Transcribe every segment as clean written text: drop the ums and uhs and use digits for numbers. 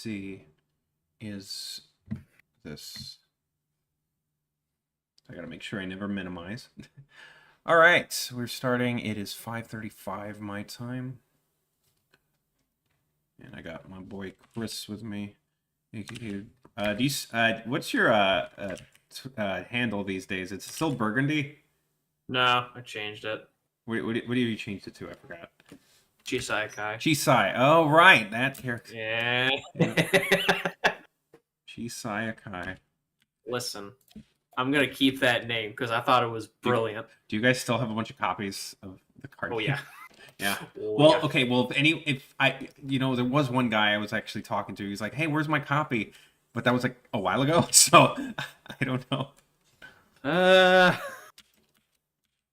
see is this. I gotta make sure I never minimize. All right, we're starting. It is 5:35 my time. And I got my boy Chris with me. What's your handle these days? It's still Burgundy? No, I changed it. What have you changed it to? I forgot. Chisai Kai. Chisai. Oh, right. That character. Yeah. Chisai Akai. Listen, I'm going to keep that name because I thought it was brilliant. Do you guys still have a bunch of copies of the card? Oh, yeah. Yeah. Oh, Well, yeah. okay. Well, there was one guy I was actually talking to. He's like, "Hey, where's my copy?" But that was like a while ago, so I don't know.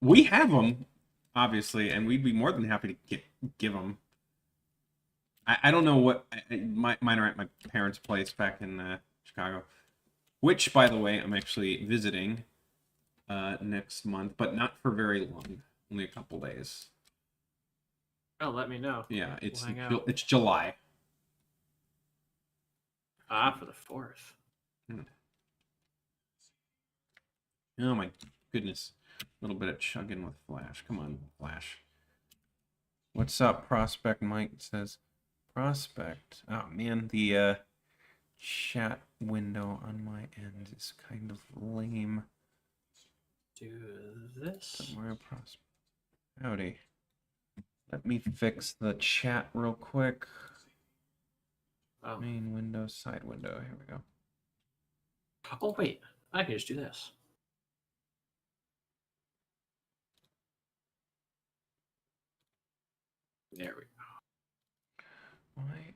We have them, obviously, and we'd be more than happy to give them. I don't know what mine are at my parents' place back in Chicago, which, by the way, I'm actually visiting next month, but not for very long, only a couple days. Oh, let me know. Yeah, it's We'll hang out. it's July. For the 4th. Oh my goodness. A little bit of chugging with Flash. Come on, Flash. What's up, Prospect Mike? It says, Prospect. Oh man, the chat window on my end is kind of lame. Do this. Somewhere, Prospect. Howdy. Let me fix the chat real quick. Oh. Main window, side window. Here we go. Oh, wait. I can just do this. There we go. Why?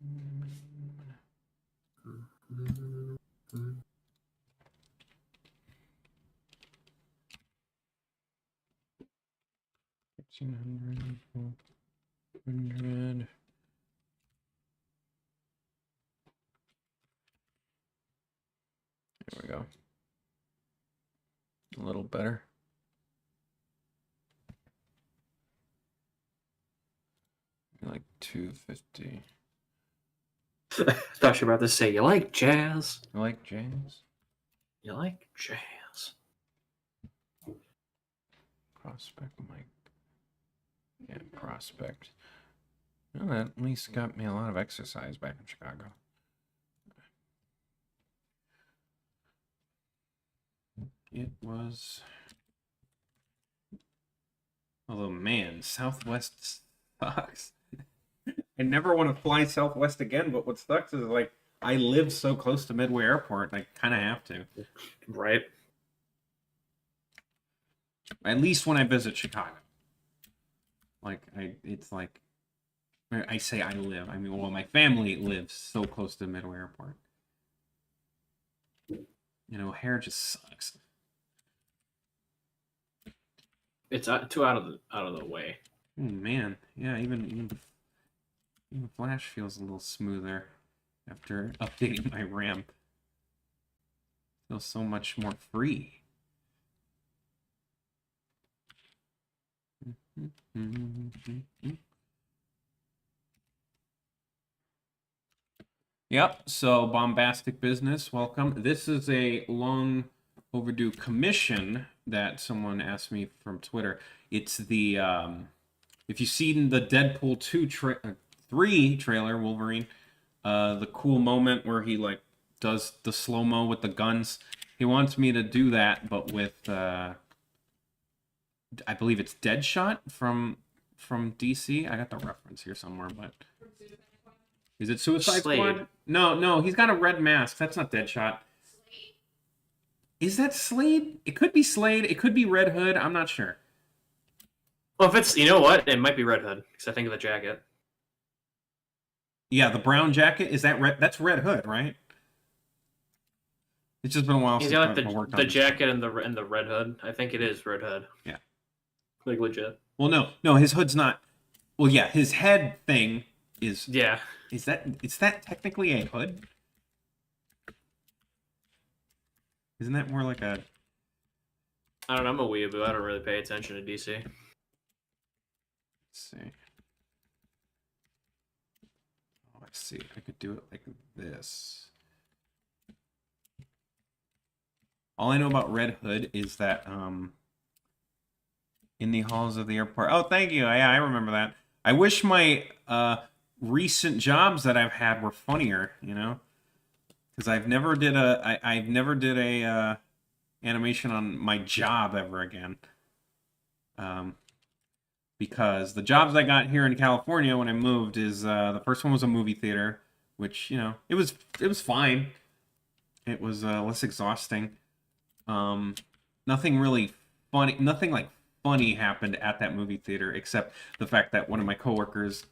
Mm-hmm. 1,600, 400. There we go. A little better. Like 250. I thought you were about to say, you like jazz? You like jazz? You like jazz? Prospect Mike. Yeah, Prospect. Well, that at least got me a lot of exercise back in Chicago. It was... Although, man, Southwest sucks. I never want to fly Southwest again, but what sucks is, like, I live so close to Midway Airport, and I kind of have to. Right. At least when I visit Chicago. Like, it's like... I say I live. I mean, well, my family lives so close to Midway Airport. You know, O'Hare just sucks. It's too out of the way. Oh, man, yeah, even Flash feels a little smoother after updating my RAM. Feels so much more free. Yep, so Bombastic Business, welcome. This is a long overdue commission that someone asked me from Twitter. It's the, if you've seen the Deadpool 3 trailer, Wolverine, the cool moment where he, like, does the slow-mo with the guns. He wants me to do that, but with, I believe it's Deadshot from DC. I got the reference here somewhere, but... Is it Suicide Squad? No, he's got a red mask. That's not Deadshot. Is that Slade? It could be Slade. It could be Red Hood. I'm not sure. Well, if it's, you know what? It might be Red Hood, because I think of the jacket. Yeah, the brown jacket. Is that Red? That's Red Hood, right? It's just been a while He's since got I worked on the this. jacket and the Red Hood. I think it is Red Hood. Yeah. Like, legit. Well, no, his hood's not. Well, yeah, his head thing is... Yeah. Is that technically a hood? Isn't that more like a... I don't know, I'm a weeaboo. I don't really pay attention to DC. Let's see. Oh, I Let's see. I could do it like this. All I know about Red Hood is that in the halls of the airport. Oh, thank you. Yeah, I remember that. I wish my recent jobs that I've had were funnier, you know, because I've never did a animation on my job ever again. Because the jobs I got here in California when I moved is the first one was a movie theater, which, you know, it was fine. It was less exhausting. Nothing really funny, nothing like funny happened at that movie theater except the fact that one of my coworkers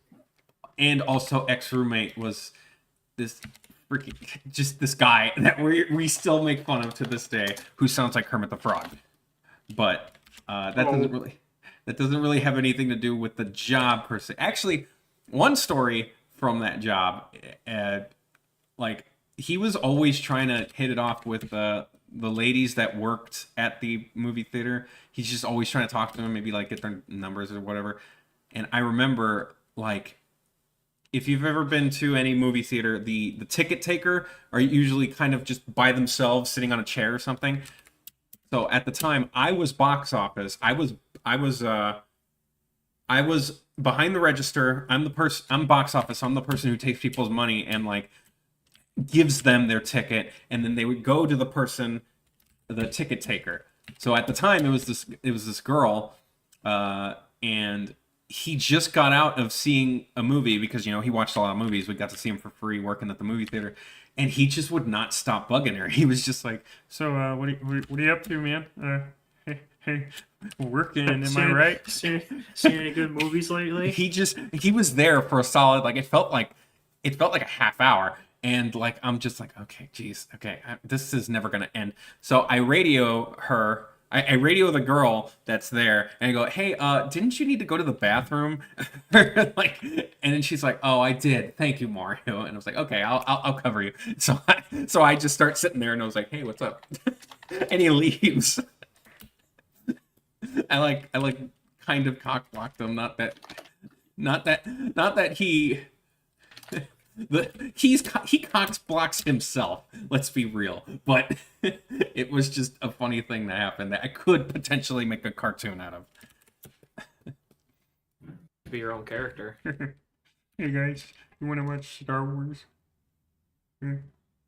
and also ex-roommate was this freaking just this guy that we still make fun of to this day, who sounds like Kermit the Frog. But that doesn't really have anything to do with the job per se. Actually, one story from that job, like he was always trying to hit it off with the ladies that worked at the movie theater. He's just always trying to talk to them, maybe like get their numbers or whatever. And I remember, like, if you've ever been to any movie theater, the ticket taker are usually kind of just by themselves sitting on a chair or something. So at the time, I was box office. I was behind the register. I'm box office. I'm the person who takes people's money and like gives them their ticket, and then they would go to the ticket taker. So at the time, it was this girl, and he just got out of seeing a movie because, you know, he watched a lot of movies. We got to see him for free working at the movie theater, and he just would not stop bugging her. He was just like, "So, what are you up to, man? Hey, working, am I right? Seen any good movies lately? He was there for a solid, like, it felt like a half hour. And like, I'm just like, okay, geez, okay, this is never gonna end. So I radio her. I radio the girl that's there, and I go, "Hey, didn't you need to go to the bathroom?" Like, and then she's like, "Oh, I did. Thank you, Mario." And I was like, "Okay, I'll cover you." So I just start sitting there, and I was like, "Hey, what's up?" And he leaves. I like kind of cock blocked him. Not that he. He cox blocks himself. Let's be real, but it was just a funny thing that happened that I could potentially make a cartoon out of. Be your own character. Hey guys, you want to watch Star Wars?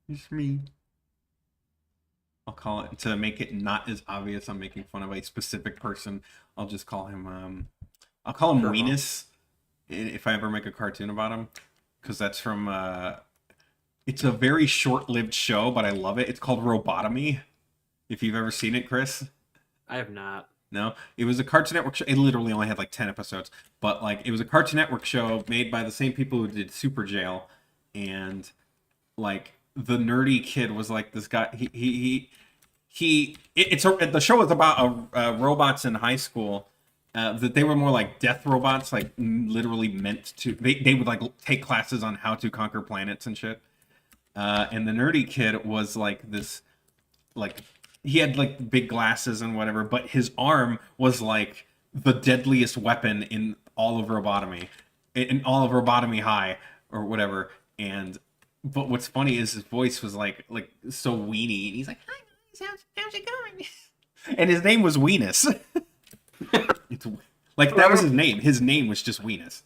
It's me. I'll call it, to make it not as obvious I'm making fun of a specific person. I'll just call him. I'll call him Weenus if I ever make a cartoon about him. Because that's from, it's a very short-lived show, but I love it. It's called Robotomy. If you've ever seen it, Chris. I have not. No? It was a Cartoon Network show. It literally only had like 10 episodes. But like, it was a Cartoon Network show made by the same people who did Super Jail. And like, the nerdy kid was like this guy. The show was about robots in high school. That they were more like death robots, like literally meant to. They would like take classes on how to conquer planets and shit. And the nerdy kid was like this, like he had like big glasses and whatever, but his arm was like the deadliest weapon in all of Robotomy, in all of Robotomy High or whatever. But what's funny is his voice was like so weenie, and he's like, "Hi guys, how's it going?" And his name was Weenus. It's like that was his name. His name was just Weenus.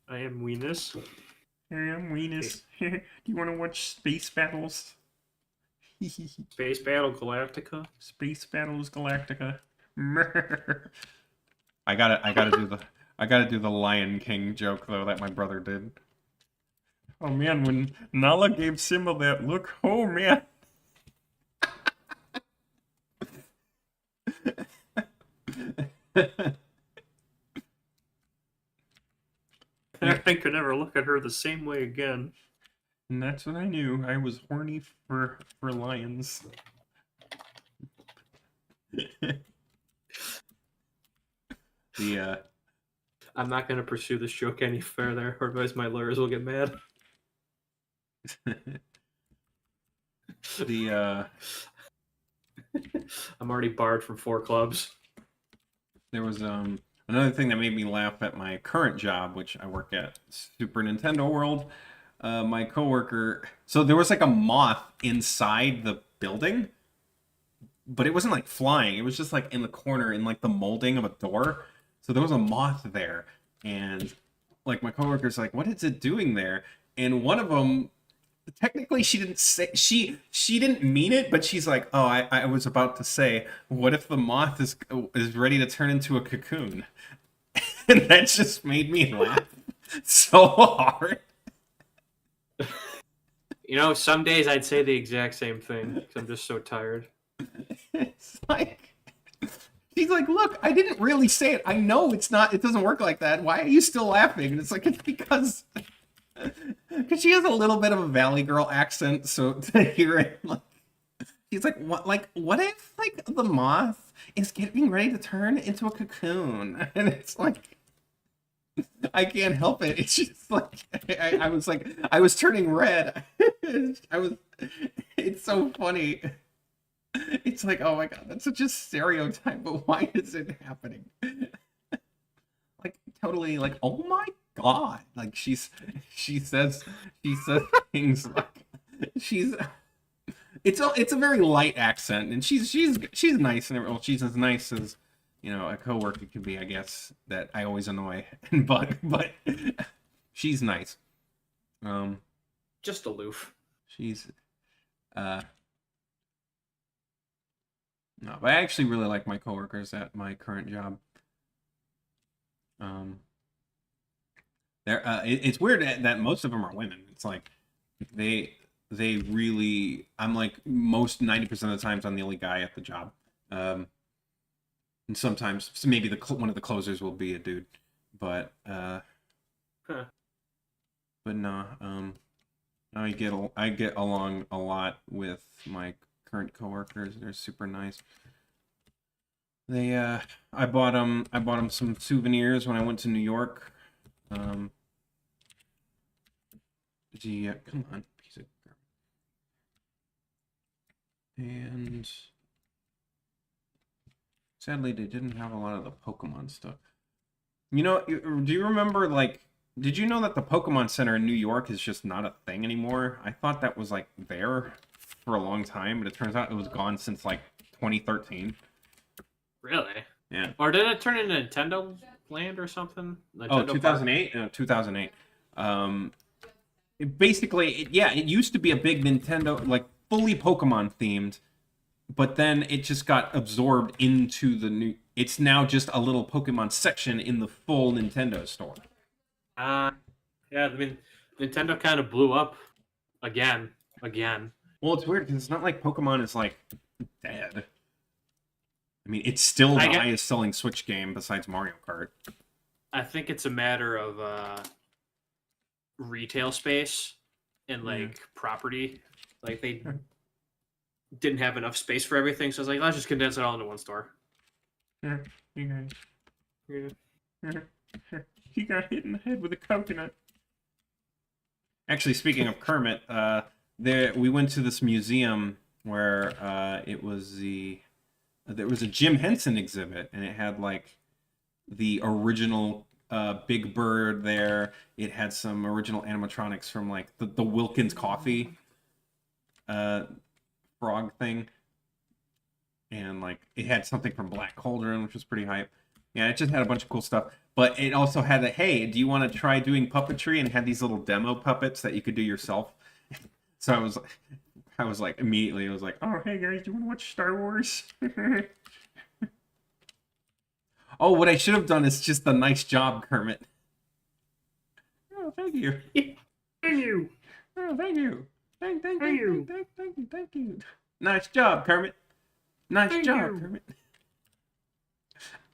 I am Weenus. I am Weenus. Do you want to watch Space Battles? Space Battle Galactica. Space Battles Galactica. I gotta do the Lion King joke though that my brother did. Oh man, when Nala gave Simba that look, oh man. I could never look at her the same way again. And that's when I knew I was horny for lions. I'm not going to pursue this joke any further, or otherwise my lawyers will get mad. I'm already barred from 4 clubs. There was another thing that made me laugh at my current job, which I work at Super Nintendo World. my coworker. So there was like a moth inside the building, but it wasn't like flying. It was just like in the corner in like the molding of a door. So there was a moth there, and like my coworker's like, "What is it doing there?" And one of them, technically, she didn't say she didn't mean it, but she's like, "Oh, I was about to say, what if the moth is ready to turn into a cocoon?" And that just made me laugh so hard. Some days I'd say the exact same thing because I'm just so tired. It's like she's like, "Look, I didn't really say it. I know it's not. It doesn't work like that. Why are you still laughing?" And it's like it's because she has a little bit of a Valley Girl accent, so to hear it, like, she's like, "What? Like, what if like the moth is getting ready to turn into a cocoon?" And it's like, I can't help it. It's just like I was like, I was turning red. I was. It's so funny. It's like, oh my god, that's such a stereotype, but why is it happening? Like totally like, oh my god. Like she says things like she's it's a very light accent, and she's nice, and well, she's as nice as a coworker could be, I guess, that I always annoy and bug, but she's nice. Just aloof. She's no, but I actually really like my coworkers at my current job. It's weird that most of them are women. It's like they really. I'm like most 90% of the times I'm the only guy at the job. And sometimes maybe one of the closers will be a dude, but Huh. but no. I get along a lot with my current coworkers. They're super nice. I bought them some souvenirs when I went to New York. Come on, piece of garbage. And sadly, they didn't have a lot of the Pokemon stuff. Do you remember, like, did you know that the Pokemon Center in New York is just not a thing anymore? I thought that was, like, there for a long time, but it turns out it was gone since, like, 2013. Really? Yeah. Or did it turn into Nintendo Land or something? Oh, Nintendo 2008? No, 2008. It used to be a big Nintendo, like, fully Pokemon themed, but then it just got absorbed into the new. It's now just a little Pokemon section in the full Nintendo store. Yeah, I mean, Nintendo kind of blew up again. Well, it's weird because it's not like Pokemon is like dead. I mean, it's still the highest selling Switch game besides Mario Kart. I think it's a matter of retail space and like property. Like they didn't have enough space for everything, so I was like, let's just condense it all into one store. Yeah, you got hit in the head with a coconut. Actually, speaking of Kermit, we went to this museum where there was a Jim Henson exhibit, and it had like the original Big Bird there. It had some original animatronics from like the Wilkins coffee frog thing, and like it had something from Black Cauldron, which was pretty hype. Yeah, it just had a bunch of cool stuff. But it also had hey, do you want to try doing puppetry? And it had these little demo puppets that you could do yourself. So I was like, immediately, I was like, oh, hey guys, do you want to watch Star Wars? Oh, what I should have done is just a nice job, Kermit. Oh, thank you. Thank you. Oh, thank you. Thank you. Nice job, Kermit. Nice job, Kermit.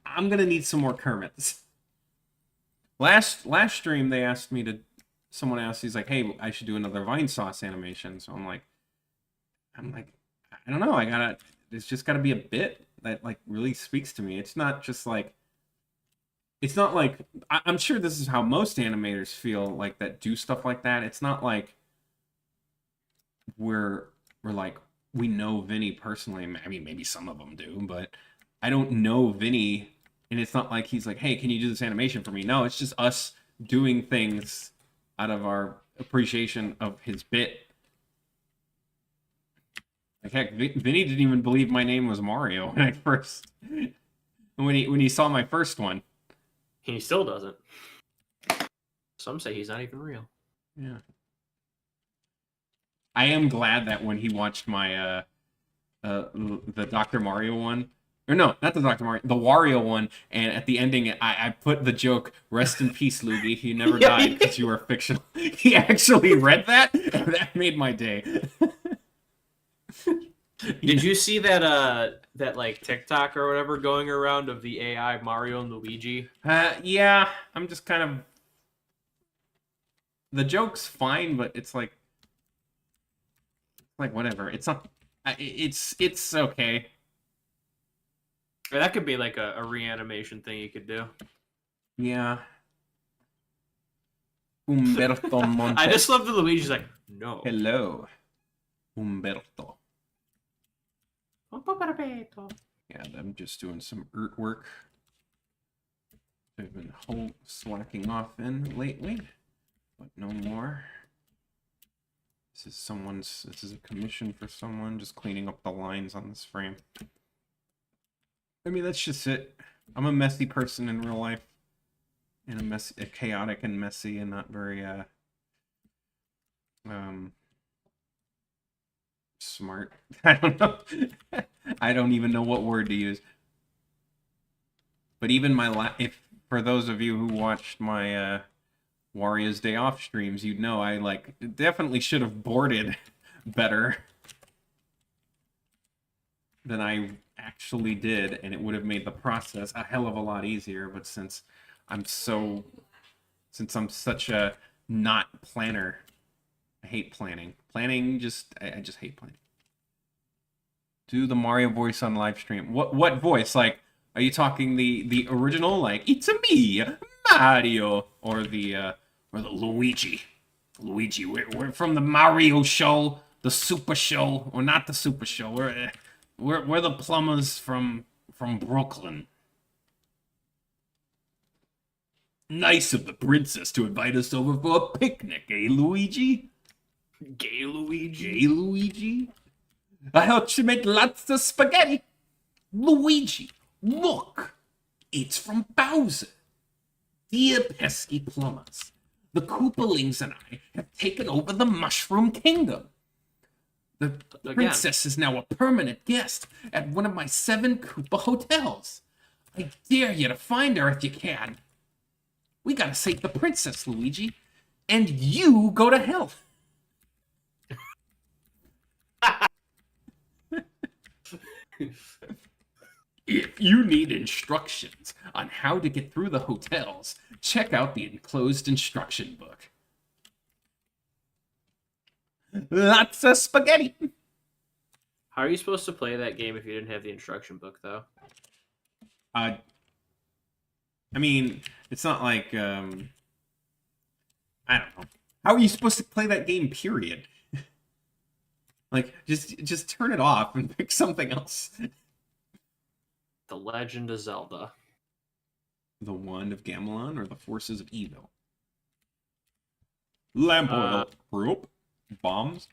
I'm gonna need some more Kermits. Last stream, they asked me to. Someone asked, he's like, "Hey, I should do another Vinesauce animation." So I'm like, I don't know. There's just got to be a bit that like really speaks to me. It's not just like. It's not like I'm sure this is how most animators feel like that do stuff like that. It's not like we're like we know Vinny personally. I mean, maybe some of them do, but I don't know Vinny, and it's not like he's like, "Hey, can you do this animation for me?" No, it's just us doing things out of our appreciation of his bit. Like heck, Vinny didn't even believe my name was Mario when I first when he saw my first one. He still doesn't. Some say he's not even real. Yeah. I am glad that when he watched my the Dr. Mario one, or no, not the Dr. Mario, the Wario one, and at the ending I put the joke, "Rest in peace, Luigi. You never Yeah, died because you were fictional." He actually read that, and that made my day. Did you see that that like TikTok or whatever going around of the AI Mario and Luigi? Yeah, I'm just kind of the joke's fine, but it's like whatever. It's not. It's okay. Or that could be like a reanimation thing you could do. Yeah. Umberto Monte. I just love the Luigi's like, no. Hello, Umberto. Yeah, I'm just doing some work. I've been slacking off in lately, but no more. This is a commission for someone, just cleaning up the lines on this frame. I mean, that's just it. I'm a messy person in real life. And a chaotic and messy and not very smart. I don't know. I don't even know what word to use. But even if for those of you who watched my Wario's Day Off streams, you'd know I definitely should have boarded better than I actually did, and it would have made the process a hell of a lot easier. But since I'm such a not planner, I hate planning. I just hate planning. Do the Mario voice on live stream. What voice? Like, are you talking the original, like "It's a me, Mario," or the Luigi? Luigi, we're from the Mario show, the Super Show, or not the Super Show. We're the plumbers from Brooklyn. Nice of the princess to invite us over for a picnic, eh, Luigi? Gay Luigi. Gay Luigi? I helped you make lots of spaghetti. Luigi, look! It's from Bowser. Dear pesky plumbers, the Koopalings and I have taken over the Mushroom Kingdom. The princess is now a permanent guest at one of my 7 Koopa hotels. I dare you to find her if you can. We gotta save the princess, Luigi. And you go to hell. If you need instructions on how to get through the hotels, check out the enclosed instruction book. Lots of spaghetti. How are you supposed to play that game if you didn't have the instruction book, though? I mean, it's not like, I don't know. How are you supposed to play that game, period? Like, just turn it off and pick something else. The Legend of Zelda. The Wand of Gamelon or the Forces of Evil? Lamp oil. Rope. Bombs.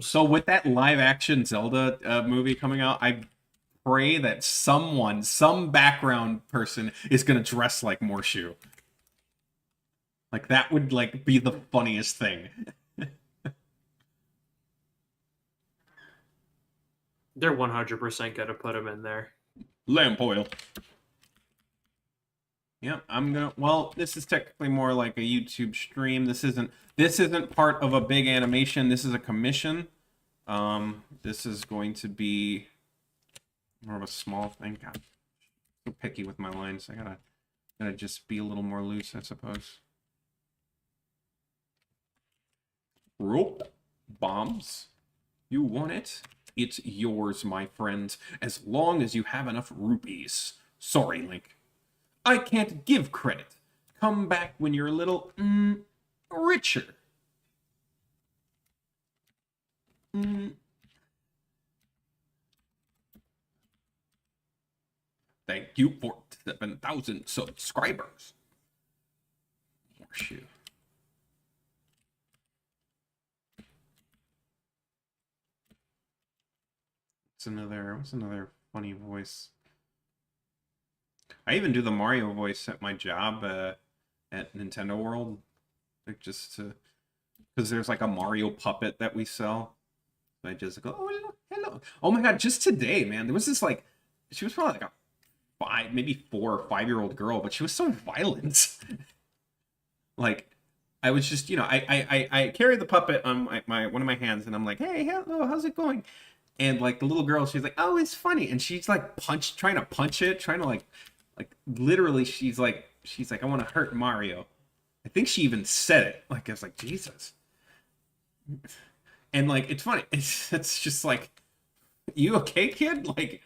So with that live-action Zelda movie coming out, I pray that some background person is gonna dress like Morshu. Like, that would, be the funniest thing. They're 100% gonna put him in there. Lamp oil. Yeah, well, this is technically more like a YouTube stream. This isn't part of a big animation. This is a commission. This is going to be more of a small thing. God, I'm so picky with my lines. I gotta just be a little more loose, I suppose. Rope. Bombs. You want it? It's yours, my friends, as long as you have enough rupees. Sorry, Link. I can't give credit. Come back when you're a little, richer. Thank you for 7,000 subscribers. Horseshoe. What's another funny voice? I even do the Mario voice at my job at Nintendo World, like just to because there's like a Mario puppet that we sell. I just go, oh hello, hello. Oh my god, just today, man, there was this like, she was probably like a 5, maybe 4 or 5-year-old girl, but she was so violent. Like, I was just, I carried the puppet on my one of my hands, and I'm like, hey, hello, how's it going? And like the little girl, she's like, oh, it's funny, and she's like trying to punch it, trying to like literally, she's like, I want to hurt Mario. I think she even said it. Like, I was like, Jesus. And like, it's funny. It's just like, you okay, kid? Like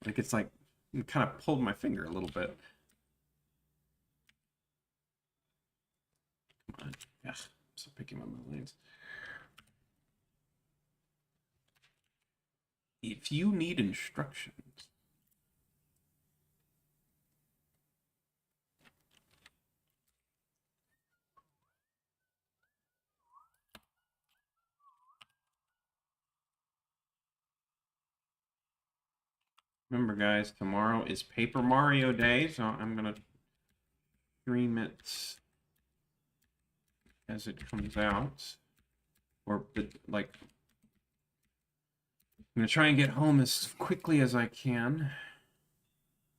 it's like, it kind of pulled my finger a little bit. Come on. Yeah, I'm so picky on my lanes. If you need instructions. Remember, guys, tomorrow is Paper Mario Day, so I'm gonna stream it as it comes out, or like, I'm gonna try and get home as quickly as I can.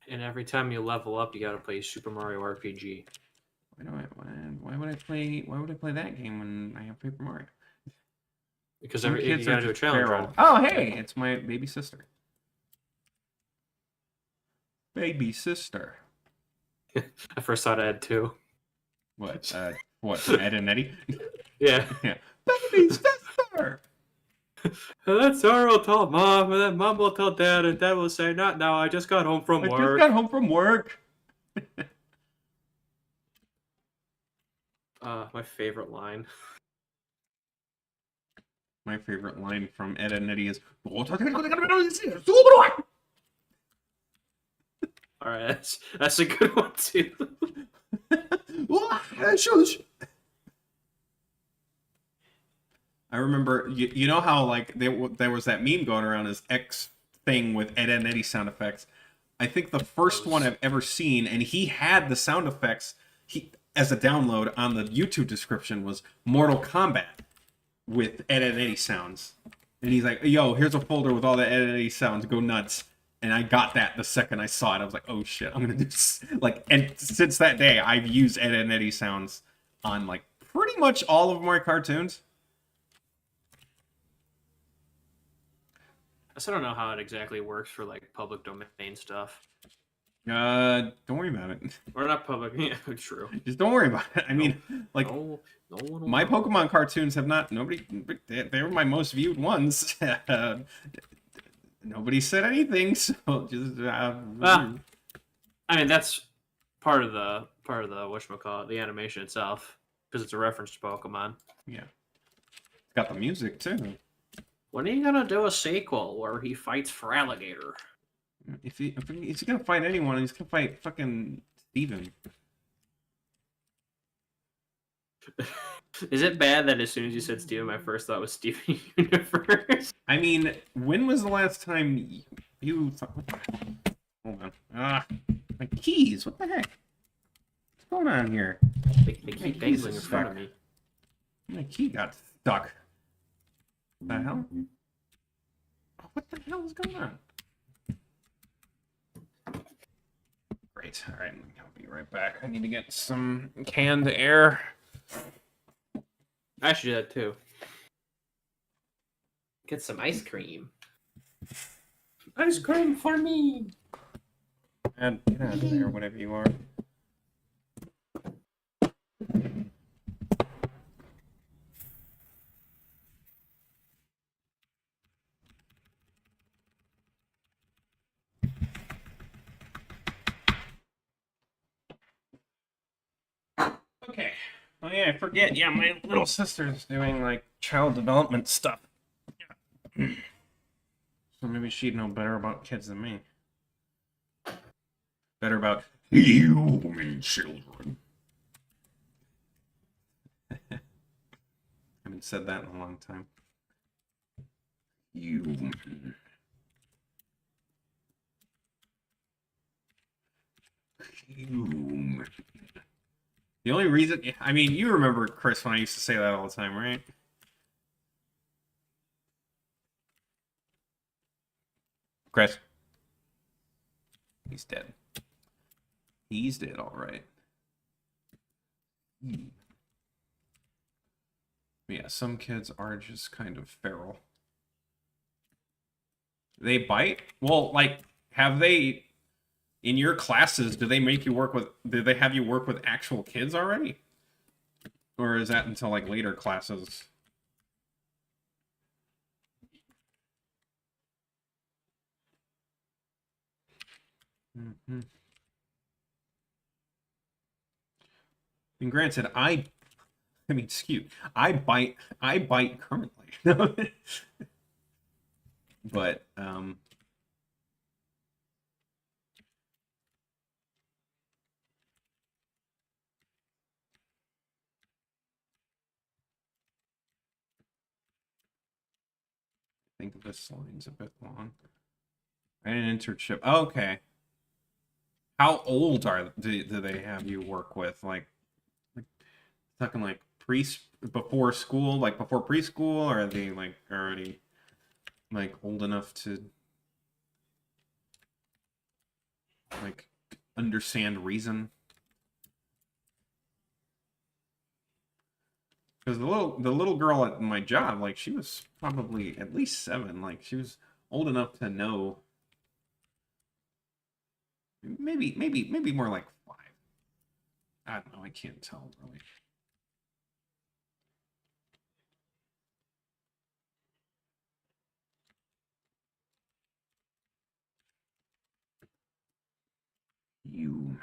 And every time you level up, you gotta play Super Mario RPG. Why would I play that game when I have Paper Mario? Because Some you kids gotta are do a just challenge feral. run. Oh, hey, it's my baby sister. Baby sister. I first thought I had 2. What? What? Ed and Eddie? Yeah. Yeah. Baby sister. And then Sarah will tell Mom, and then Mom will tell Dad, and Dad will say, "Not now. I just got home from I work." just got home from work. My favorite line. My favorite line from Ed and Eddie is, All right, that's a good one too. I remember, you know how like there was that meme going around as X thing with Ed and Eddie sound effects. I think the first one I've ever seen, and he had the sound effects as a download on the YouTube description, was Mortal Kombat with Ed and Eddie sounds. And he's like, yo, here's a folder with all the Ed and Eddie sounds, go nuts. And I got that the second I saw it. I was like, oh shit, I'm gonna do this. Like, and since that day, I've used Ed and Eddie sounds on like pretty much all of my cartoons. I still don't know how it exactly works for like public domain stuff. Don't worry about it. Or not public. Yeah, true. Just don't worry about it. I mean, like, no one will my know. Pokemon cartoons have not, they were my most viewed ones. Nobody said anything, so just. I mean, that's part of the whatchamacallit, the animation itself, because it's a reference to Pokemon. Yeah. It's got the music too. When are you gonna do a sequel where he fights for alligator? If he's gonna fight anyone, he's gonna fight fucking Steven. Is it bad that as soon as you said Steven, my first thought was Steven Universe? I mean, when was the last time you thought, hold on. My keys, what the heck? What's going on here? They keep dangling in front of me. My key got stuck. What the hell? What the hell is going on? Great. All right, I'll be right back. I need to get some canned air. I should do that too. Get some ice cream. Ice cream for me. And get out of there, whatever you are. Okay. Oh yeah, I forget. Yeah, my little sister's doing like child development stuff. Yeah. So maybe she'd know better about kids than me. Better about human children. I haven't said that in a long time. You. Human. The only reason, I mean, you remember Chris when I used to say that all the time, right? Chris. He's dead. He's dead, all right. Yeah, some kids are just kind of feral. They bite? Well, like, have they, in your classes, do they make you work with, do they have you work with actual kids already? Or is that until, like, later classes? Mm-hmm. And granted, I mean, I bite currently. But, I think this line's a bit long. I had an internship. Oh, okay. How old do they have you work with? Like talking like before school, like before preschool, or are they like already like old enough to like understand reason? Because the little girl at my job, like she was probably at least 7. Like she was old enough to know. Maybe more like 5. I don't know. I can't tell really. Human.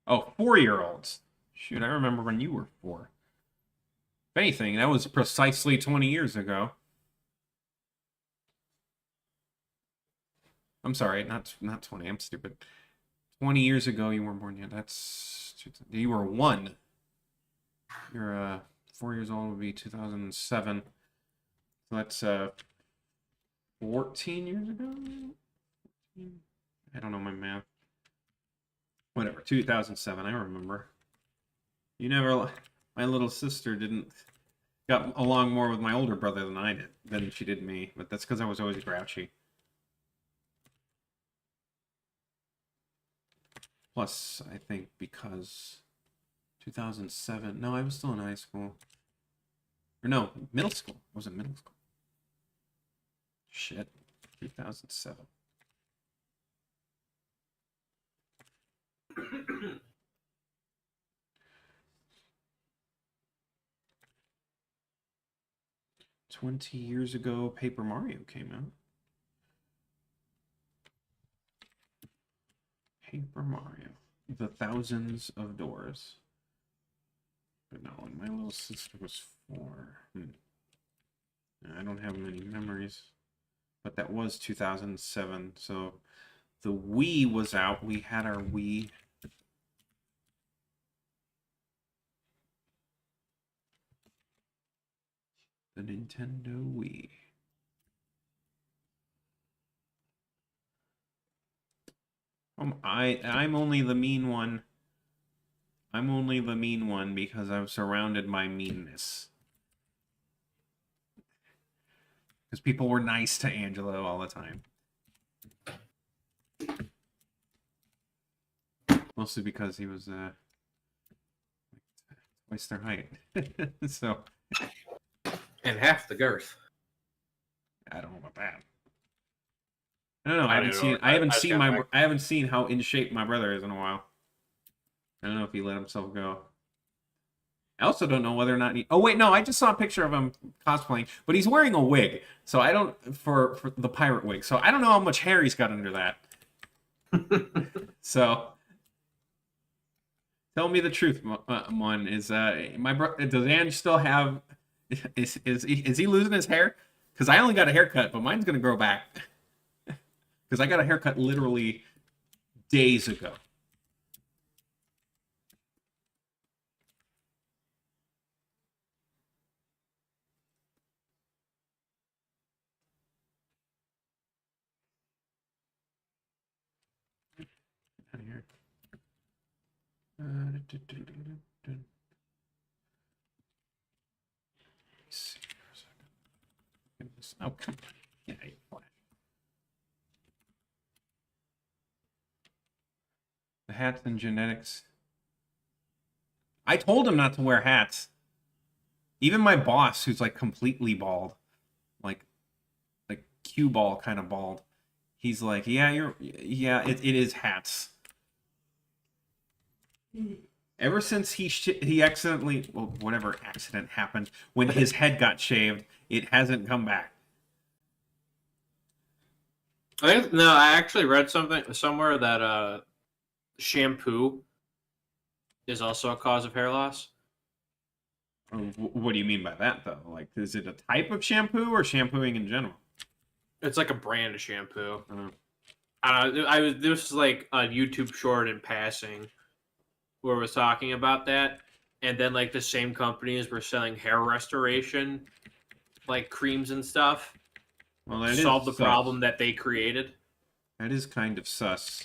Oh, 4-year-olds. Shoot, I remember when you were 4. If anything, that was precisely 20 years ago. I'm sorry, not 20. I'm stupid. 20 years ago, you weren't born yet. You were 1. You're 4 years old would be 2007. So that's 14 years ago. I don't know my math. Whatever, 2007. I remember. You never. My little sister got along more with my older brother than she did me. But that's because I was always grouchy. Plus, I think because 2007. No, I was still in high school. Or no, middle school. I was in middle school. Shit. 2007. $20 years ago, Paper Mario came out. Paper Mario. The Thousands of Doors. But no, when my little sister was 4. I don't have many memories. But that was 2007, so the Wii was out. We had our Wii. The Nintendo Wii. I'm only the mean one. I'm only the mean one because I'm surrounded by meanness. Because people were nice to Angelo all the time. Mostly because he was twice their height. So. And half the girth. I don't know about that. I don't know. I haven't seen how in shape my brother is in a while. I don't know if he let himself go. I also don't know whether or not he. Oh wait, no, I just saw a picture of him cosplaying, but he's wearing a wig. So I don't for the pirate wig. So I don't know how much hair he's got under that. So tell me the truth, Mon. Is does Ange still have? Is he losing his hair? Because I only got a haircut, but mine's gonna grow back. Because I got a haircut literally days ago. See for a second. Oh, come on. Yeah, you flash. The hats and genetics. I told him not to wear hats. Even my boss, who's like completely bald, like cue ball kind of bald, he's like, yeah, it is hats. Ever since he accidentally, well, whatever accident happened when his head got shaved, it hasn't come back. I actually read something somewhere that shampoo is also a cause of hair loss. What do you mean by that, though? Like, is it a type of shampoo or shampooing in general? It's like a brand of shampoo. Uh, This was like a YouTube short in passing where it was talking about that, and then like the same companies were selling hair restoration, like creams and stuff, well, to that solve is the sus. problem that they created. That is kind of sus.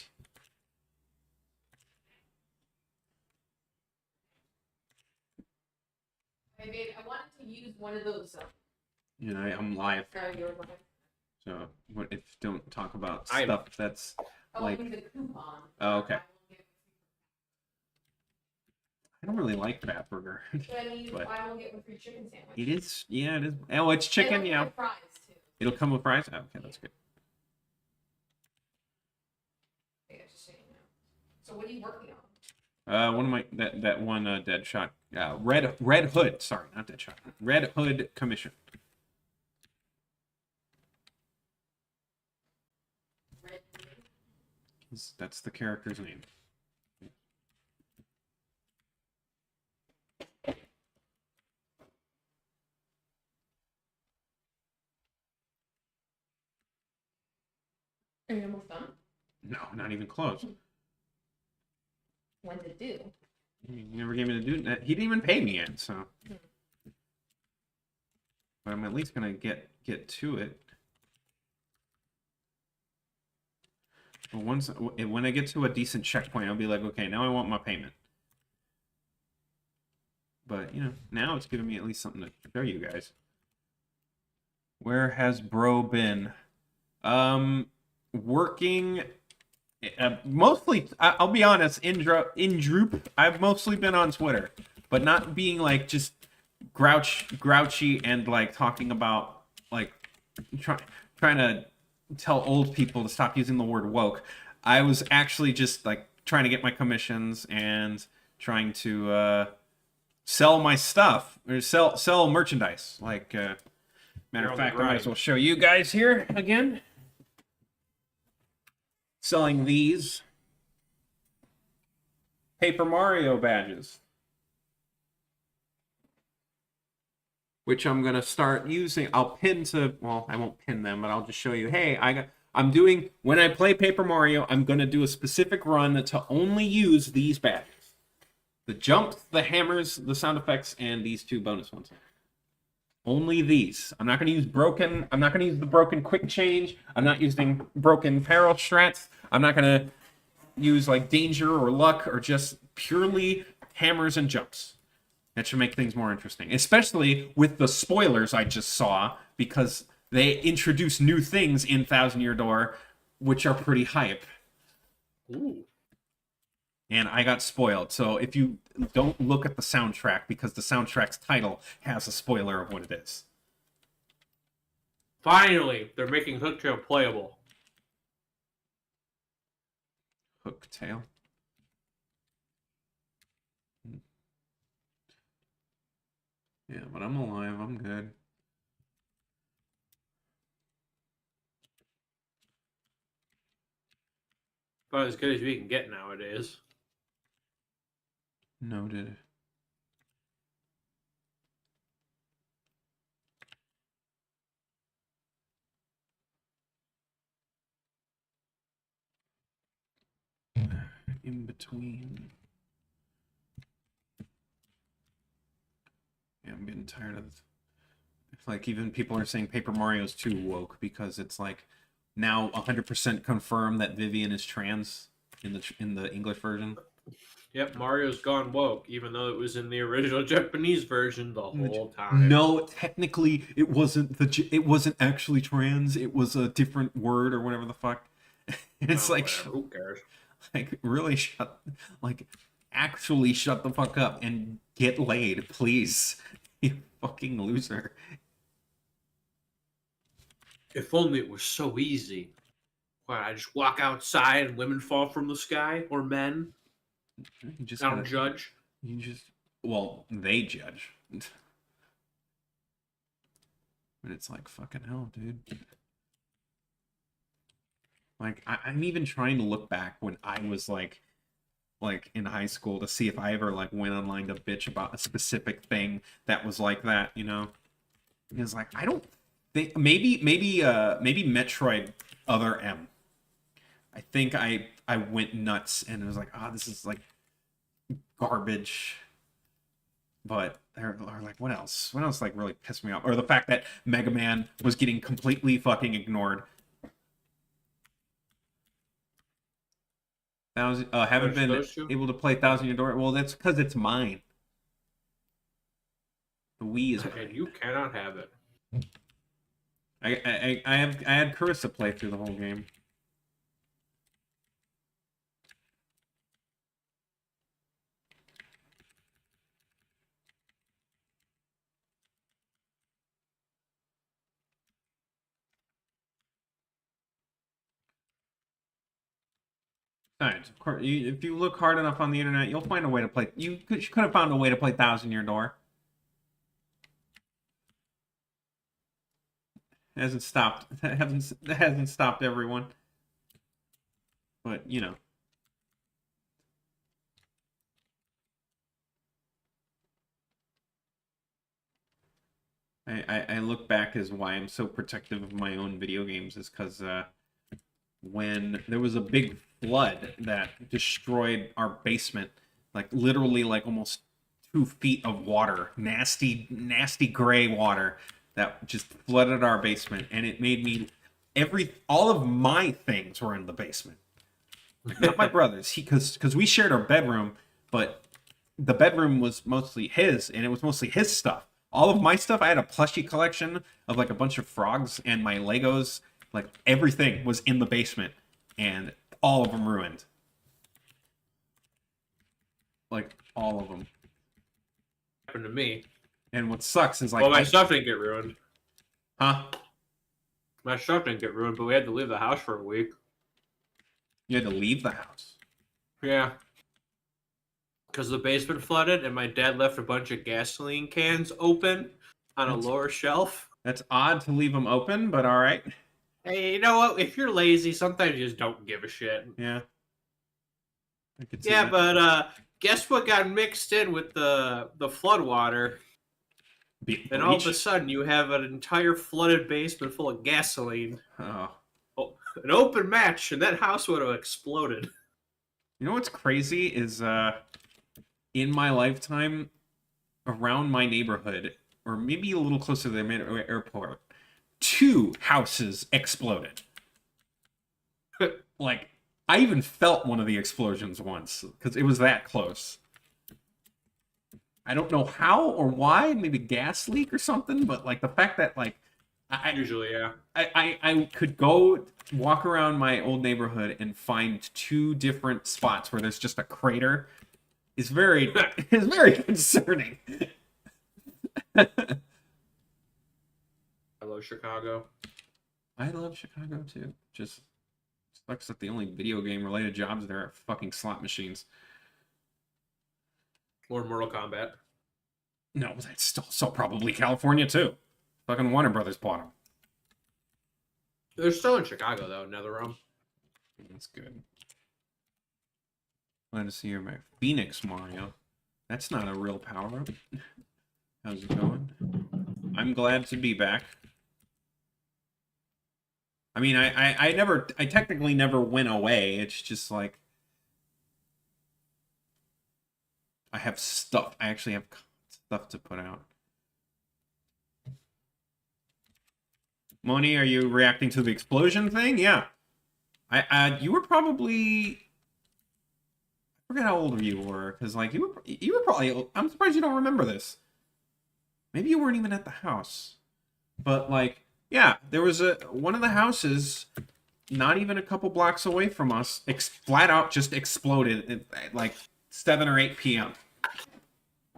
Hey, babe, I wanted to use one of those. You know, I'm live, You're live. so what if don't talk about I- stuff that's Oh, like. I need a coupon. Oh, okay. I don't really like Fatburger. But I mean, But- buy one get one free chicken sandwich. It is, yeah, it is. Oh, it's chicken, And yeah. fries too. It'll come with fries. Oh, okay, that's good. Yeah, just so you know. So what are you working on? One of my that one Deadshot, Red Hood. Sorry, not Deadshot. Red Hood commission. Red. That's the character's name. Are you almost done? No, not even close. When's it due? He never gave me the dude. He didn't even pay me yet, so. But I'm at least gonna get to it. But when I get to a decent checkpoint, I'll be like, okay, now I want my payment. But you know, now it's giving me at least something to show you guys. Where has bro been? Working. Mostly, I'll be honest. In Droop, I've mostly been on Twitter, but not being like just grouchy and like talking about like trying to tell old people to stop using the word woke. I was actually just like trying to get my commissions and trying to sell my stuff or sell merchandise. Like matter of fact, I might as well show you guys here again. Selling these Paper Mario badges, which I'm gonna start using. I'll pin to, well, I won't pin them, but I'll just show you. Hey, I'm doing, when I play Paper Mario, I'm gonna do a specific run to only use these badges: the jumps, the hammers, the sound effects, and these two bonus ones. Only these. I'm not going to use broken. I'm not going to use the broken quick change. I'm not using broken parallel strats. I'm not going to use like danger or luck or just purely hammers and jumps. That should make things more interesting, especially with the spoilers I just saw, because they introduce new things in Thousand Year Door, which are pretty hype. Ooh. And I got spoiled. So if you don't look at the soundtrack, because the soundtrack's title has a spoiler of what it is. Finally, they're making Hooktail playable. Hooktail. Yeah, but I'm alive. I'm good. About as good as we can get nowadays. Noted. In between. Yeah, I'm getting tired of this. Like, even people are saying Paper Mario's too woke because it's like now 100% confirmed that Vivian is trans in the English version. Yep, Mario's gone woke, even though it was in the original Japanese version the whole time. No, technically, it wasn't actually trans. It was a different word or whatever the fuck. It's Oh, like, whatever, who cares? like really actually shut the fuck up and get laid, please. You fucking loser. If only it was so easy. Why, I just walk outside and women fall from the sky? Or men? You just I don't gotta, judge. you just, well, they judge. But it's like, fucking hell, dude. Like, I'm even trying to look back when I was like in high school to see if I ever like went online to bitch about a specific thing that was like that, you know? Because like I don't think maybe Metroid Other M. I think I went nuts and it was like, this is like garbage. But they're like, what else? What else like really pissed me off? Or the fact that Mega Man was getting completely fucking ignored. Haven't been able to play Thousand Year Door. Well, that's because it's mine. The Wii is mine. And you cannot have it. I had Carissa play through the whole game. Besides, of course, if you look hard enough on the internet, you'll find a way to play. You could have found a way to play Thousand Year Door. It hasn't stopped. That hasn't stopped everyone. But you know. I look back as why I'm so protective of my own video games is because when there was a big flood that destroyed our basement, like literally like almost 2 feet of water, nasty gray water that just flooded our basement, and it made me all of my things were in the basement, not my brother's. Because we shared our bedroom, but the bedroom was mostly his, and it was mostly his stuff. All of my stuff, I had a plushie collection of like a bunch of frogs and my Legos. Like everything was in the basement, and all of them ruined. Like all of them. Happened to me. And what sucks is like, well, my stuff didn't get ruined. Huh? My stuff didn't get ruined, but we had to leave the house for a week. You had to leave the house. Yeah. Because the basement flooded, and my dad left a bunch of gasoline cans open on a lower shelf. That's odd to leave them open, but all right. Hey, you know what? If you're lazy, sometimes you just don't give a shit. Yeah. Yeah, but guess what got mixed in with the flood water? And all of a sudden, you have an entire flooded basement full of gasoline. Oh. An open match, and that house would have exploded. You know what's crazy is in my lifetime, around my neighborhood, or maybe a little closer to the airport, 2 houses exploded. Like, I even felt one of the explosions once, because it was that close. I don't know how or why, maybe gas leak or something, but like the fact that like Usually, yeah. I could go walk around my old neighborhood and find 2 different spots where there's just a crater is very concerning. I love Chicago. I love Chicago too. Just sucks that the only video game related jobs there are fucking slot machines. Or Mortal Kombat. No, that's still probably California too. Fucking Warner Brothers bought them. They're still in Chicago though, NetherRealm. That's good. Glad to see you, my Phoenix Mario. That's not a real power up. How's it going? I'm glad to be back. I mean, I technically never went away. It's just like I have stuff. I actually have stuff to put out. Moni, are you reacting to the explosion thing? Yeah. You were probably... forget how old you were, because like you were probably. I'm surprised you don't remember this. Maybe you weren't even at the house, but like, yeah, there was one of the houses, not even a couple blocks away from us, flat out just exploded at like 7 or 8 p.m.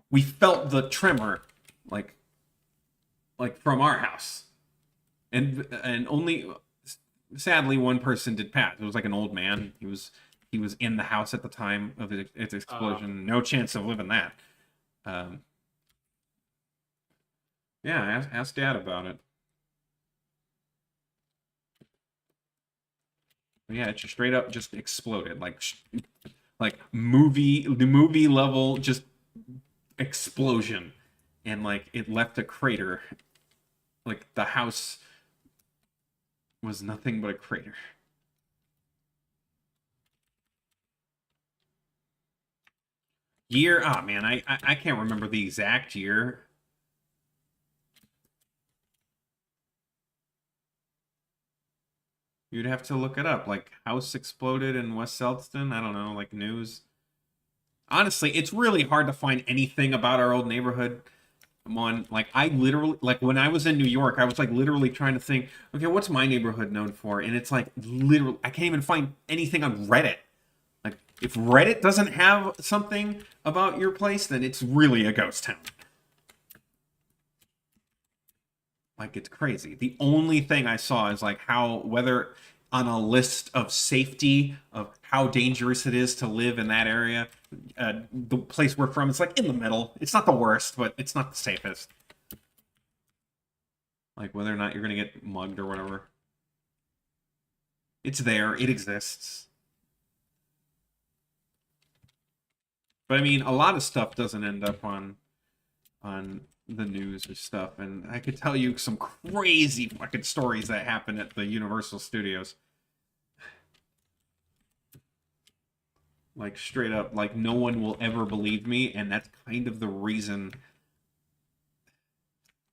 We felt the tremor, like from our house, and only sadly one person did pass. It was like an old man. He was in the house at the time of its explosion. No chance of living that. Yeah, ask Dad about it. But yeah, it just straight up just exploded, like movie level just explosion, and like it left a crater. Like the house was nothing but a crater. Year? Oh man, I can't remember the exact year. You'd have to look it up. Like, house exploded in West Seldston? I don't know, like news. Honestly, it's really hard to find anything about our old neighborhood. Like, I literally, like, when I was in New York, I was, like, literally trying to think, okay, what's my neighborhood known for? And it's, like, literally, I can't even find anything on Reddit. Like, if Reddit doesn't have something about your place, then it's really a ghost town. Like, it's crazy. The only thing I saw is like whether on a list of safety of how dangerous it is to live in that area, the place we're from, it's like in the middle. It's not the worst, but it's not the safest. Like whether or not you're gonna get mugged or whatever. It's there. It exists. But I mean, a lot of stuff doesn't end up on the news or stuff, and I could tell you some crazy fucking stories that happen at the Universal Studios. Like straight up, like no one will ever believe me, and that's kind of the reason.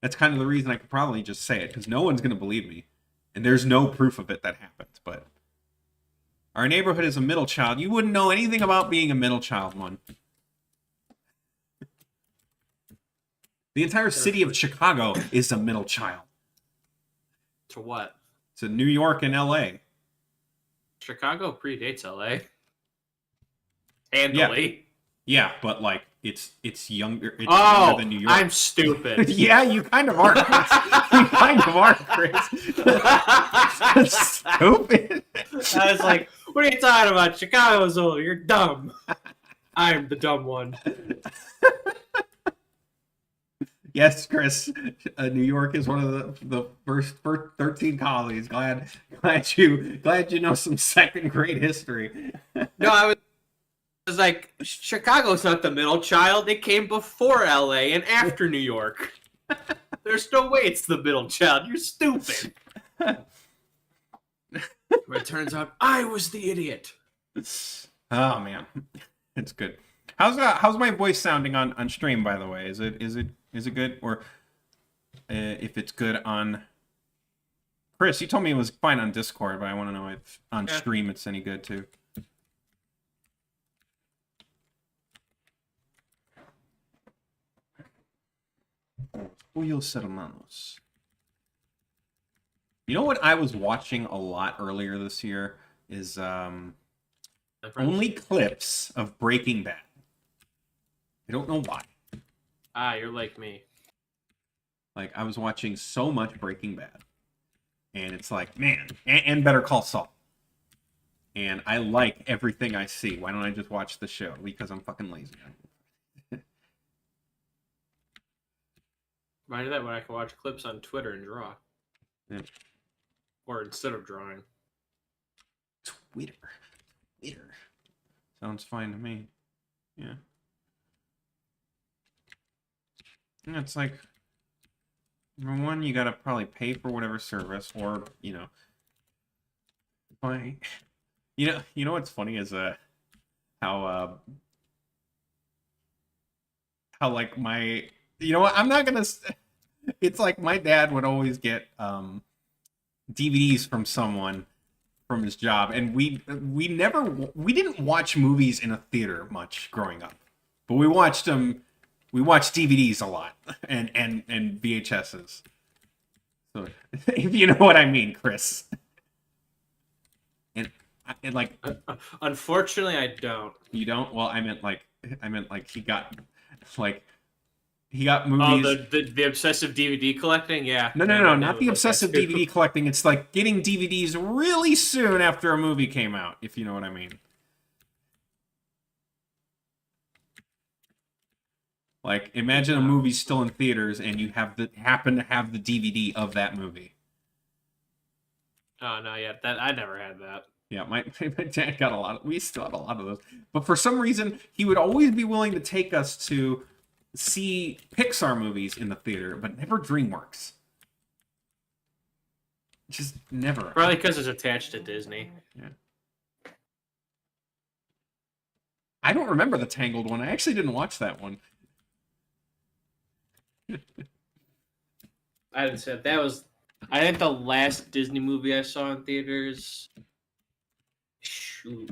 That's kind of the reason I could probably just say it, because no one's gonna believe me, and there's no proof of it that happened. But our neighborhood is a middle child. You wouldn't know anything about being a middle child, one. The entire city of Chicago is a middle child. To what? To New York and LA. Chicago predates LA. Handily. Yeah, but like it's younger. It's younger than New York. I'm stupid. Yeah, you kind of are, Chris. You kind of are, Chris. Stupid. I was like, what are you talking about? Chicago's old. You're dumb. I'm the dumb one. Yes, Chris. New York is one of the first 13 colonies. Glad you know some second grade history. No, I was like, Chicago's not the middle child. It came before LA and after New York. There's no way it's the middle child. You're stupid. But it turns out I was the idiot. Oh man, it's good. How's my voice sounding on stream? By the way, is it good, or if it's good on? Chris, you told me it was fine on Discord, but I want to know if on stream it's any good too. Hermanos. You know what I was watching a lot earlier this year is only clips of Breaking Bad. I don't know why. Ah, you're like me. Like, I was watching so much Breaking Bad. And it's like, man, and Better Call Saul. And I like everything I see. Why don't I just watch the show? Because I'm fucking lazy. Remind that when I can watch clips on Twitter and draw. Yeah. Or instead of drawing. Twitter. Sounds fine to me. Yeah. And it's like, number one, you gotta probably pay for whatever service, or buy. You know what's funny is how like my, what, I'm not gonna. It's like my dad would always get DVDs from someone, from his job, and we didn't watch movies in a theater much growing up, but we watched them. We watched DVDs a lot and VHSs. So if you know what I mean, Chris. And like, Unfortunately, I don't. you don't. Well, I meant like he got Oh, movies. the obsessive DVD collecting, yeah. No, Yeah, not the like obsessive that too. DVD collecting. It's like getting DVDs really soon after a movie came out, if you know what I mean. Like, imagine a movie's still in theaters and you happen to have the DVD of that movie. Oh no, yeah, that I never had that. Yeah, my dad got a lot. We still have a lot of those. But for some reason, he would always be willing to take us to see Pixar movies in the theater, but never DreamWorks. Just never. Probably because it's attached to Disney. Yeah. I don't remember the Tangled one. I actually didn't watch that one. I didn't say that was. I think the last Disney movie I saw in theaters. Shoot.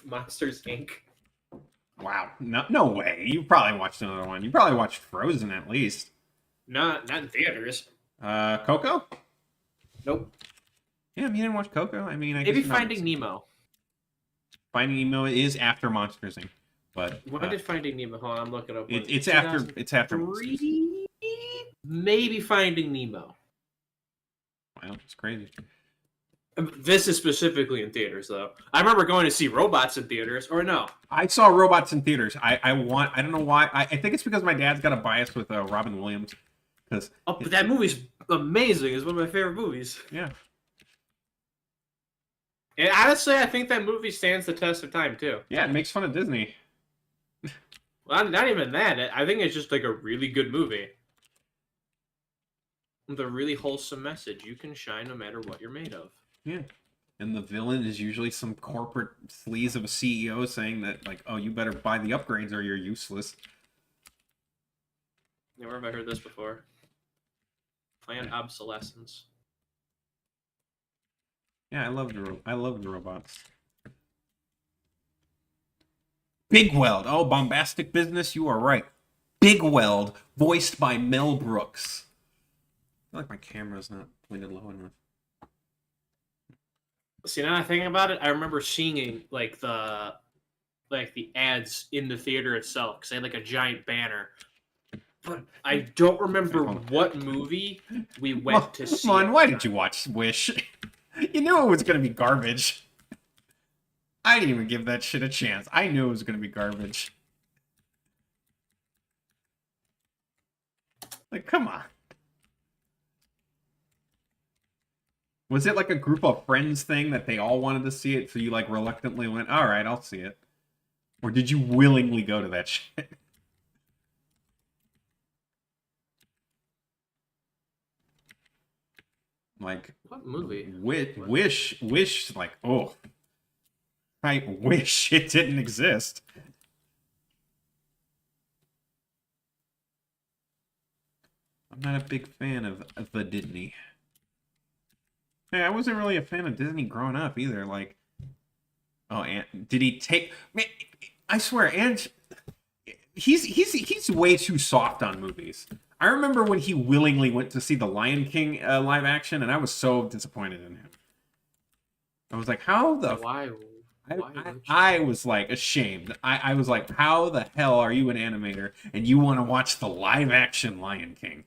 Monsters Inc. Wow. No way. You probably watched another one. You probably watched Frozen at least. Not in theaters. Coco? Nope. Yeah, you didn't watch Coco? I mean, I Maybe guess you're not- Finding Nemo. Finding Nemo is after Monsters Inc. But When did Finding Nemo? Hold on, I'm looking up. it's after Monsters. 2003? Maybe Finding Nemo. Wow, it's crazy. This is specifically in theaters, though. I remember going to see Robots in theaters, or no? I saw Robots in theaters. I don't know why. I think it's because my dad's got a bias with Robin Williams. Because Oh, but that movie's amazing. It's one of my favorite movies. yeah, And honestly, I think that movie stands the test of time, too. yeah, it makes fun of Disney. Well, not even that. I think it's just like a really good movie. With a really wholesome message. You can shine no matter what you're made of. Yeah. And the villain is usually some corporate sleaze of a CEO saying that, like, oh, you better buy the upgrades or you're useless. Yeah, where have I heard this before? Planned obsolescence. Yeah, I love the robots. Big Weld. Oh, bombastic business. You are right. Big Weld, voiced by Mel Brooks. I feel like my camera's not pointed low enough. See, now I think about it, I remember seeing like the ads in the theater itself because they had like a giant banner. But I don't remember what movie we went to see. Come on, why did you watch Wish? You knew it was going to be garbage. I didn't even give that shit a chance. I knew it was going to be garbage. Like, come on. Was it like a group of friends thing that they all wanted to see it, so you like reluctantly went, all right, I'll see it? Or did you willingly go to that shit? Like, What movie? wish, like, oh, I wish it didn't exist. I'm not a big fan of the Disney. Hey, I wasn't really a fan of Disney growing up either. Like, oh, and did he take? Man, I swear, and he's way too soft on movies. I remember when he willingly went to see the Lion King live action, and I was so disappointed in him. I was like, how the? Why? I was like ashamed. I was like, how the hell are you an animator and you want to watch the live action Lion King?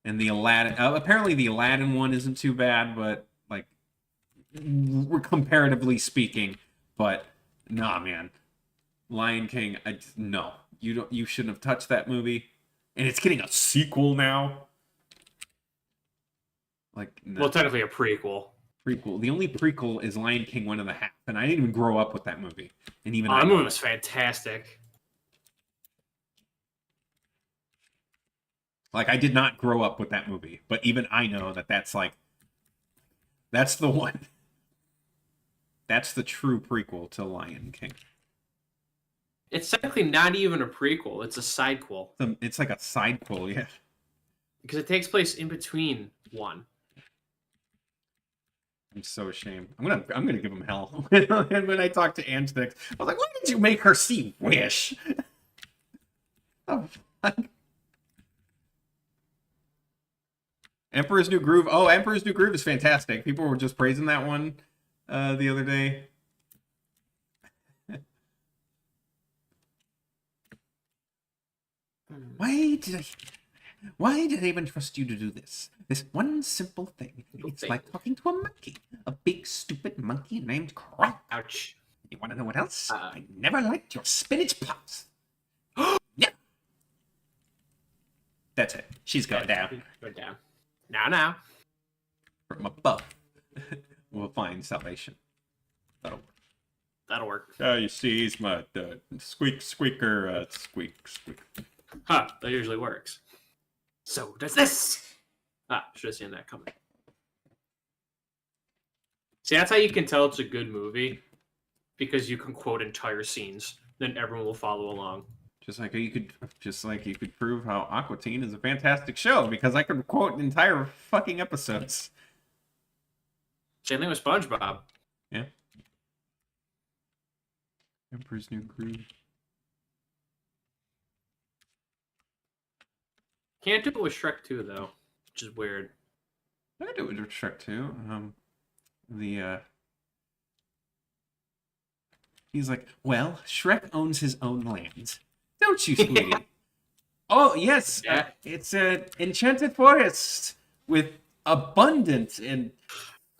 And the Aladdin, apparently the Aladdin one isn't too bad, but like, comparatively speaking, but nah, man, Lion King, no, you shouldn't have touched that movie, and it's getting a sequel now. Like, no. Well, technically a prequel. Prequel. The only prequel is Lion King 1.5, and I didn't even grow up with that movie. And even That movie was fantastic. Like, I did not grow up with that movie, but even I know that that's the one. That's the true prequel to Lion King. It's technically not even a prequel; it's a sidequel It's like a sidequel, yeah. because it takes place in between one. I'm so ashamed. I'm gonna give him hell. When I talked to Anstix, I was like, why did you make her see Wish? Oh, fuck. Emperor's New Groove. Oh, Emperor's New Groove is fantastic. People were just praising that one the other day. Why did I even trust you to do this? This one simple thing. It's like talking to a monkey. A big, stupid monkey named Kronk. Ouch. You want to know what else? I never liked your spinach pots. Yeah. That's it. She's going down. Go down. Now. From above. We'll find salvation. That'll work. You see, he's my squeaker, squeak. Huh, that usually works. So does this. Should have seen that coming. See, that's how you can tell it's a good movie. Because you can quote entire scenes. Then everyone will follow along. Just like you could prove how Aqua Teen is a fantastic show, because I could quote entire fucking episodes. Same thing with SpongeBob. Yeah. Emperor's New Groove. Can't do it with Shrek 2, though. Which is weird. I do it with Shrek 2. He's like, well, Shrek owns his own land. Don't you, sweetie? Oh, yes. Yeah. It's an enchanted forest with abundance and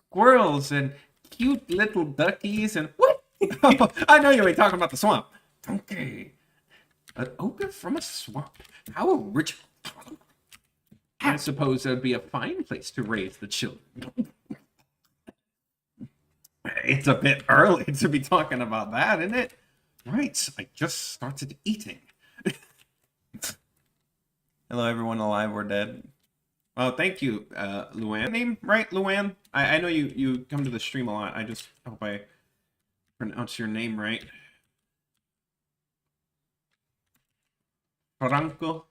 squirrels and cute little duckies and what? I know you ain't talking about the swamp. Donkey. An ogre from a swamp. How original. I suppose that would be a fine place to raise the children. It's a bit early to be talking about that, isn't it? Right, I just started eating. Hello, everyone alive or dead. Oh, thank you, Luan. Name right, Luan? I know you come to the stream a lot. I just hope I pronounce your name right. Franco.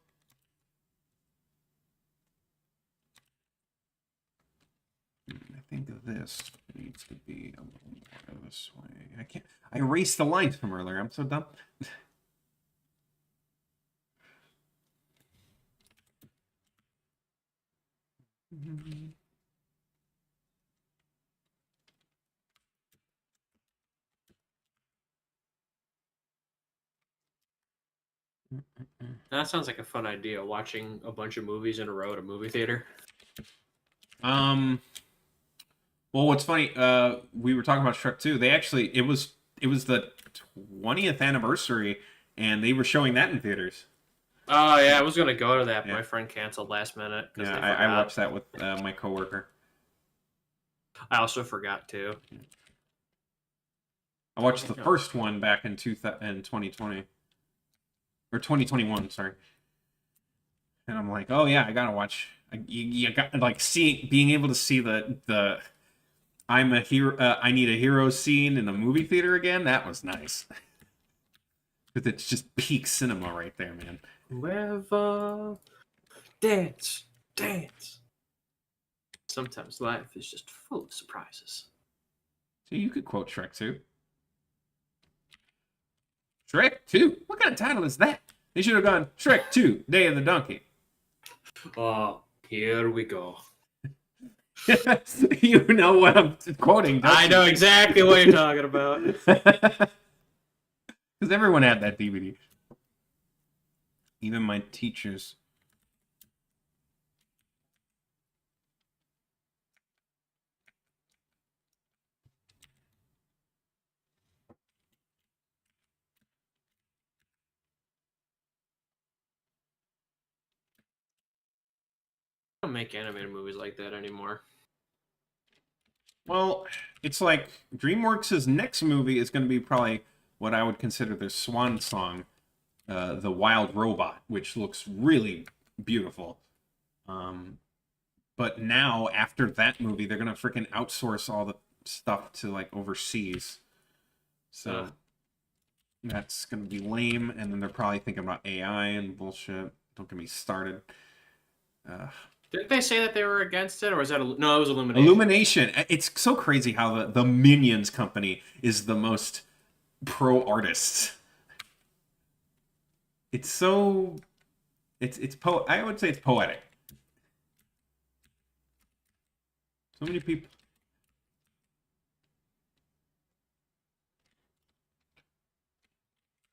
I think this needs to be a little more this way. I can't. I erased the lines from earlier. I'm so dumb. That sounds like a fun idea, watching a bunch of movies in a row at a movie theater. Well, what's funny, we were talking about Shrek 2. They actually, it was the 20th anniversary, and they were showing that in theaters. Oh, yeah, I was going to go to that, but Yeah. my friend canceled last minute. Yeah, I watched that with my coworker. I also forgot, too. I watched the first one back in 2020. Or 2021, sorry. And I'm like, oh yeah, I gotta watch. You got like being able to see the I'm a hero. I need a hero scene in the movie theater again. That was nice. Because it's just peak cinema right there, man. Whoever dance. Sometimes life is just full of surprises. So you could quote Shrek 2. Shrek 2? What kind of title is that? They should have gone Shrek 2, Day of the Donkey. Oh, here we go. You know what I'm quoting, don't I you? know exactly what you're talking about. Because everyone had that DVD. Even my teachers. I don't make animated movies like that anymore. Well, it's like DreamWorks' next movie is going to be probably what I would consider their swan song, The Wild Robot, which looks really beautiful. But now, after that movie, they're going to freaking outsource all the stuff to, like, overseas. So that's going to be lame, and then they're probably thinking about AI and bullshit. Don't get me started. Didn't they say that they were against it, or was that no? It was Illumination. Illumination. It's so crazy how the Minions company is the most pro artists. It's so. I would say it's poetic. So many people.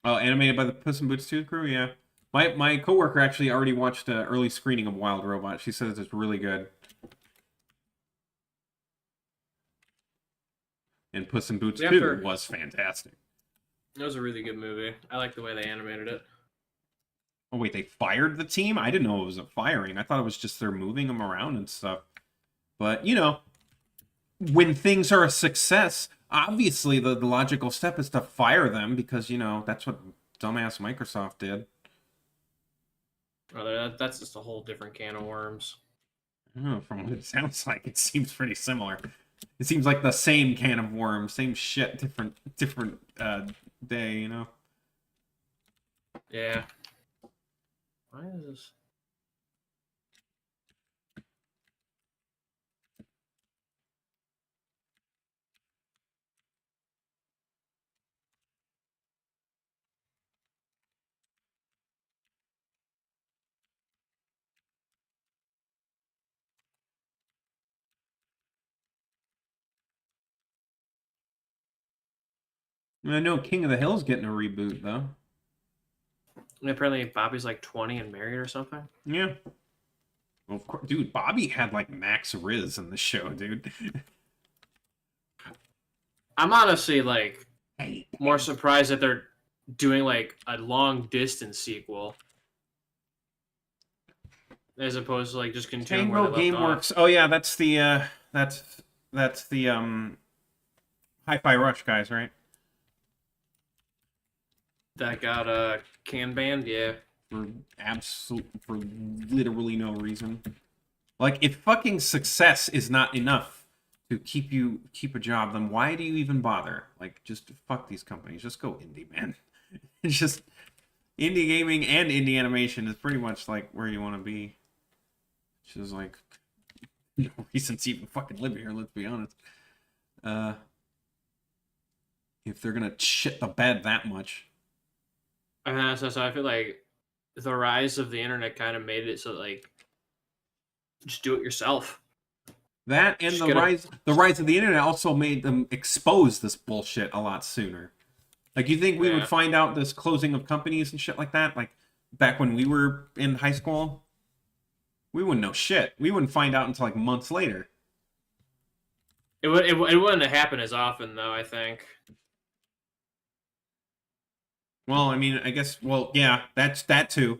Oh, animated by the Puss in Boots 2 crew, yeah. My coworker actually already watched an early screening of Wild Robot. She says it's really good. And Puss in Boots 2 was fantastic. It was a really good movie. I like the way they animated it. Oh wait, they fired the team? I didn't know it was a firing. I thought it was just they're moving them around and stuff. But, you know, when things are a success, obviously the logical step is to fire them because, you know, that's what dumbass Microsoft did. Oh, that's just a whole different can of worms. I don't know, from what it sounds like, it seems pretty similar. It seems like the same can of worms, same shit, different day, you know? Yeah. Why is this? I know King of the Hill's getting a reboot, though. And apparently Bobby's like 20 and married or something. Yeah. Well, of course, dude, Bobby had like Max Riz in the show, dude. I'm honestly like more surprised that they're doing like a long distance sequel as opposed to like just continuing where Tango they left GameWorks. off. Oh yeah, that's the Hi-Fi Rush guys, right? That got can banned, yeah. For literally no reason. Like, if fucking success is not enough to keep a job, then why do you even bother? Like, just fuck these companies. Just go indie, man. It's just indie gaming and indie animation is pretty much like where you want to be. Which is like no reason to even fucking live here, let's be honest. If they're gonna shit the bed that much. So I feel like the rise of the internet kind of made it so like just do it yourself. That and Just the rise of the internet also made them expose this bullshit a lot sooner. Like, you think we would find out this closing of companies and shit like that? Like, back when we were in high school? We wouldn't know shit. We wouldn't find out until, like, months later. It wouldn't have happened as often, though, I think. Well, I mean, I guess, well, yeah, that's that too.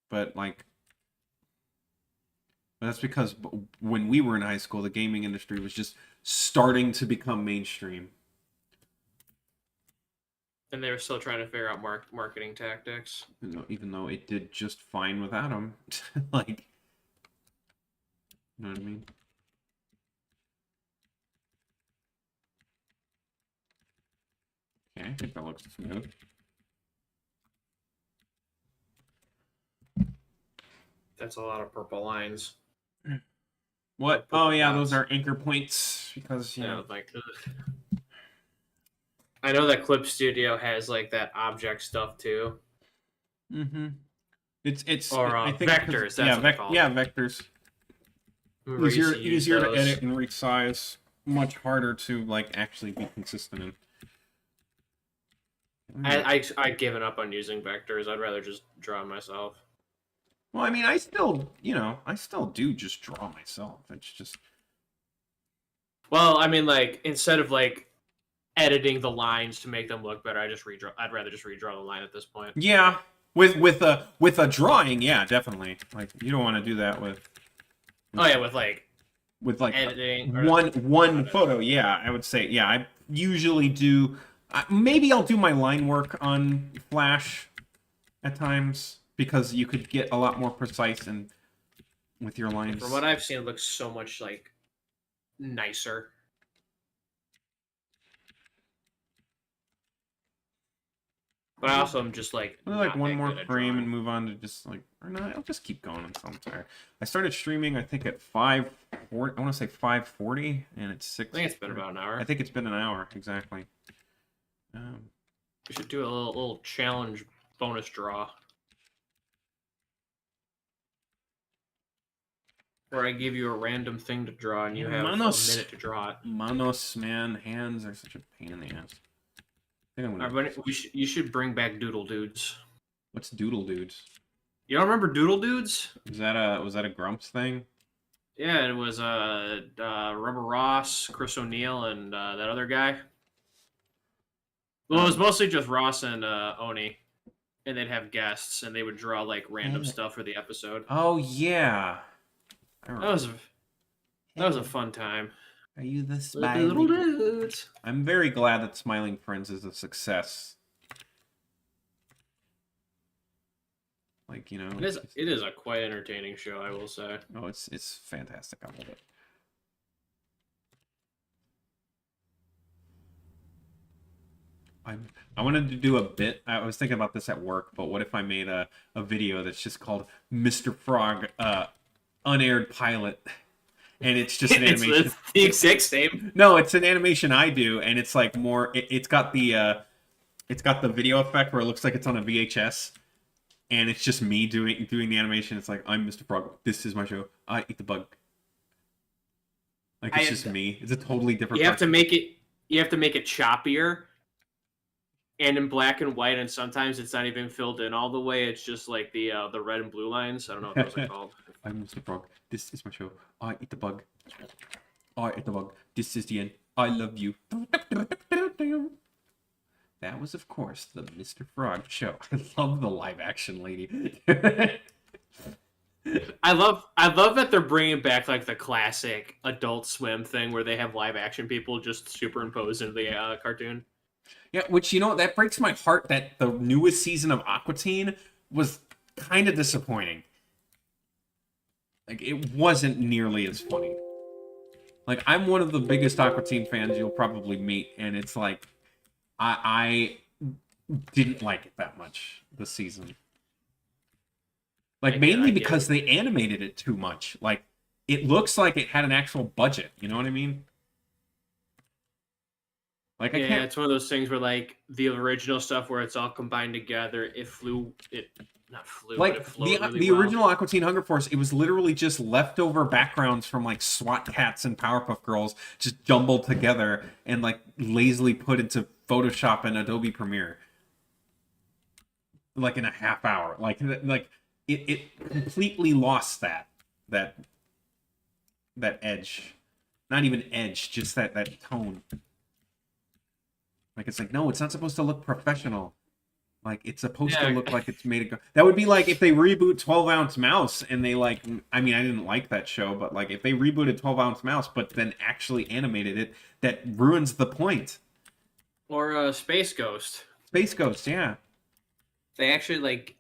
But, like, that's because when we were in high school, the gaming industry was just starting to become mainstream. And they were still trying to figure out marketing tactics. Even though it did just fine without them. Like, you know what I mean? Okay, I think that looks smooth. That's a lot of purple lines. What? Oh yeah, those are anchor points because, you Yeah, know. like I know that Clip Studio has like that object stuff too. Mm-hmm. It's or I think vectors. That's what they're called. Yeah, vectors. Remember, I used to use Easier to those. edit and resize. Much harder to like actually be consistent in. I've given up on using vectors. I'd rather just draw myself. Well, I mean, I still do just draw myself. It's just. Well, I mean, like instead of like editing the lines to make them look better, I'd rather just redraw the line at this point. Yeah, with a drawing, yeah, definitely. Like, you don't want to do that with. Oh yeah, with like editing or one photo. Yeah, I would say yeah. I usually do. Maybe I'll do my line work on Flash at times because you could get a lot more precise and with your lines. From what I've seen, it looks so much like nicer. But I also am just like I'll do like not one that more good at frame drawing. and move on to just like, or not, I'll just keep going until I'm tired. I started streaming, I think at 5:40, I want to say 5:40, and it's 6. I think it's been about an hour. I think it's been an hour, exactly. We should do a little challenge bonus draw. Where I give you a random thing to draw and you have Manos. a minute to draw it. Manos, man, hands are such a pain in the ass. I think I'm gonna... You should bring back Doodle Dudes. What's Doodle Dudes? You don't remember Doodle Dudes? Was that a Grumps thing? Yeah, it was Rubber Ross, Chris O'Neill, and that other guy. Well, it was mostly just Ross and Oni, and they'd have guests, and they would draw like random stuff for the episode. Oh yeah, That was a fun time. Are you the Little dudes. I'm very glad that Smiling Friends is a success. Like, you know, It is a quite entertaining show, I will say. oh, it's fantastic. I love it. I wanted to do a bit. I was thinking about this at work, but what if I made a video that's just called Mr. Frog unaired pilot, and it's just an animation. It's the exact same. No, it's an animation I do, and it's like more. It's got the video effect where it looks like it's on a VHS, and it's just me doing the animation. It's like, I'm Mr. Frog. This is my show. I eat the bug. Like, it's just me. It's a totally different. You have to make it choppier. And in black and white, and sometimes it's not even filled in all the way. It's just like the red and blue lines. I don't know what those are called. I'm Mr. Frog. This is my show. I eat the bug. I eat the bug. This is the end. I love you. That was, of course, the Mr. Frog show. I love the live action lady. I love that they're bringing back like the classic Adult Swim thing where they have live action people just superimposed into the cartoon. Yeah, which, you know, that breaks my heart that the newest season of Aqua Teen was kind of disappointing. Like, it wasn't nearly as funny. Like, I'm one of the biggest Aqua Teen fans you'll probably meet, and it's like, I didn't like it that much this season. Like, mainly because they animated it too much. Like, it looks like it had an actual budget, you know what I mean? Like, I can't... it's one of those things where like the original stuff where it's all combined together. Like the original Aqua Teen Hunger Force, it was literally just leftover backgrounds from like SWAT Cats and Powerpuff Girls, just jumbled together and like lazily put into Photoshop and Adobe Premiere, like in a half hour. Like it completely lost that edge. Not even edge, just that tone. Like, it's like, no, it's not supposed to look professional. Like, it's supposed to look like it's made a go. That would be like if they reboot 12 Ounce Mouse and they like, I mean, I didn't like that show, but like if they rebooted 12 Ounce Mouse, but then actually animated it, that ruins the point. Or Space Ghost. Space Ghost, yeah. They actually like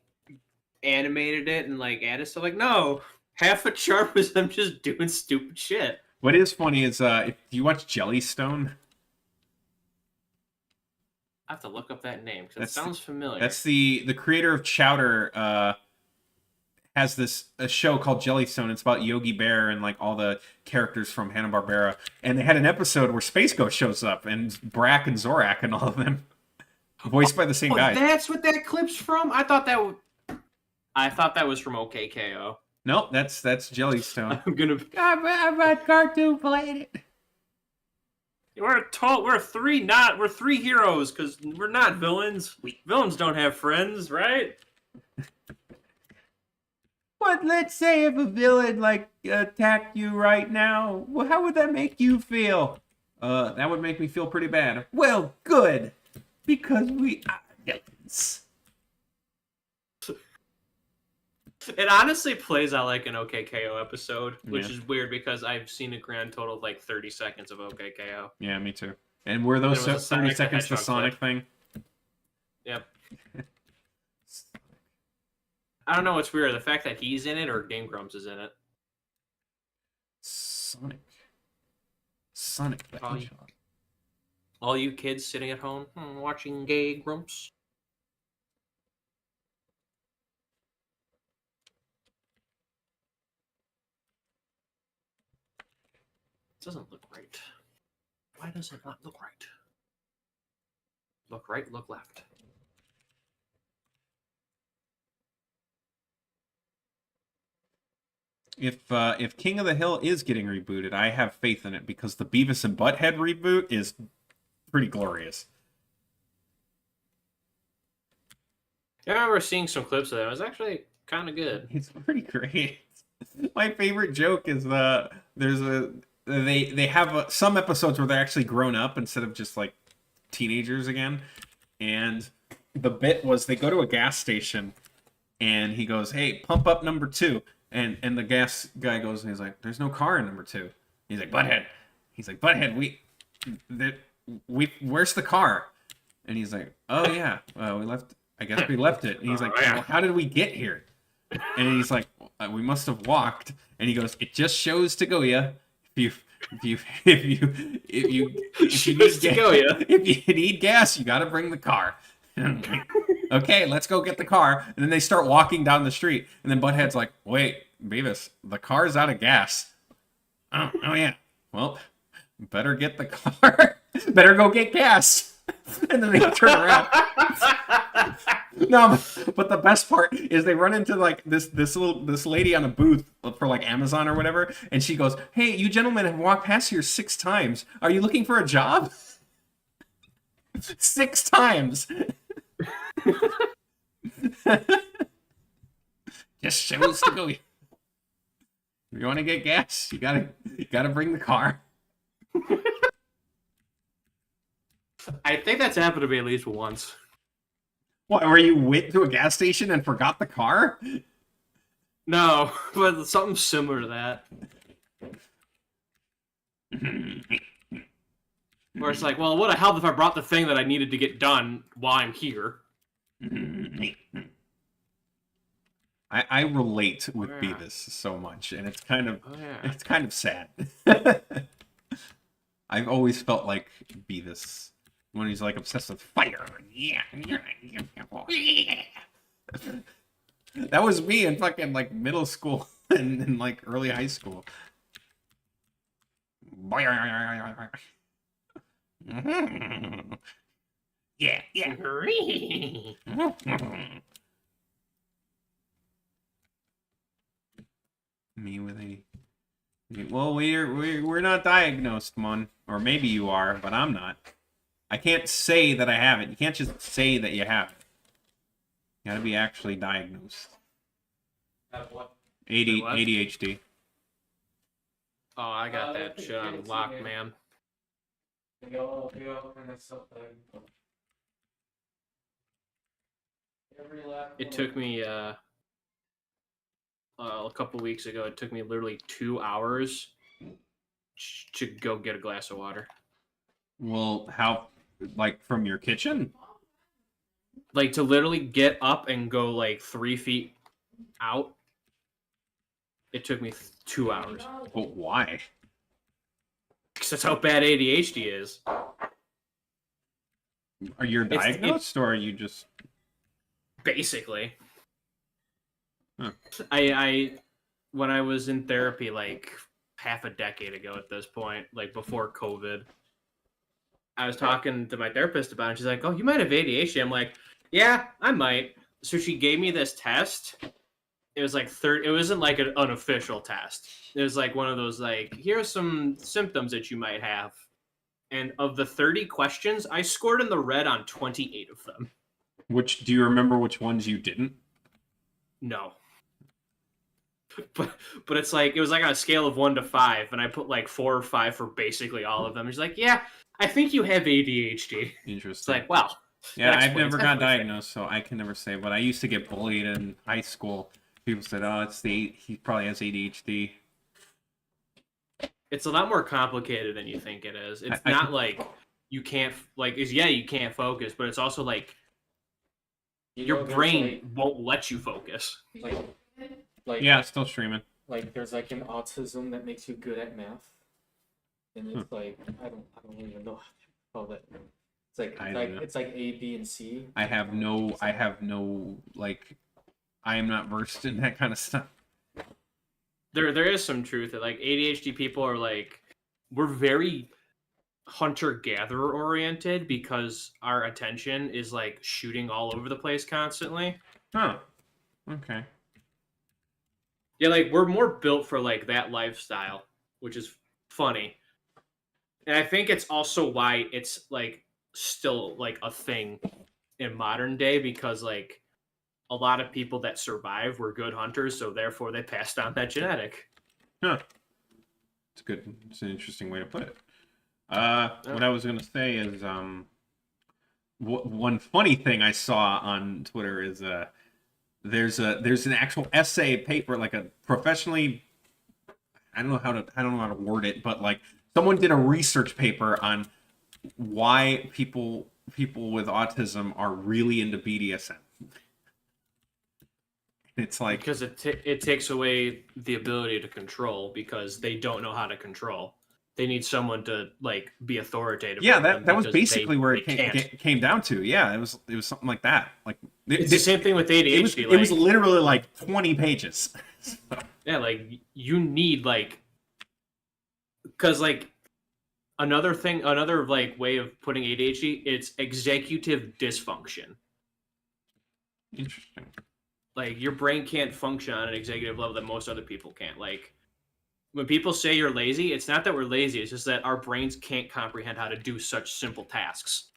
animated it and like added stuff. Like, no, half the charm was them just doing stupid shit. What is funny is if you watch Jellystone. I have to look up that name because it sounds familiar. That's the creator of Chowder. Has a show called Jellystone. It's about Yogi Bear and like all the characters from Hanna-Barbera. And they had an episode where Space Ghost shows up and Brack and Zorak and all of them, voiced by the same guy. That's what that clip's from. I thought that was from OKKO. Nope, that's Jellystone. I'm a cartoon planet. We're three heroes because we're not villains. Villains don't have friends, right? But let's say if a villain like attacked you right now, well, how would that make you feel? That would make me feel pretty bad. Well, good, because we are villains. It honestly plays out like an OKKO episode, which is weird because I've seen a grand total of like 30 seconds of OKKO. Yeah, me too. And were those 30 seconds the Sonic thing? Yep. I don't know what's weird, the fact that he's in it or Game Grumps is in it. Sonic the Hedgehog. All you kids sitting at home watching Game Grumps. doesn't look right. Why does it not look right? Look right, look left. If King of the Hill is getting rebooted, I have faith in it because the Beavis and Butthead reboot is pretty glorious. I remember seeing some clips of that. It was actually kind of good. It's pretty great. My favorite joke is they have some episodes where they're actually grown up instead of just like teenagers again. And the bit was they go to a gas station and he goes, "Hey, pump up number 2." And the gas guy goes and he's like, "There's no car in number 2." He's like, "Butthead." He's like, "Butthead, where's the car?" And he's like, "Oh yeah, we left. I guess we left it." And he's like, "Well, how did we get here?" And he's like, "We must have walked." And he goes, "It just shows to go ya. If you need gas, you gotta bring the car." Okay, let's go get the car. And then they start walking down the street. And then Butthead's like, "Wait, Beavis, the car's out of gas." Oh yeah. Well, better get the car. Better go get gas. And then they turn around. No, but the best part is they run into like this lady on a booth for like Amazon or whatever, and she goes, "Hey, you gentlemen have walked past here 6 times. Are you looking for a job?" 6 times. Just shows to go. If you want to get gas, you gotta bring the car. I think that's happened to me at least once. What, where you went to a gas station and forgot the car? No, but something similar to that. Where it's like, well, it would have helped if I brought the thing that I needed to get done while I'm here. I relate with Beavis so much, and it's kind of sad. I've always felt like Beavis when he's like obsessed with fire. Yeah. That was me in fucking like middle school and like early high school. Yeah. Me with a... Well, we're not diagnosed, Mon. Or maybe you are, but I'm not. I can't say that I have it. You can't just say that you have it. You gotta be actually diagnosed. What? ADHD. Oh, I got that shit on lock, man. It took me a couple weeks ago. It took me literally 2 hours to go get a glass of water. Well, how, like, from your kitchen? Like, to literally get up and go, like, 3 feet out, it took me 2 hours. But why? Because that's how bad ADHD is. Are you diagnosed, or are you just... Basically. Huh. I when I was in therapy, like, half a decade ago at this point, like, before COVID, I was talking to my therapist about it. She's like, "Oh, you might have ADHD." I'm like, "Yeah, I might." So she gave me this test. It was like it wasn't like an unofficial test. It was like one of those, like, here are some symptoms that you might have. And of the 30 questions, I scored in the red on 28 of them. Do you remember which ones you didn't? No. But it's like, it was like on a scale of 1 to 5, and I put like 4 or 5 for basically all of them. She's like, "Yeah, I think you have ADHD." Interesting. It's like, wow. Yeah, I've never got diagnosed, so I can never say. But I used to get bullied in high school. People said, "Oh, he probably has ADHD." It's a lot more complicated than you think it is. It's not like you can't, like, you can't focus, but it's also like your brain won't let you focus. Like Yeah, it's still streaming. like there's like an autism that makes you good at math, and it's like I don't even know how to call it. It's like it's like A, B, and C. I have no like, I am not versed in that kind of stuff. There is some truth that, like, ADHD people are like we're very hunter-gatherer oriented because our attention is like shooting all over the place constantly. Huh. Okay. Yeah, like we're more built for like that lifestyle, which is funny. And I think it's also why it's like still like a thing in modern day because like a lot of people that survive were good hunters, so therefore they passed on that genetic. Huh. It's good. It's an interesting way to put it. What I was gonna say is, one funny thing I saw on Twitter is, there's an actual essay paper, like a professionally, I don't know how to word it, but like someone did a research paper on why people with autism are really into BDSM. It's like because it takes away the ability to control because they don't know how to control. They need someone to like be authoritative. Yeah, over them that was because basically where it can't. came down to. Yeah, it was something like that. Like It's the same thing with ADHD. It was literally like 20 pages. Yeah, like you need like, because like another like way of putting ADHD, it's executive dysfunction. Interesting. Like your brain can't function on an executive level that most other people can't. Like when people say you're lazy, it's not that we're lazy, it's just that our brains can't comprehend how to do such simple tasks.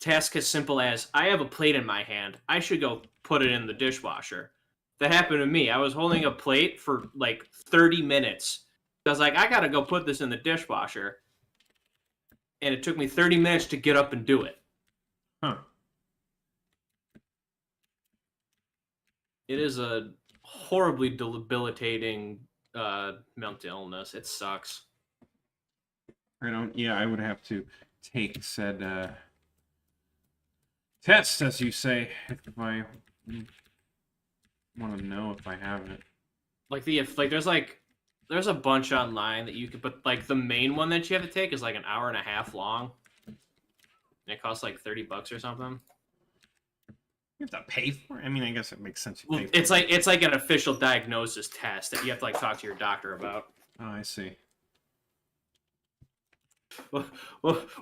Task as simple as, I have a plate in my hand, I should go put it in the dishwasher. That happened to me. I was holding a plate for like 30 minutes. I was like, I gotta go put this in the dishwasher. And it took me 30 minutes to get up and do it. Huh. It is a horribly debilitating mental illness. It sucks. I would have to take said test, as you say, if I want to know if I have it. Like there's a bunch online that you could, but like the main one that you have to take is like an hour and a half long. And it costs like $30 or something. You have to pay for it? I mean, I guess it makes sense. Well, it's like an official diagnosis test that you have to like talk to your doctor about. Oh, I see. Well,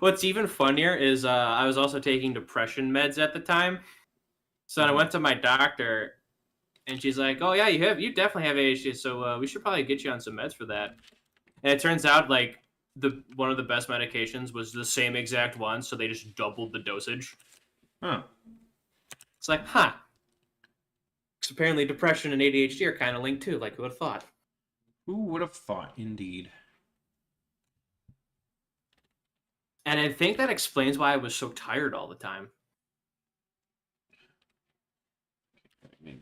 what's even funnier is I was also taking depression meds at the time. So I went to my doctor, and she's like, "Oh yeah, you definitely have ADHD. So we should probably get you on some meds for that." And it turns out like one of the best medications was the same exact one, so they just doubled the dosage. Huh. It's like, huh. Because apparently depression and ADHD are kind of linked too. Like, who would have thought? Who would have thought, indeed. And I think that explains why I was so tired all the time.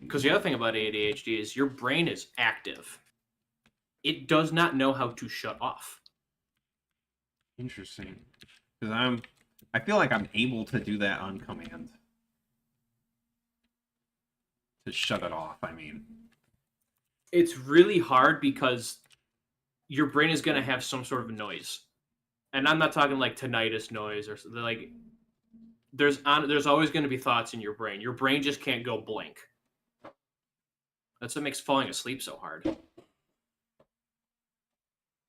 Because the other thing about ADHD is your brain is active. It does not know how to shut off. Interesting. Because I feel like I'm able to do that on command. To shut it off, I mean. It's really hard because your brain is going to have some sort of noise. And I'm not talking like tinnitus noise or something. Like there's always going to be thoughts in your brain. Your brain just can't go blank. That's what makes falling asleep so hard.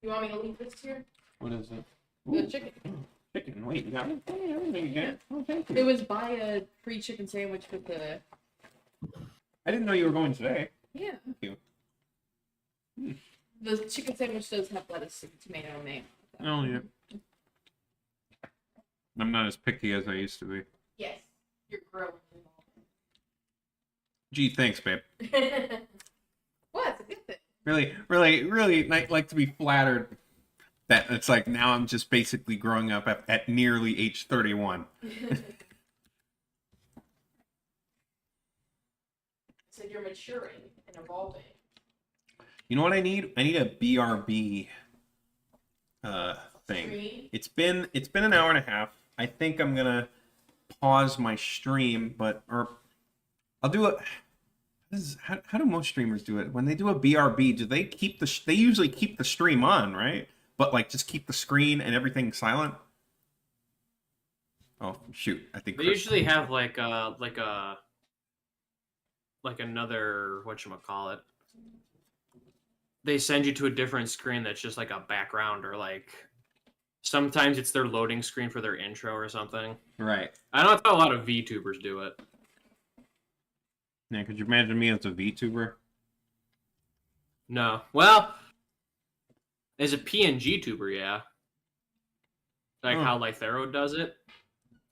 You want me to leave this here? What is it? The chicken. Chicken. Wait, you got it? Everything you got? Oh, thank you. It was buy a free chicken sandwich with the. I didn't know you were going today. Yeah. Thank you. The chicken sandwich does have lettuce and tomato and mayo. Oh, yeah. I'm not as picky as I used to be. Yes. You're growing. Gee, thanks, babe. What? It's a good thing. Really like to be flattered that it's like now I'm just basically growing up at nearly age 31. So you're maturing and evolving. You know what I need? I need a BRB thing. Stream? It's been an hour and a half. I think I'm gonna pause my stream, or I'll do it. How do most streamers do it? When they do a BRB, do they keep they usually keep the stream on, right? But like just keep the screen and everything silent? Oh shoot! I think They usually have like another whatchamacallit. they send you to a different screen that's just like a background, or like sometimes it's their loading screen for their intro or something. Right. I know that's how a lot of VTubers do it. Yeah, could you imagine me as a VTuber? No. Well, as a PNG tuber, yeah. Like how Lythero does it.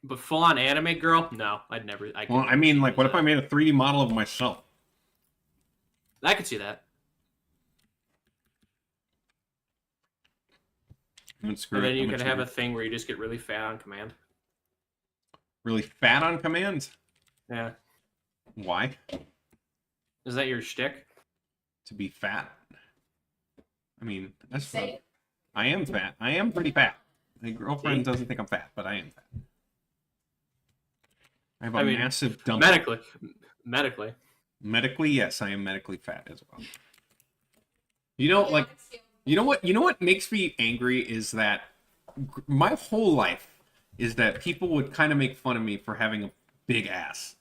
But full on anime girl? No, I'd never. Well, I mean, like, what if I made a 3D model of myself? I could see that. And then you could have a thing where you just get really fat on command. Really fat on command? Yeah. Why? Is that your shtick? To be fat? I mean, that's Say fun. it. I am fat. I am pretty fat. My girlfriend doesn't think I'm fat, but I am fat. I have a massive dump. Medically. Medically, yes, I am medically fat as well. You know, like, you know what makes me angry is that my whole life is that people would kind of make fun of me for having a big ass.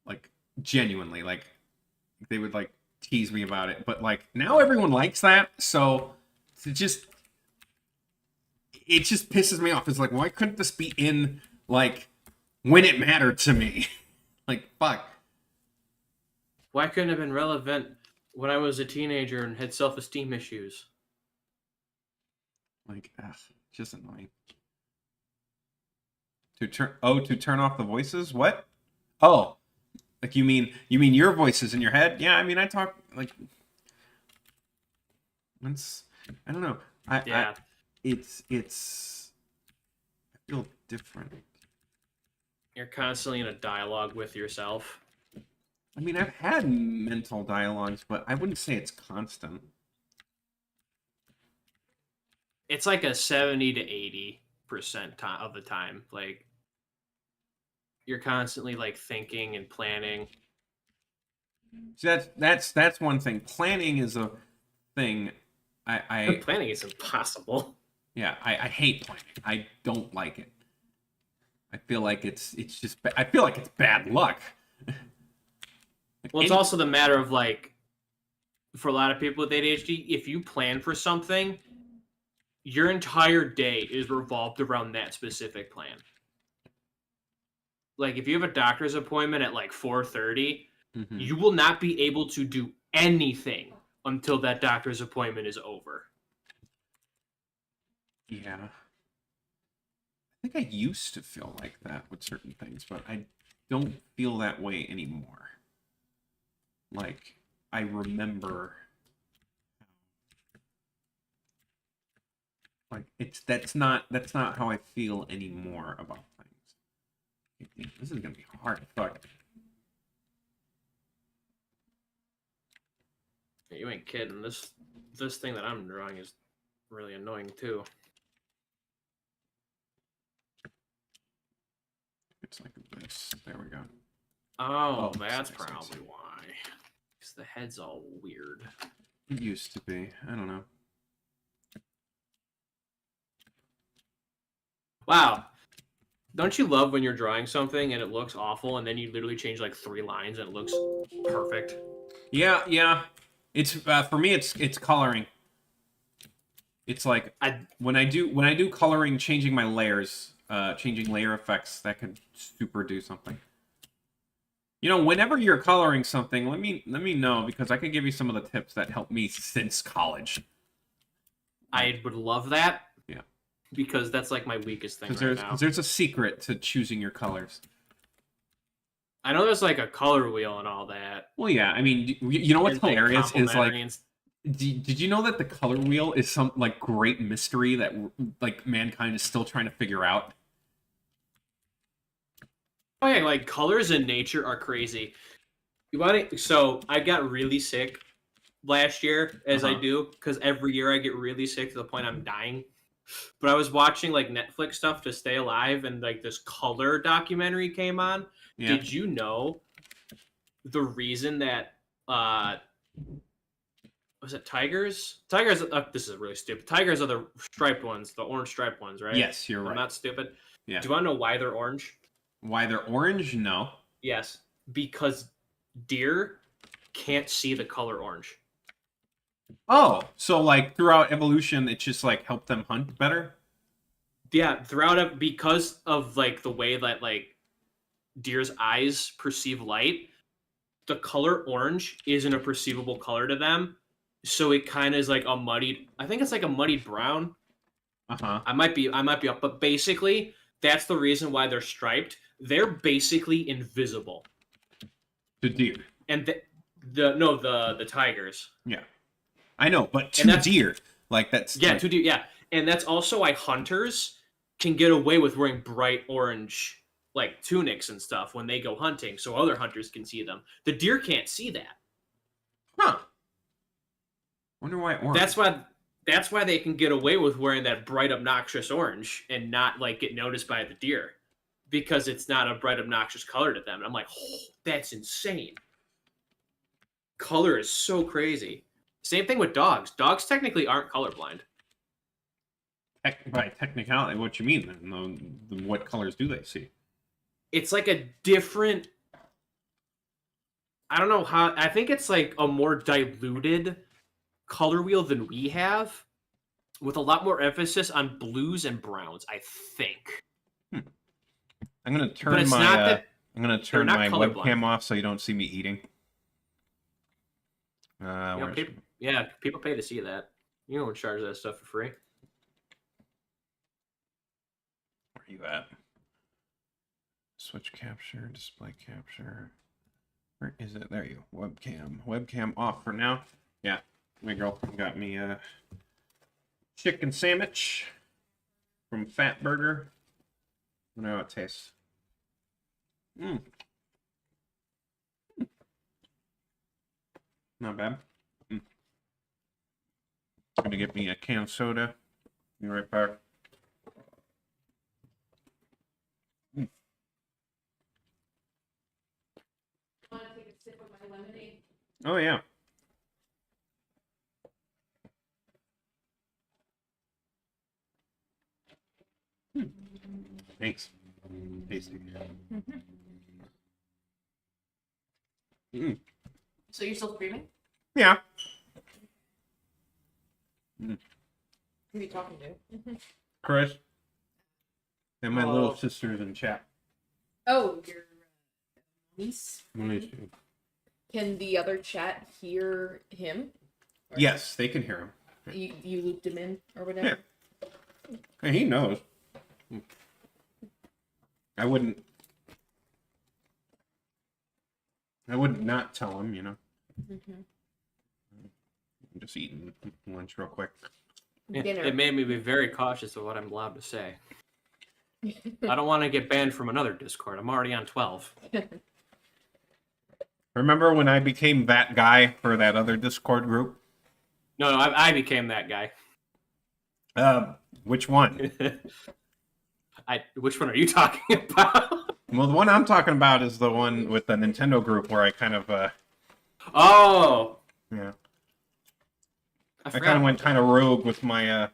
Like, genuinely, like, they would, like, tease me about it. But, like, now everyone likes that, so it just pisses me off. It's like, why couldn't this be in, like, when it mattered to me? Like, fuck. Why couldn't it have been relevant when I was a teenager and had self-esteem issues? Like, ugh, just annoying. To turn off the voices? What? Oh, like you mean your voices in your head? Yeah, I mean I talk like. I don't know. Yeah. It's. I feel different. You're constantly in a dialogue with yourself. I mean, I've had mental dialogues, but I wouldn't say it's constant. It's like a 70 to 80% of the time. Like, you're constantly like thinking and planning. So that's one thing. Planning is a thing. Planning is impossible. Yeah, I hate planning. I don't like it. I feel like it's just I feel like it's bad luck. Well, it's also the matter of like, for a lot of people with ADHD, if you plan for something, your entire day is revolved around that specific plan. Like, if you have a doctor's appointment at like 4:30, you will not be able to do anything until that doctor's appointment is over. Yeah. I think I used to feel like that with certain things, but I don't feel that way anymore. Like, I remember, like, that's not how I feel anymore about things. This is gonna be hard. Fuck. You ain't kidding. This thing that I'm drawing is really annoying too. It's like this. There we go. Oh, that's probably why. Because the head's all weird. It used to be. I don't know. Wow. Don't you love when you're drawing something and it looks awful, and then you literally change like 3 lines and it looks perfect? Yeah. It's for me. It's coloring. It's like when I do coloring, changing my layers, changing layer effects, that could super do something. You know, whenever you're coloring something, let me know, because I can give you some of the tips that helped me since college. I would love that. Yeah. Because that's like my weakest thing right now. Because there's a secret to choosing your colors. I know there's like a color wheel and all that. Well, yeah. I mean, you know what's hilarious is like, and did you know that the color wheel is some like great mystery that like mankind is still trying to figure out? Oh yeah, like colors in nature are crazy. You want it? So I got really sick last year, as I do, because every year I get really sick to the point I'm dying. But I was watching like Netflix stuff to stay alive, and like this color documentary came on. Yeah. Did you know the reason that was it tigers? Tigers. This is really stupid. Tigers are the striped ones, the orange striped ones, right? Yes, you're right. I'm not stupid. Yeah. Do you want to know why they're orange? Why they're orange? No. Yes, because deer can't see the color orange. Oh, so like throughout evolution, it just like helped them hunt better. Yeah, because of like the way that like deer's eyes perceive light, the color orange isn't a perceivable color to them. So it kind of is like a muddied. I think it's like a muddied brown. Uh-huh. I might be up, but basically that's the reason why they're striped. They're basically invisible. To deer. And the tigers. Yeah. I know, but And to that's- deer. Like that's Yeah, like, to do yeah. And that's also why hunters can get away with wearing bright orange like tunics and stuff when they go hunting so other hunters can see them. The deer can't see that. huh. Wonder why orange. That's why they can get away with wearing that bright obnoxious orange and not like get noticed by the deer because it's not a bright obnoxious color to them. And I'm like, oh, that's insane. Color is so crazy. Same thing with dogs. Dogs technically aren't colorblind. By technicality, what you mean then? What colors do they see? It's like a different. I don't know how. I think it's like a more diluted color wheel than we have, with a lot more emphasis on blues and browns. I think. I'm gonna But turn it's my not that I'm gonna they're turn not my colorblind. webcam off so you don't see me eating. You know, Where's- people pay to see that. You don't charge that stuff for free. Where are you at? Switch capture, display capture. Where is it? There you go. Webcam. Webcam off for now. Yeah. My girlfriend got me a chicken sandwich from Fat Burger. I know how it tastes. Not bad. Gonna get me a can of soda. Be right back. Want to take a sip of my lemonade? Oh yeah. Thanks. Tasty. So you're still streaming? Yeah. Who are you talking to? Chris. And my Oh. little sister's in chat. Oh, your niece. Yes, Can the other chat hear him? Or they can hear him. You looped him in or whatever? Hey, he knows. I wouldn't not tell him, you know. Mhm. I'm just eating lunch real quick. Dinner. It made me be very cautious of what I'm allowed to say. I don't want to get banned from another Discord. I'm already on 12. Remember when I became that guy for that other Discord group? No, I became that guy. Which one? Which one are you talking about? Well, the one I'm talking about is the one with the Nintendo group where I kind of, Oh, yeah, I I forgot. kind of went kind of rogue with my,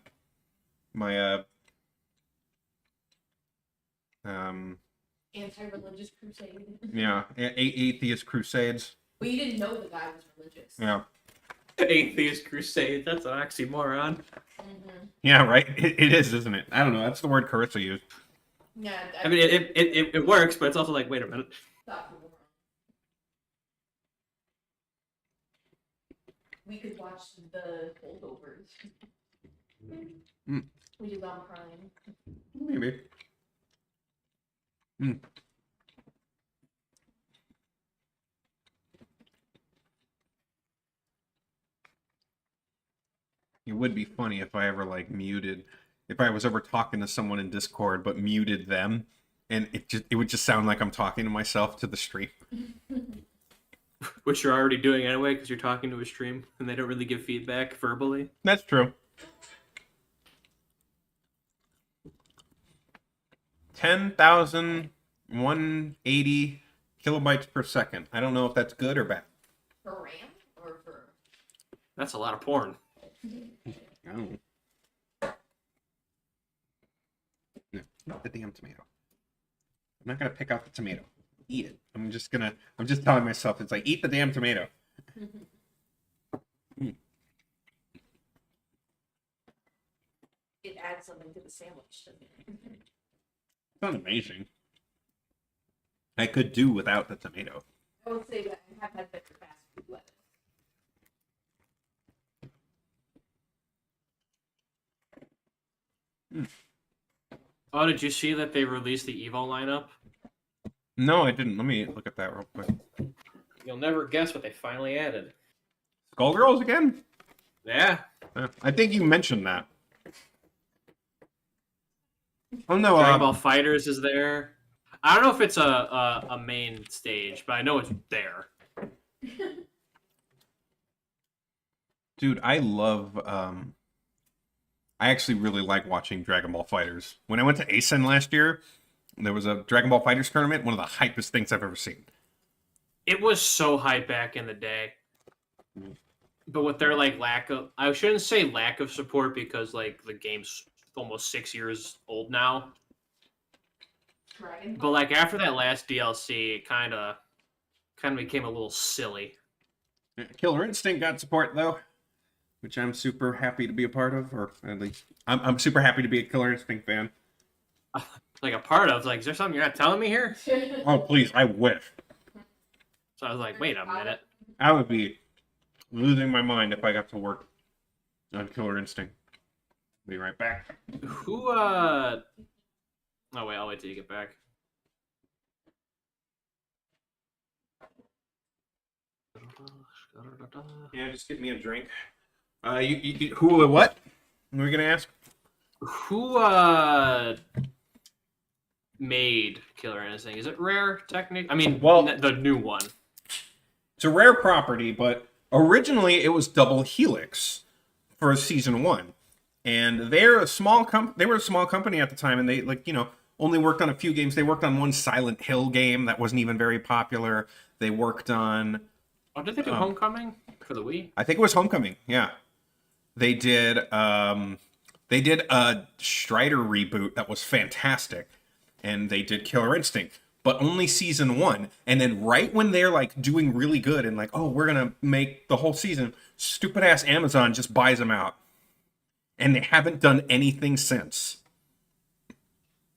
Anti-religious crusade. yeah, atheist crusades. Well, you didn't know the guy was religious. Yeah, Atheist Crusade. That's an oxymoron. Mm-hmm. yeah, right. It is, isn't it? I don't know. That's the word Carissa used. Yeah. I mean, it works, but it's also like, wait a minute. thought you were wrong. We could watch the holdovers. Mm. We do on Prime. Maybe. It would be funny if I ever like muted, if I was ever talking to someone in Discord but muted them, and it would just sound like I'm talking to myself to the stream. Which you're already doing anyway because you're talking to a stream and they don't really give feedback verbally. That's true. 10,180 kilobytes per second. I don't know if that's good or bad. For RAM or for? That's a lot of porn. Oh. No, not the damn tomato. I'm not gonna pick out the tomato. Eat it. I'm just telling myself it's like eat the damn tomato. it adds something to the sandwich, doesn't it? Sounds amazing. I could do without the tomato. I will say that I have had better fast food lettuce. Oh, did you see that they released the Evo lineup? No, I didn't. Let me look at that real quick. You'll never guess what they finally added. Skullgirls again? Yeah. I think you mentioned that. Oh no, Dragon Ball Fighters is there. I don't know if it's a main stage, but I know it's there. dude, I love. I actually really like watching Dragon Ball Fighters. When I went to ASEN last year, there was a Dragon Ball Fighters tournament. One of the hypest things I've ever seen. It was so hype back in the day. But with their like lack of, I shouldn't say lack of support because like the game's almost 6 years old now. Dragon But Ball. like after that last DLC, it kind of became a little silly. Killer Instinct got support though, which I'm super happy to be a part of, or at least I'm super happy to be a Killer Instinct fan. Like a part of, like, is there something you're not telling me here? Oh please, I wish. So I was like, wait a minute. I would be losing my mind if I got to work on Killer Instinct. Be right back. Who, oh wait, I'll wait till you get back. Yeah, just get me a drink. Who? What? Were we gonna ask? Who, made Killer Instinct? Is it Rare, technically? I mean, Well- the new one. It's a rare property, but originally it was Double Helix for season 1, and they're a small They were a small company at the time, and they only worked on a few games. They worked on one Silent Hill game that wasn't even very popular. They worked on, Oh, did they do Homecoming for the Wii? I think it was Homecoming. Yeah, they did. They did a Strider reboot that was fantastic, and they did Killer Instinct, but only season 1. And then right when they're like doing really good and like, oh, we're gonna make the whole season, stupid ass Amazon just buys them out, and they haven't done anything since.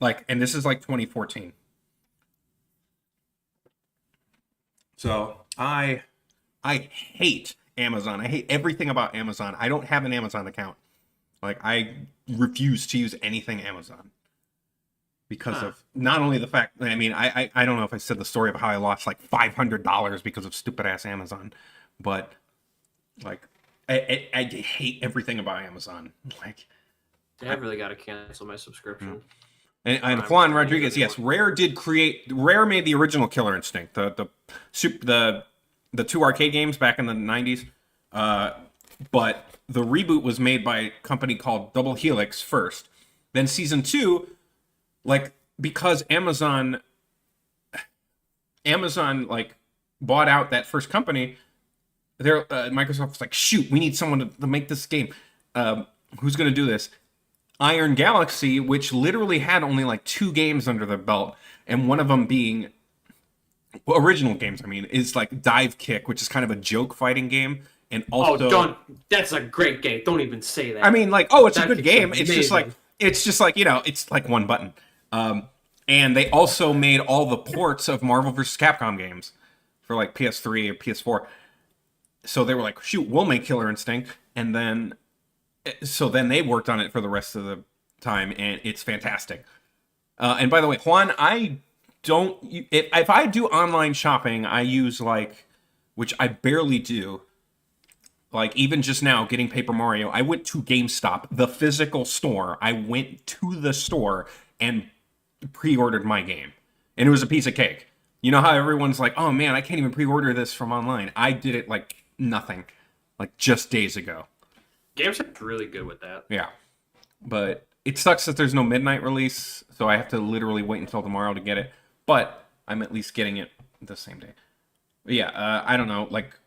Like, and this is like 2014. So I hate Amazon. I hate everything about Amazon. I don't have an Amazon account. Like, I refuse to use anything Amazon because of not only the fact. I mean, I don't know if I said the story of how I lost like $500 because of stupid ass Amazon, but like I hate everything about Amazon. Like, I really got to cancel my subscription. and Juan Rodriguez, yes, Rare made the original Killer Instinct, the 2 arcade games back in the 90s, but the reboot was made by a company called Double Helix first. Then season 2, like, because Amazon like bought out that first company, Microsoft was like, shoot, we need someone to make this game. Who's going to do this? Iron Galaxy, which literally had only like 2 games under their belt, and one of them being original games, I mean, is like Dive Kick, which is kind of a joke fighting game, and also that's a great game. Don't even say that. I mean, like, oh, it's a Dive good Kick's game. It's just like it's like one button. And they also made all the ports of Marvel vs. Capcom games for like PS3 or PS4. So they were like, shoot, we'll make Killer Instinct, and then they worked on it for the rest of the time, and it's fantastic. And by the way, Juan, if I do online shopping, I use which I barely do. Like, even just now, getting Paper Mario, I went to GameStop, the physical store. I went to the store and pre-ordered my game, and it was a piece of cake. You know how everyone's like, oh man, I can't even pre-order this from online. I did it like nothing, like just days ago. GameStop's really good with that. Yeah, but it sucks that there's no midnight release, so I have to literally wait until tomorrow to get it. But I'm at least getting it the same day. But yeah, I don't know, like,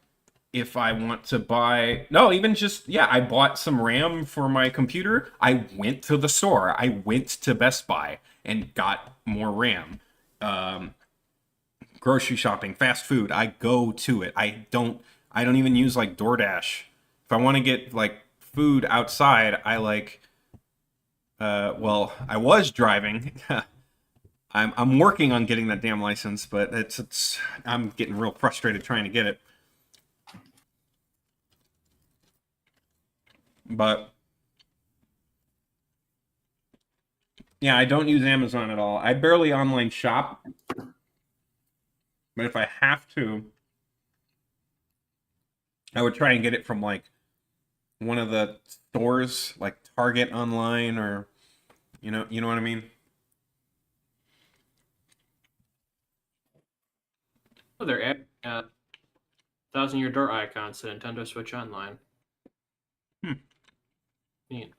if I want to buy... No, even just... Yeah, I bought some RAM for my computer. I went to the store. I went to Best Buy and got more RAM. Grocery shopping, fast food, I go to it. I don't even use, like, DoorDash. If I want to get, like, food outside, I Well, I was driving. I'm working on getting that damn license, but it's I'm getting real frustrated trying to get it. But yeah, I don't use Amazon at all. I barely online shop. But if I have to, I would try and get it from like one of the stores, like Target online, or you know what I mean? Oh, they're adding 1,000-year door icons to Nintendo Switch Online. Hmm. Neat.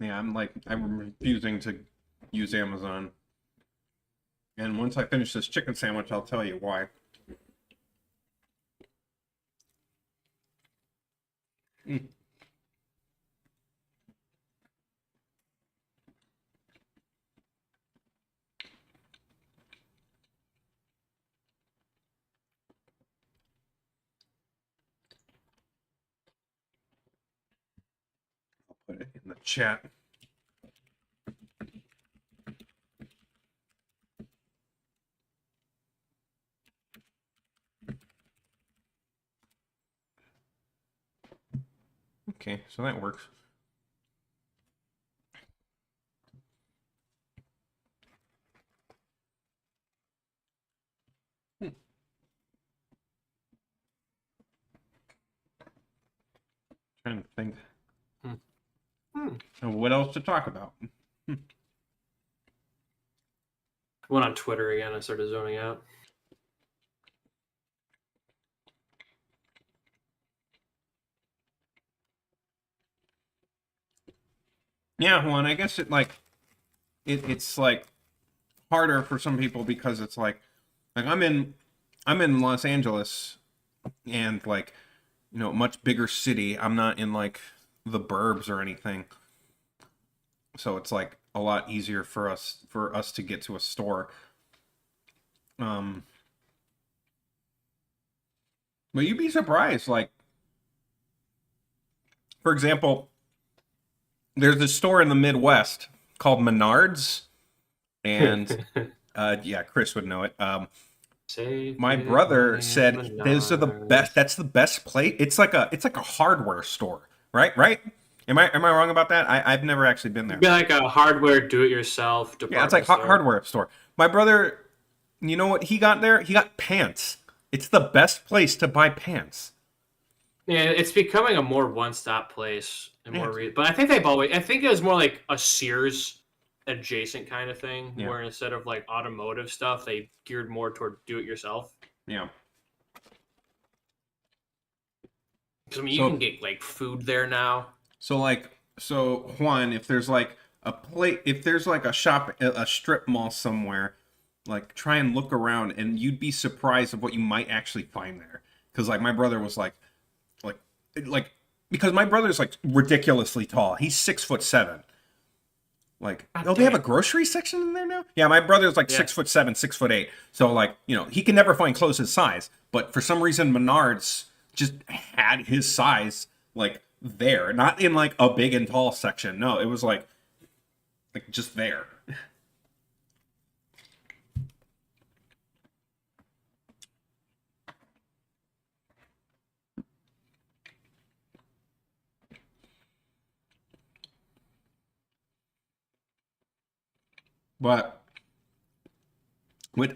Yeah, I'm refusing to use Amazon. And once I finish this chicken sandwich, I'll tell you why. Mm. I'll put it in the chat. Okay, so that works. Trying to think of what else to talk about. Went on Twitter again. I started zoning out. Yeah, well, and I guess it's like harder for some people because it's like I'm in Los Angeles, and like, you know, much bigger city. I'm not in like the burbs or anything. So it's like a lot easier for us to get to a store. But you'd be surprised, like, for example, there's a store in the Midwest called Menards, and yeah, Chris would know it. My brother said those are the best. That's the best place. It's like a hardware store, right? Right? Am I wrong about that? I've never actually been there. It'd be like a hardware do-it-yourself department. Yeah, it's like hardware store. My brother, you know what he got there? He got pants. It's the best place to buy pants. Yeah, it's becoming a more one-stop place and more. Yeah. But I think I think it was more like a Sears adjacent kind of thing, Yeah. where instead of like automotive stuff, they geared more toward do-it-yourself. Yeah. Because I mean, you can get like food there now. So Juan, if there's like if there's like a strip mall somewhere, like try and look around, and you'd be surprised of what you might actually find there. Because like my brother was like because my brother's like ridiculously tall. He's 6'7". Like, they have a grocery section in there now? Yeah, my brother's like 6'7", 6'8". So like, you know, he can never find clothes his size. But for some reason, Menards just had his size like there, not in like a big and tall section. No, it was like just there. But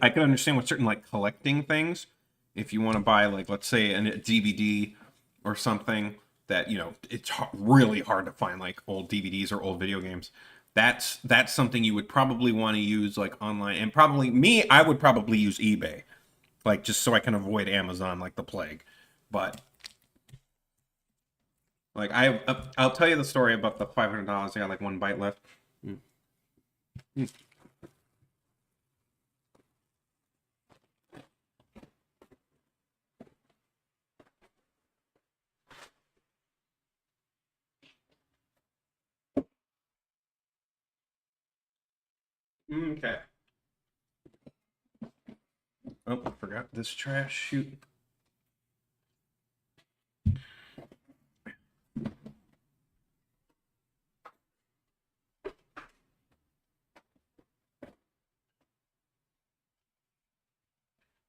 I can understand with certain like collecting things, if you want to buy like, let's say, a DVD or something that, you know, it's really hard to find like old DVDs or old video games. That's something you would probably want to use like online, and probably I would probably use eBay, like just so I can avoid Amazon like the plague. But like I'll tell you the story about the $500. I got like one bite left. Okay. Oh, I forgot this trash. Shoot.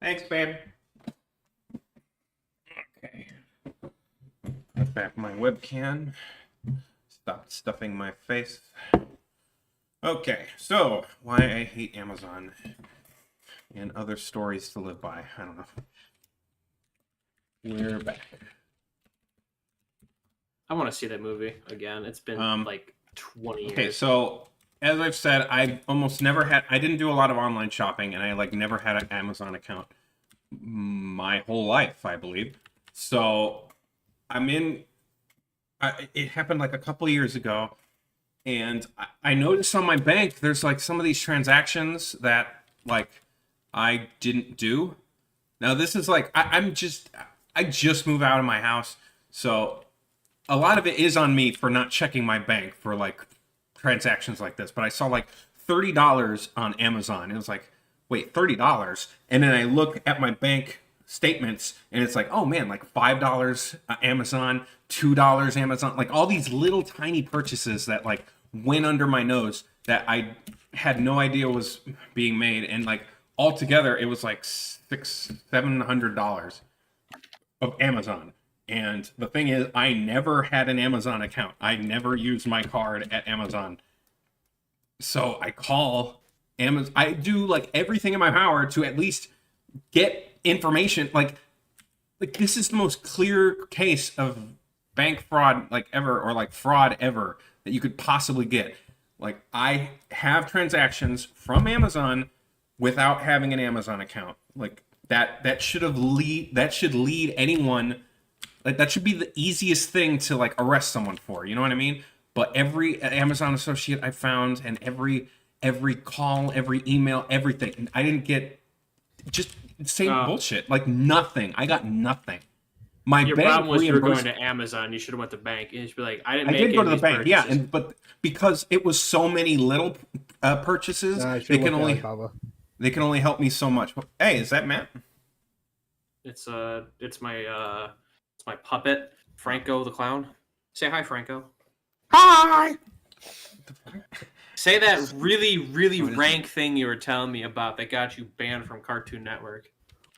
Thanks, babe. Okay. Put back my webcam. Stop stuffing my face. Okay, so why I hate Amazon and other stories to live by. I don't know. We're back. I want to see that movie again. It's been like 20 years. Okay, so as I've said, I almost never had. I didn't do a lot of online shopping, and I like never had an Amazon account my whole life, I believe. So I'm in. It happened like a couple years ago, and I noticed on my bank there's like some of these transactions that like I didn't do. Now this is like I just moved out of my house, so a lot of it is on me for not checking my bank for like transactions like this. But I saw like $30 on Amazon. It was like, wait, $30? And then I look at my bank statements and it's like, oh man, like $5 Amazon, $2 Amazon, like all these little tiny purchases that like went under my nose that I had no idea was being made. And like altogether it was like $700 of Amazon. And the thing is, I never had an Amazon account. I never used my card at Amazon. So I call Amazon. I do like everything in my power to at least get information. Like this is the most clear case of bank fraud like ever, or like fraud ever that you could possibly get. Like I have transactions from Amazon without having an Amazon account. Like that should lead anyone. Like that should be the easiest thing to like arrest someone for, you know what I mean? But every Amazon associate I found, and every call, every email, everything, I didn't get just same bullshit. Like nothing. I got nothing. Your problem was you were going to Amazon. You should have went to the bank and just be like, I did go to the bank, purchases. Yeah, but because it was so many little purchases, they can only help me so much. Hey, is that Matt? It's my puppet, Franco the clown. Say hi, Franco. Hi! Say that really, really rank thing you were telling me about that got you banned from Cartoon Network.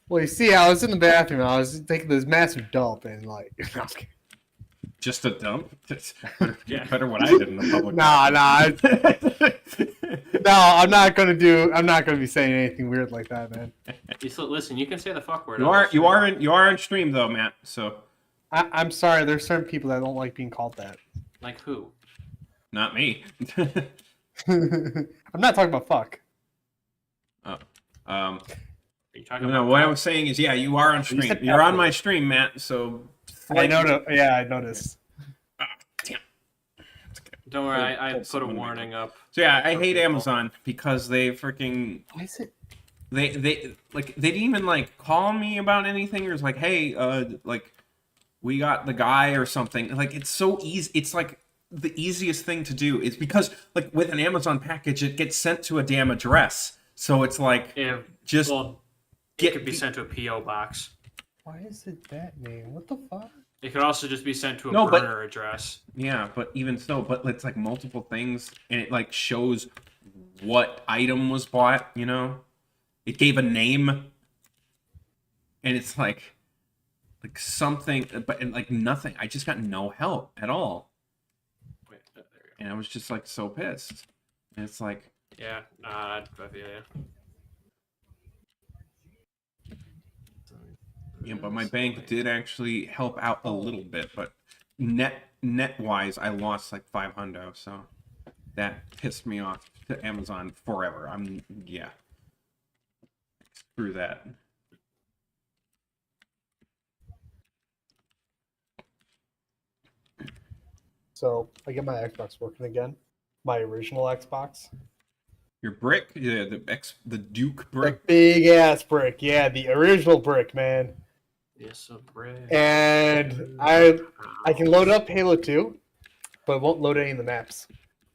Well, you see, I was in the bathroom. I was taking this massive dump, and like, just a dump. Yeah. Better what I did in the public. No, I'm not gonna be saying anything weird like that, man. Listen, you can say the fuck word. You are on stream though, Matt. So I'm sorry. There's certain people that don't like being called that. Like who? Not me. I'm not talking about fuck. Oh. Are you talking No, about what I was saying is, yeah, you are on stream. You're on my stream, Matt. So I know. Yeah, I noticed. Damn. Don't worry, I put a warning up. So yeah, I hate Amazon because they freaking. Why is it? They didn't even like call me about anything. Or it's like, hey, like we got the guy or something. Like it's so easy. It's like the easiest thing to do is because like with an Amazon package, it gets sent to a damn address. So it's like it could be sent to a PO box. Why is it that name? What the fuck? It could also just be sent to a burner address. Yeah, but even so, but it's like multiple things, and it like shows what item was bought. You know, it gave a name, and it's like something, but like nothing. I just got no help at all, and I was just like so pissed. And it's like, yeah, I feel you. Yeah, but my bank did actually help out a little bit, but net wise, I lost like $500, so that pissed me off to Amazon forever. Screw that. So I get my Xbox working again. My original Xbox. Your brick, yeah, the Duke brick, Like big ass brick, yeah, the original brick, man. Yes, a brick. And I can load up Halo 2, but it won't load any of the maps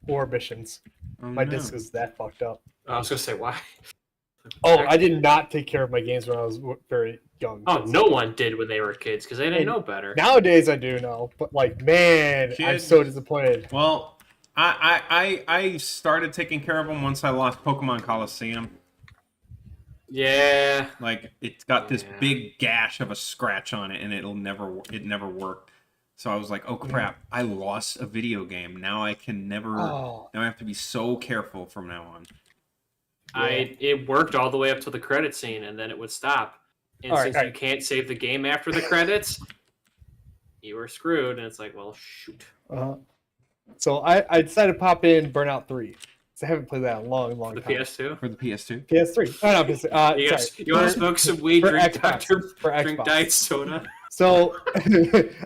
or missions. My disc is that fucked up. I was gonna say why. Oh, I did not take care of my games when I was very young. Oh, no one did when they were kids because they didn't know better. Nowadays I do know, but like, man, I'm so disappointed. Well, I started taking care of them once I lost Pokemon Coliseum. Yeah. Like it's got this Yeah. big gash of a scratch on it, and it never worked. So I was like, oh crap, I lost a video game. Now I can never. Oh, Now I have to be so careful from now on. It worked all the way up to the credit scene, and then it would stop. And All right, since all you right. can't save the game after the credits, you were screwed. And it's like, well, shoot. so I decided to pop in Burnout 3. So I haven't played that in a long, For long the time. PS2. For the PS2, PS3. Oh, no, PS3. You, Sorry. you want to For- smoke some weed, for drink Xbox. drink Xbox. diet soda? So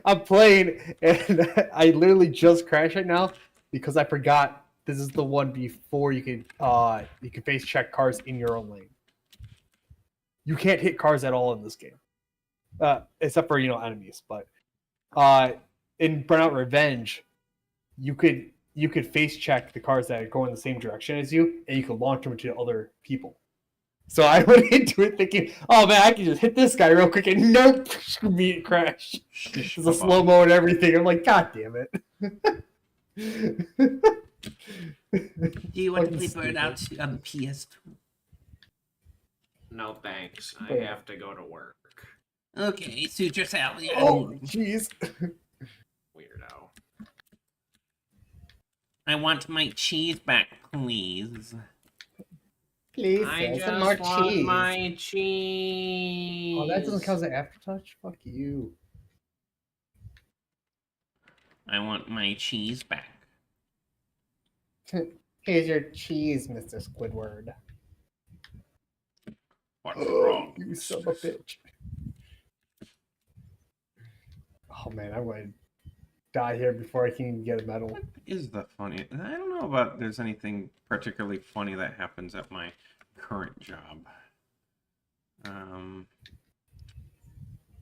I'm playing, and I literally just crashed right now because I forgot this is the one before you can face check cars in your own lane. You can't hit cars at all in this game, except for enemies. But in Burnout Revenge, you could face check the cars that go in the same direction as you, and you could launch them into other people. So I went into it thinking, oh man, I can just hit this guy real quick, and nope, me crash. Shish There's a kebab. slow mo and everything. I'm like, god damn it. Do you want to play Fucking Burnout on PS2? No thanks. I Oh. have to go to work. Okay, suit yourself. Oh, jeez. Weirdo. I want my cheese back, please. Please, I just some more want cheese. my cheese. Oh, that doesn't count as an aftertouch? Fuck you. I want my cheese back. Here's your cheese, Mr. Squidward. What's wrong? You son of a bitch. Oh man, I'm going to die here before I can even get a medal. What is the funny? I don't know about there's anything particularly funny that happens at my current job. Let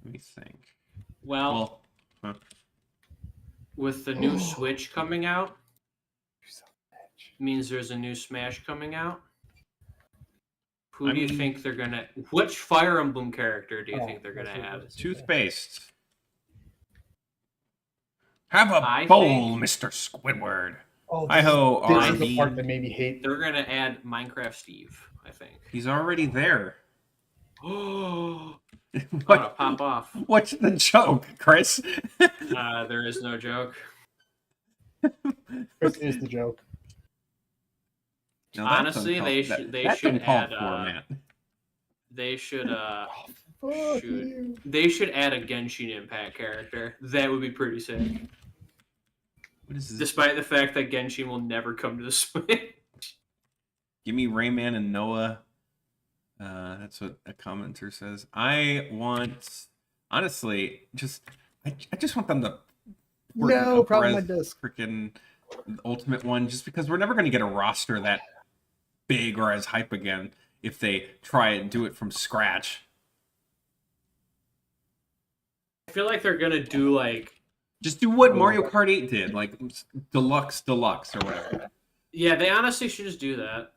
me think. Well, Huh? with the new Switch coming out, You son of a bitch. means there's a new Smash coming out. Who I do you mean- think they're gonna? Which Fire Emblem character do you Oh, think they're gonna that's what add? it is. Toothpaste. Have a I bowl, think- Mr. Squidward. Oh, Hi ho, this is RD. the part that made me hate. They're gonna add Minecraft Steve, I think. He's already there. Oh, What, pop off. what's the joke, Chris? There is no joke. This is the joke. No, that's Honestly, uncalled- they that- should- they that's should uncalled add, for, uh, Matt. They should Fuck Shoot. you. they should add a Genshin Impact character. That would be pretty sick. What is this? Despite the fact that Genshin will never come to the Switch. Give me Rayman and Noah. That's what a commenter says. I want, honestly, I just want them to work No up problem Perez with this. freaking Ultimate one, just because we're never going to get a roster that big or as hype again if they try and do it from scratch. I feel like they're gonna do like Just do what Mario Kart 8 did, like deluxe or whatever. yeah, they honestly should just do that.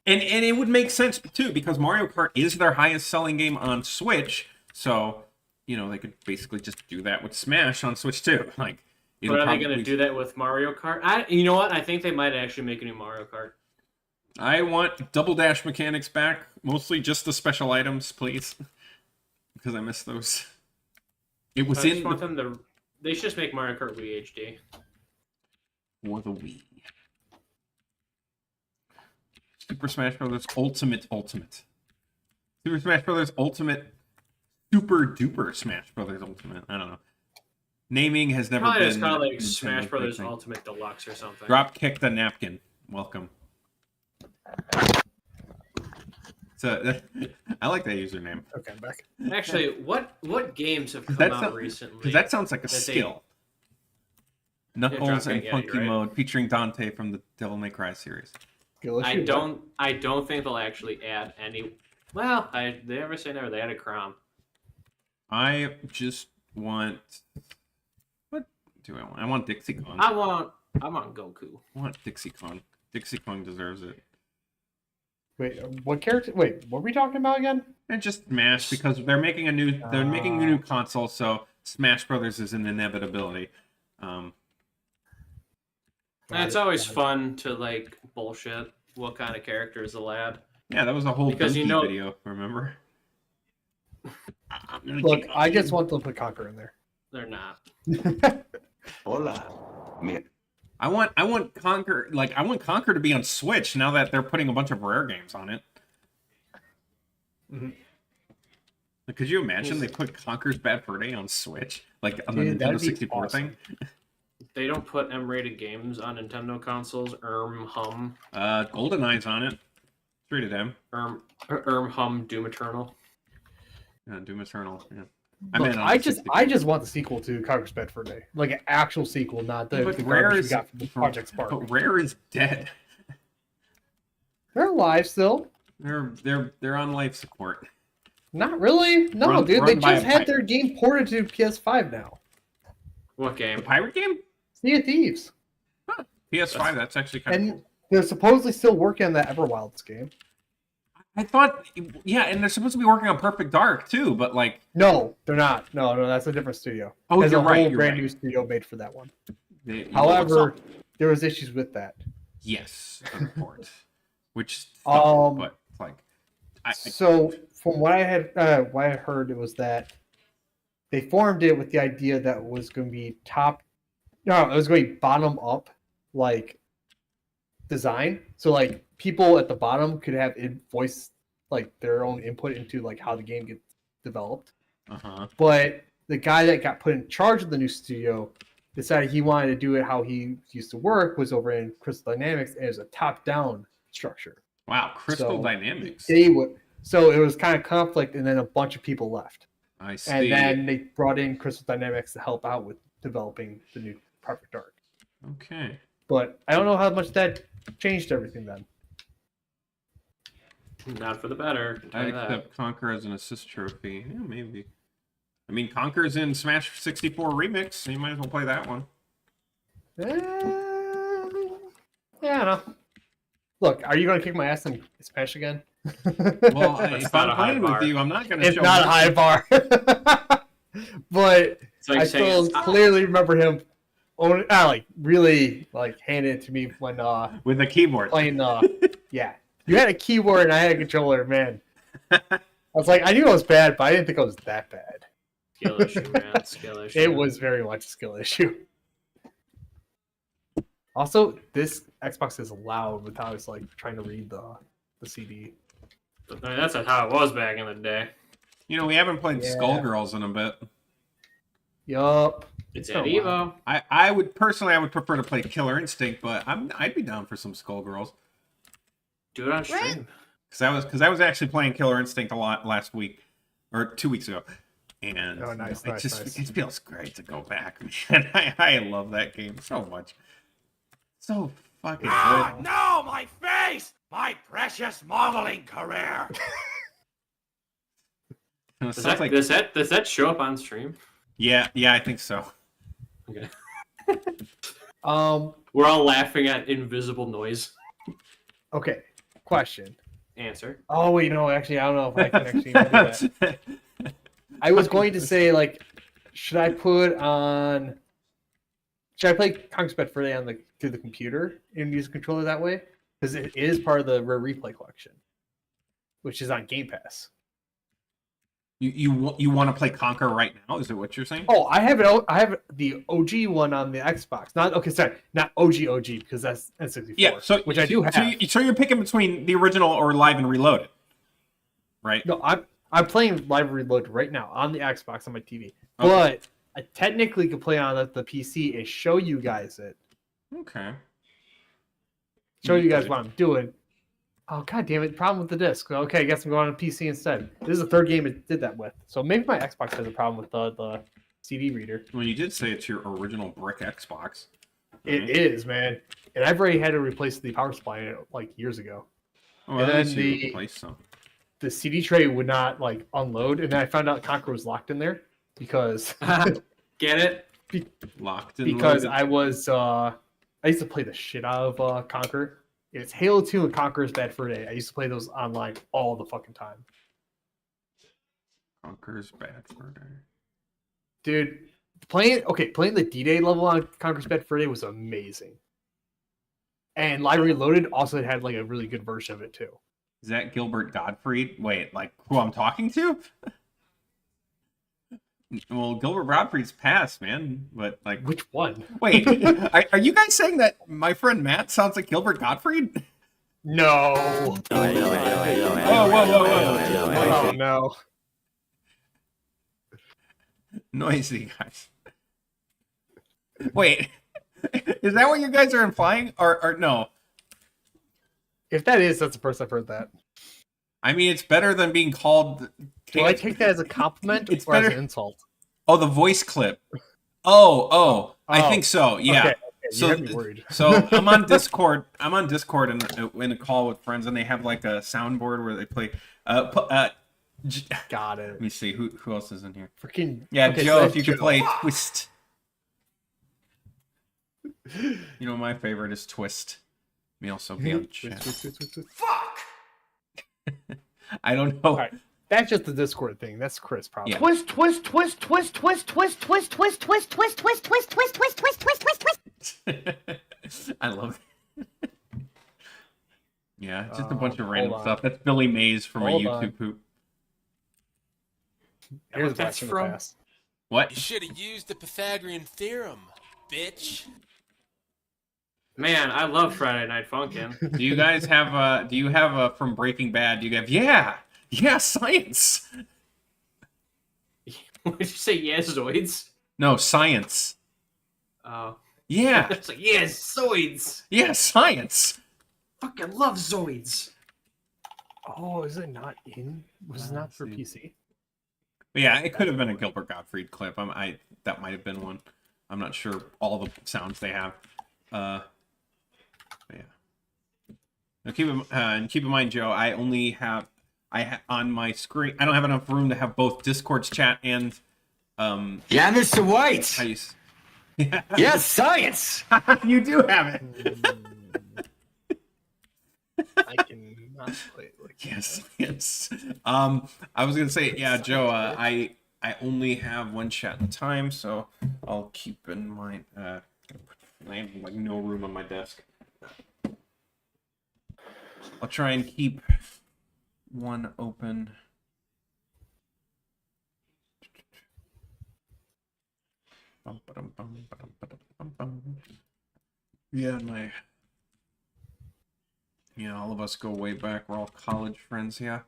And it would make sense too, because Mario Kart is their highest selling game on Switch, so they could basically just do that with Smash on Switch too. Like, But are they gonna do that with Mario Kart? You know what? I think they might actually make a new Mario Kart. I want double dash mechanics back, mostly just the special items, please, because I miss those. It was I in just want them to. They should just make Mario Kart Wii HD. for the Wii. Super Smash Bros. Ultimate. Super Smash Bros. Ultimate. Super duper Smash Bros. Ultimate. I don't know. Naming has never Probably been. just call it like Nintendo's Smash big Brothers thing. Ultimate Deluxe or something. Drop kick the napkin. Welcome. So I like that username. Okay, I'm back. Actually, what games have come That's out not- recently? Because that sounds like a That they- skill. Knuckles drop and kick, yeah, Funky you're right. Mode featuring Dante from the Devil May Cry series. Okay, let's I shoot don't think they'll actually add any. Well, they never say never. They added Crom. I just want. What do I want? I want Dixie Kong. I want Goku. I want Dixie Kong. Dixie Kong deserves it. Wait, what character? Wait, what were we talking about again? And just Smash because they're making a new console, so Smash Brothers is an inevitability. And it's always fun to like bullshit what kind of characters they'll add. Yeah, that was a whole Because Dookie you know- video. Remember? Look, I just want to put Conquer in there. They're not. Hola. I want Conquer, like I want Conquer to be on Switch now that they're putting a bunch of Rare games on it. Mhm. Like, could you imagine they put Conquer's Bad Fur Day on Switch, like on the Dude, Nintendo that'd be 64 awesome. thing? They don't put M-rated games on Nintendo consoles. Hum, GoldenEye's on it. Rated M. Hum, Doom Eternal. Yeah, Doom Eternal. Yeah. Look, on I the just 64. want the sequel to Conquer's Bad Fur Day, like an actual sequel, not the, But the Rare garbage is we got from Project Spark. But Rare is dead. They're alive still. They're on life support. Not really. No, Run- dude. run They by just a had pipe. their game ported to PS5 now. What The game? pirate game? Sea of Thieves. PS5. That's actually kind of And cool. they're supposedly still working on that Everwilds game. I thought, yeah, and they're supposed to be working on Perfect Dark too, but like, No, they're not. No, that's a different studio. oh, There's you're a right. whole You're brand right. new studio made for that one. They- you know what's However, up? there was issues with that. Yes, a report, which Um, but like, I So from what I heard, it was that they formed it with the idea that it was going to be it was going to be bottom up, like design. So like people at the bottom could have voice like their own input into like how the game gets developed. uh-huh. But the guy that got put in charge of the new studio decided he wanted to do it how he used to work, was over in Crystal Dynamics, and it was a top-down structure. Wow, Crystal So, Dynamics. So it was kind of conflict, and then a bunch of people left, I see. and then they brought in Crystal Dynamics to help out with developing the new Perfect Dark. Okay. But I don't know how much that changed everything then. Not for the better. I'll tell I you that. accept Conquer as an assist trophy. Yeah, maybe. I mean, Conquer's in Smash 64 Remix, so you might as well play that one. Yeah, I don't know. Look, are you going to kick my ass in Smash again? Well, That's if not I'm a high playing with bar. you, I'm not going to It's show not a high bar. But It's like I saying still clearly remember him really handing it to me when with a keyboard. playing yeah. You had a keyboard and I had a controller, man. I was like, I knew it was bad, but I didn't think it was that bad. skill issue, man. Skill issue. It was very much a skill issue. Also, this Xbox is loud without us like trying to read the CD. I mean, that's how it was back in the day. You know, we haven't played Yeah. Skullgirls in a bit. Yup. It's been at a while. Evo. I would prefer to play Killer Instinct, but I'd be down for some Skullgirls. Do it on stream. Because I was actually playing Killer Instinct a lot last week or 2 weeks ago, and Oh, nice, it nice, just nice. it feels great to go back. Man, I love that game so much. So fucking good. no, my face! My precious modeling career! And it Does sounds that, like does that show up on stream? yeah, I think so. Okay. We're all laughing at invisible noise. Okay. Question. Answer. Oh wait, no, actually, I don't know if I can actually do that. I was going to say, like, should I play Conquer's Bad Fur Day through the computer and use a controller that way? Because it is part of the Rare Replay collection, which is on Game Pass. You want to play Conquer right now? Is it what you're saying? Oh, I have it. I have the OG one on the Xbox. Not OG because that's N64. Yeah, which I do have. So you're picking between the original or Live and Reloaded, right? No, I'm playing Live Reload right now on the Xbox on my TV, Okay. but I technically could play on the PC and show you guys it. Okay. Show you guys what I'm doing. Oh god damn it! Problem with the disc. Okay, I guess I'm going on PC instead. This is the third game it did that with. So maybe my Xbox has a problem with the CD reader. Well, you did say it's your original brick Xbox. It is, man. And I've already had to replace the power supply like years ago. Oh, And at then least you the- replaced some. The CD tray would not like unload, and then I found out Conquer was locked in there because Get it? Locked and because loaded. I was I used to play the shit out of Conquer. It's Halo 2 and Conquer's Bad Fur Day. I used to play those online all the fucking time. Conquer's Bad Fur Day. Dude, playing the D-Day level on Conquer's Bad Fur Day was amazing. And Live Reloaded also had like a really good version of it too. Is that Gilbert Gottfried? Wait, like who I'm talking to? Well, Gilbert Gottfried's passed, man. But like, Which one? wait, are you guys saying that my friend Matt sounds like Gilbert Gottfried? No. Oh, whoa. Oh no. Noisy guys. Wait, is that what you guys are implying, or no? If that is, that's the first I've heard that. I mean, it's better than being called. Do I take that as a compliment It's or as better- an insult? Oh, the voice clip. Oh, I Oh. think so. Yeah. Okay, So- you had me worried. So I'm on Discord. I'm on Discord in a call with friends, and they have like a soundboard where they play. Got Let it. me see who else is in here. Freaking Yeah, okay, Joe, so if you could Joe. play Twist. You know, my favorite is Twist. Me also be on chat. Fuck! I don't know. Alright. That's just the Discord thing. That's Chris probably. Yeah. Twist, twist, twist, twist, twist, twist, twist, twist, twist, twist, twist, twist, twist, twist, twist, twist, twist. I love it. Yeah, just a bunch of hold random on. stuff. That's Billy Mays from Hold a YouTube on. poop. Here's What a that's blast from from? the past. What? You should have used the Pythagorean theorem, bitch. Man, I love Friday Night Funkin'. Do you guys have a from Breaking Bad? Do you have yeah, science. What did you say? Yes, Zoids. No, science. Oh, Yeah, it's like yes, Zoids. yeah, science. Fucking love Zoids. Oh, is it not in? Was it not for PC? But yeah, it could have been a Gilbert Gottfried clip. That might have been one. I'm not sure all the sounds they have. But yeah. Now keep in mind, Joe. I only have on my screen. I don't have enough room to have both Discord's chat and Yeah, Mr. White! how you s- Yes, science! you do have it. I cannot play it like Yes. I was gonna say, yeah, Joe. I only have one chat at a time, so I'll keep in mind. I have like no room on my desk. I'll try and keep one open. Yeah, all of us go way back. We're all college friends, yeah.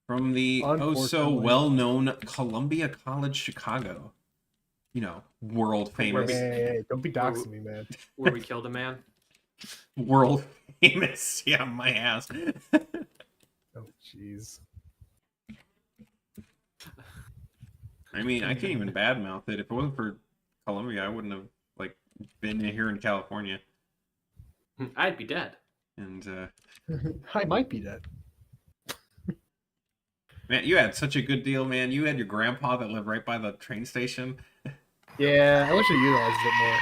From the oh so Unfortunately. well-known Columbia College, Chicago. You know, world famous. Hey, don't be doxing me, man. Where we killed a man. World famous. Yeah, my ass. Oh, jeez. I mean, I can't even badmouth it. If it wasn't for Columbia, I wouldn't have like been here in California. I'd be dead. And I might be dead. man, you had such a good deal, man. You had your grandpa that lived right by the train station. Yeah, I wish I utilized it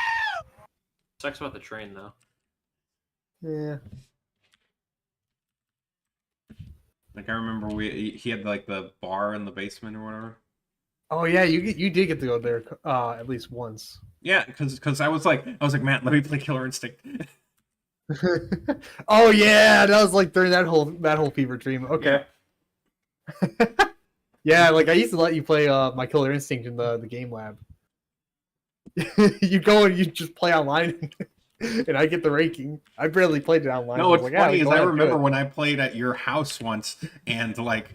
Sucks about the train though. more. Yeah. Like I remember he had like the bar in the basement or whatever. Oh yeah, you did get to go there at least once. Yeah, because I was like, Matt, let me play Killer Instinct. Oh yeah, that was like during that whole fever dream. Okay. Yeah, like I used to let you play my Killer Instinct in the game lab. You go and you just play online, and I get the ranking. I barely played it online. No, I was what's like, "Yeah, funny is go I ahead, do remember it." when I played at your house once, and like,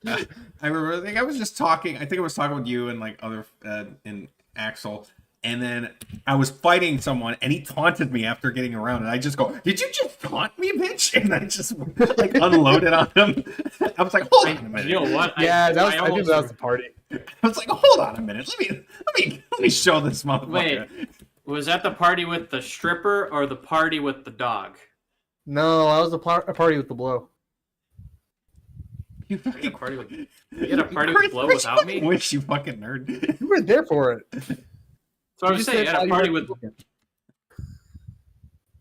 I remember, I think I was just talking. I think I was talking with you and like other and Axel, and then I was fighting someone, and he taunted me after getting around, and I just go, "Did you just taunt me, bitch?" And I just like unloaded on him. I was like, "Hold on a minute." You know what? Yeah, that was. I think almost- that was the party. I was like, "Hold on a minute. Let me show this motherfucker." Wait, was that the party with the stripper or the party with the dog? No, I was a party with the blow. You You had fucking a party with, you had a party with Blow Chris, without me? Wish you fucking nerd. You were there for it. So I was saying, you had a party with.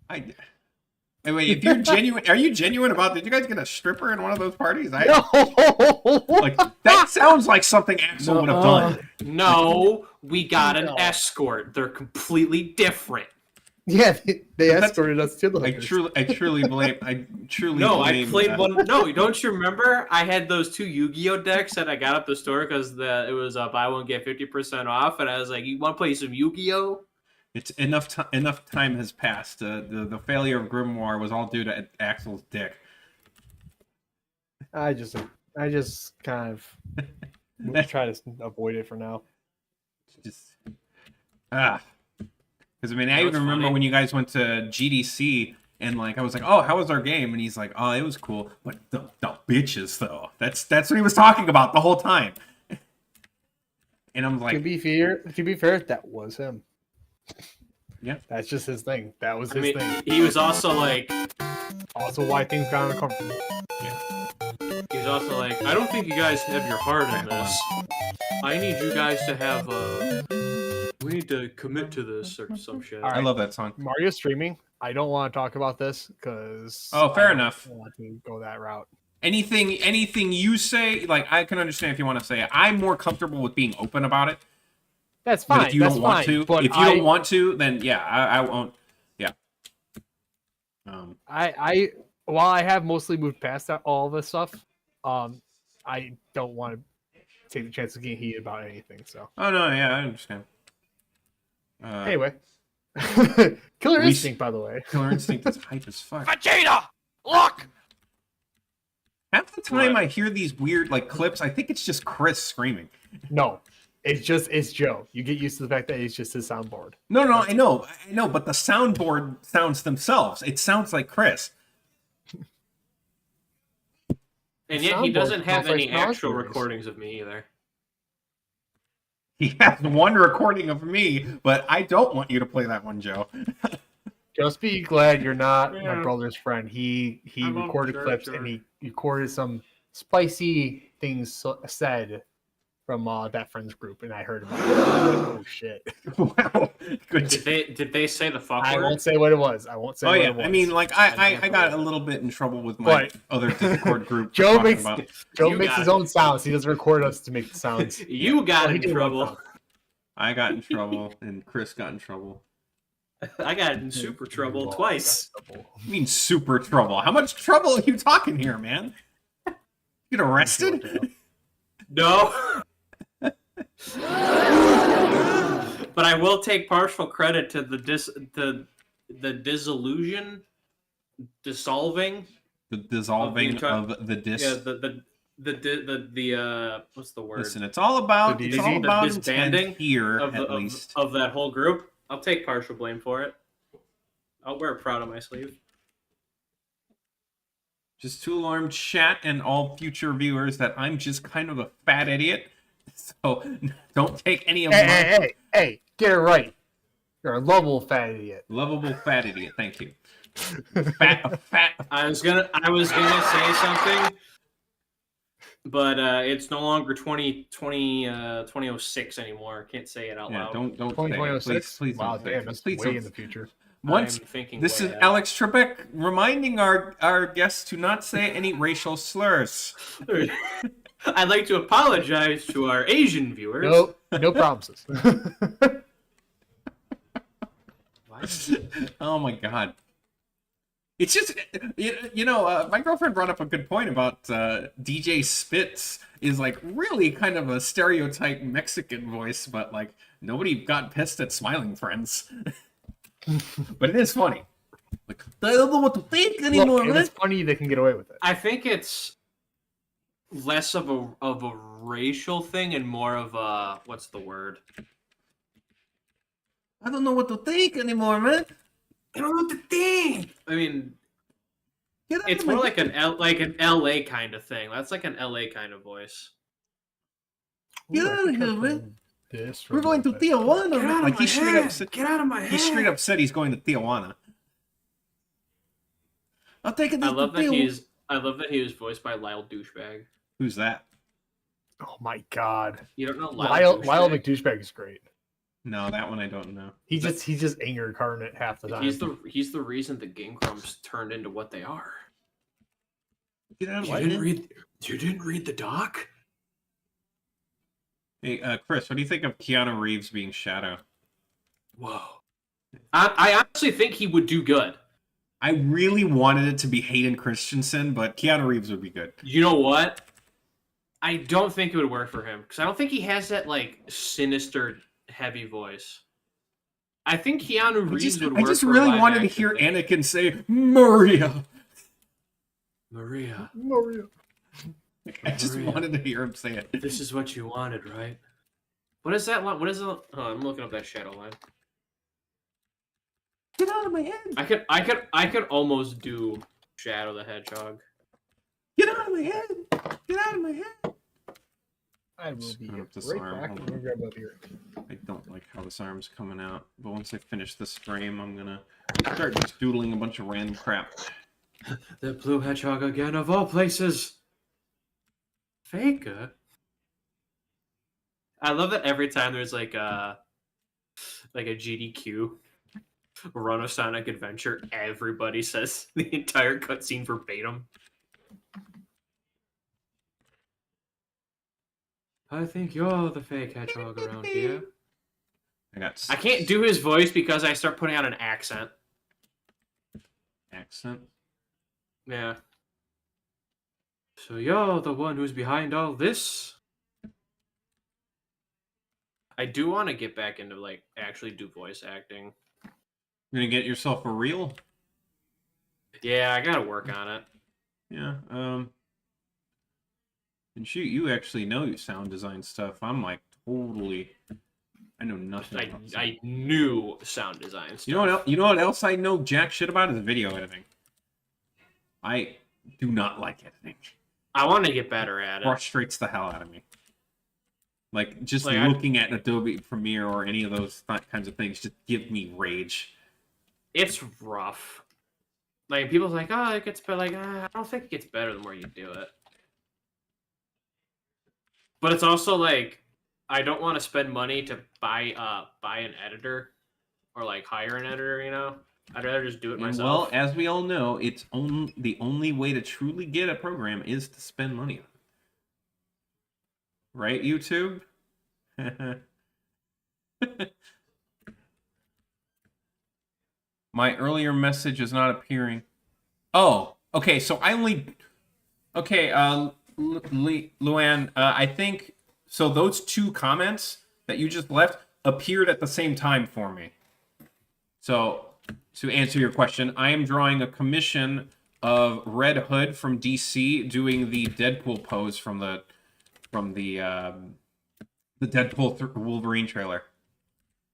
Hey, wait, if you're genuine, are you genuine about? Did you guys get a stripper in one of those parties? No. Like that sounds like something Axel would have done. No, we got an escort. They're completely different. Yeah, they That's- escorted us to the I hookers. truly blame. No, I played one. No, don't you remember? I had those 2 Yu-Gi-Oh decks that I got at the store because it was buy one get 50% off, and I was like, "You want to play some Yu-Gi-Oh?" It's enough time has passed. The failure of Grimoire was all due to Axel's dick. I just kind of try to avoid it for now. Just because I mean, I You know even what's remember funny? when you guys went to GDC and like I was like, "Oh, how was our game?" And he's like, "Oh, it was cool, but the bitches though." That's what he was talking about the whole time. And I'm To like, be fair, that was him. Yeah. That's just his thing. That was I his mean, thing. he was also like, Also, why things got uncomfortable. he was also like, "I don't think you guys have your heart in this. I need you guys to have we need to commit to this or some shit." All I right. love that song. Mario streaming. I don't want to talk about this because. Oh, fair enough. I don't want to go that route. Anything you say, like I can understand if you want to say it. I'm more comfortable with being open about it. That's fine. But if you that's don't want fine, to, but if you don't want to, then yeah, I won't. Yeah. I while I have mostly moved past all this stuff, I don't want to take the chance of getting heated about anything. So Oh no, yeah, I understand. anyway, Killer we- Instinct, by the way. Killer Instinct is hype as fuck. Vegeta, look! Half the time What? I hear these weird like clips, I think it's just Chris screaming. No, it's Joe. You get used to the fact that it's just his soundboard. No, I know, but the soundboard sounds themselves. It sounds like Chris. And yet he Soundboard doesn't have sounds like any actual Snozzberries. recordings of me either. He has one recording of me, but I don't want you to play that one, Joe. Just be glad you're not my Yeah. brother's friend. He I won't, recorded sure, clips sure. and he recorded some spicy things said from that friend's group, and I heard about it. Oh shit! Wow, good. Did they say the fuck I word? won't say what it was. I won't say. Oh what yeah, it was. I mean, like I can't got a believe little bit in trouble with my But- other Discord group. for Joe talking makes about- Joe You makes got his it. own sounds. He doesn't record us to make the sounds. You got Well, he in did one trouble. time. I got in trouble, and Chris got in trouble. I got in super trouble Well, twice. that's trouble. I mean, super trouble. How much trouble are you talking here, man? Get arrested? No. But I will take partial credit to the disillusion, dissolving. The dissolving Of of the dis. Yeah, the what's the word? Listen, it's all about The it's all DZ? about The disbanding intent here, of, at the, least. of that whole group. I'll take partial blame for it. I'll wear it proud on my sleeve. Just to alarm chat and all future viewers that I'm just kind of a fat idiot. So don't take any of my Hey! Get it right. You're a lovable fat idiot. lovable fat idiot. Thank you. Fat. I was gonna say something, but it's no longer 2006 anymore. Can't say it out Yeah, loud. don't say it. 2026. Please Wow, don't say damn, it. that's Please way don't in the say it. future. Once I'm thinking this way is ahead. Alex Trebek reminding our guests to not say any racial slurs. I'd like to apologize to our Asian viewers. Nope, no promises. Oh my god. It's just my girlfriend brought up a good point about DJ Spitz is like really kind of a stereotype Mexican voice, but like nobody got pissed at Smiling Friends. But it is funny. Like I don't know what to think anymore, Look, if man. it's funny, they can get away with it. I think it's less of a racial thing and more of a what's the word? I don't know what to think anymore, man. I don't know what to think. I mean, Get out it's of my- more like an LA kind of thing. That's like an LA kind of voice. Get Ooh, I out of think I here, man. played this for We're a going to little bit. Tijuana. man. Like he straight up said, Get out of my head. he straight up said he's going to Tijuana. I'll take it. I love that he was voiced by Lyle Douchebag. Who's that? Oh my god, You don't know Lyle Douchebag? McDouchebag is great. No, that one I don't know. He's just anger incarnate half the time. He's the reason the Game Grumps turned into what they are. Get out of You my didn't head. read the doc? Hey, Chris, what do you think of Keanu Reeves being Shadow? Whoa. I honestly think he would do good. I really wanted it to be Hayden Christensen, but Keanu Reeves would be good. You know what? I don't think it would work for him because I don't think he has that like sinister, heavy voice. I think Keanu Reeves would work. I just for a really live wanted to action hear thing. Anakin say Maria. Maria, I just Maria. wanted to hear him say it. this is what you wanted, right? What is that line? What is it? Oh, I'm looking up that shadow line. Get out of my head! I could almost do Shadow the Hedgehog. Get out of my head! Get out of my head! I will be Turn up this right arm, back. hold I'm gonna grab a beer. I don't like how this arm's coming out, but once I finish this frame, I'm gonna start just doodling a bunch of random crap. The blue hedgehog again, of all places. Faker. I love that every time there's like a GDQ Run a Sonic Adventure, everybody says the entire cutscene verbatim. I think you're the fake hedgehog around here. I can't do his voice because I start putting out an accent. Accent? Yeah. So you're the one who's behind all this? I do want to get back into, like, actually do voice acting. You're gonna get yourself a reel? Yeah, I gotta work on it. Yeah, and shoot, you actually know sound design stuff. I'm like totally, I know nothing about sound. I knew sound design stuff. You know what else I know jack shit about is video editing. I do not like editing. I want to get better at it. Frustrates the hell out of me. Like, just Like, looking at Adobe Premiere or any of those kinds of things just give me rage. It's rough. Like, people's like, oh, it gets better. Like, I don't think it gets better the more you do it. But it's also like, I don't want to spend money to buy an editor or like hire an editor. You know, I'd rather just do it And myself. well, as we all know, the only way to truly get a program is to spend money on it. Right, YouTube? My earlier message is not appearing. Oh, okay. So I only. Okay, Luann, I think so. Those two comments that you just left appeared at the same time for me. So to answer your question, I am drawing a commission of Red Hood from DC doing the Deadpool pose from the Deadpool Wolverine trailer.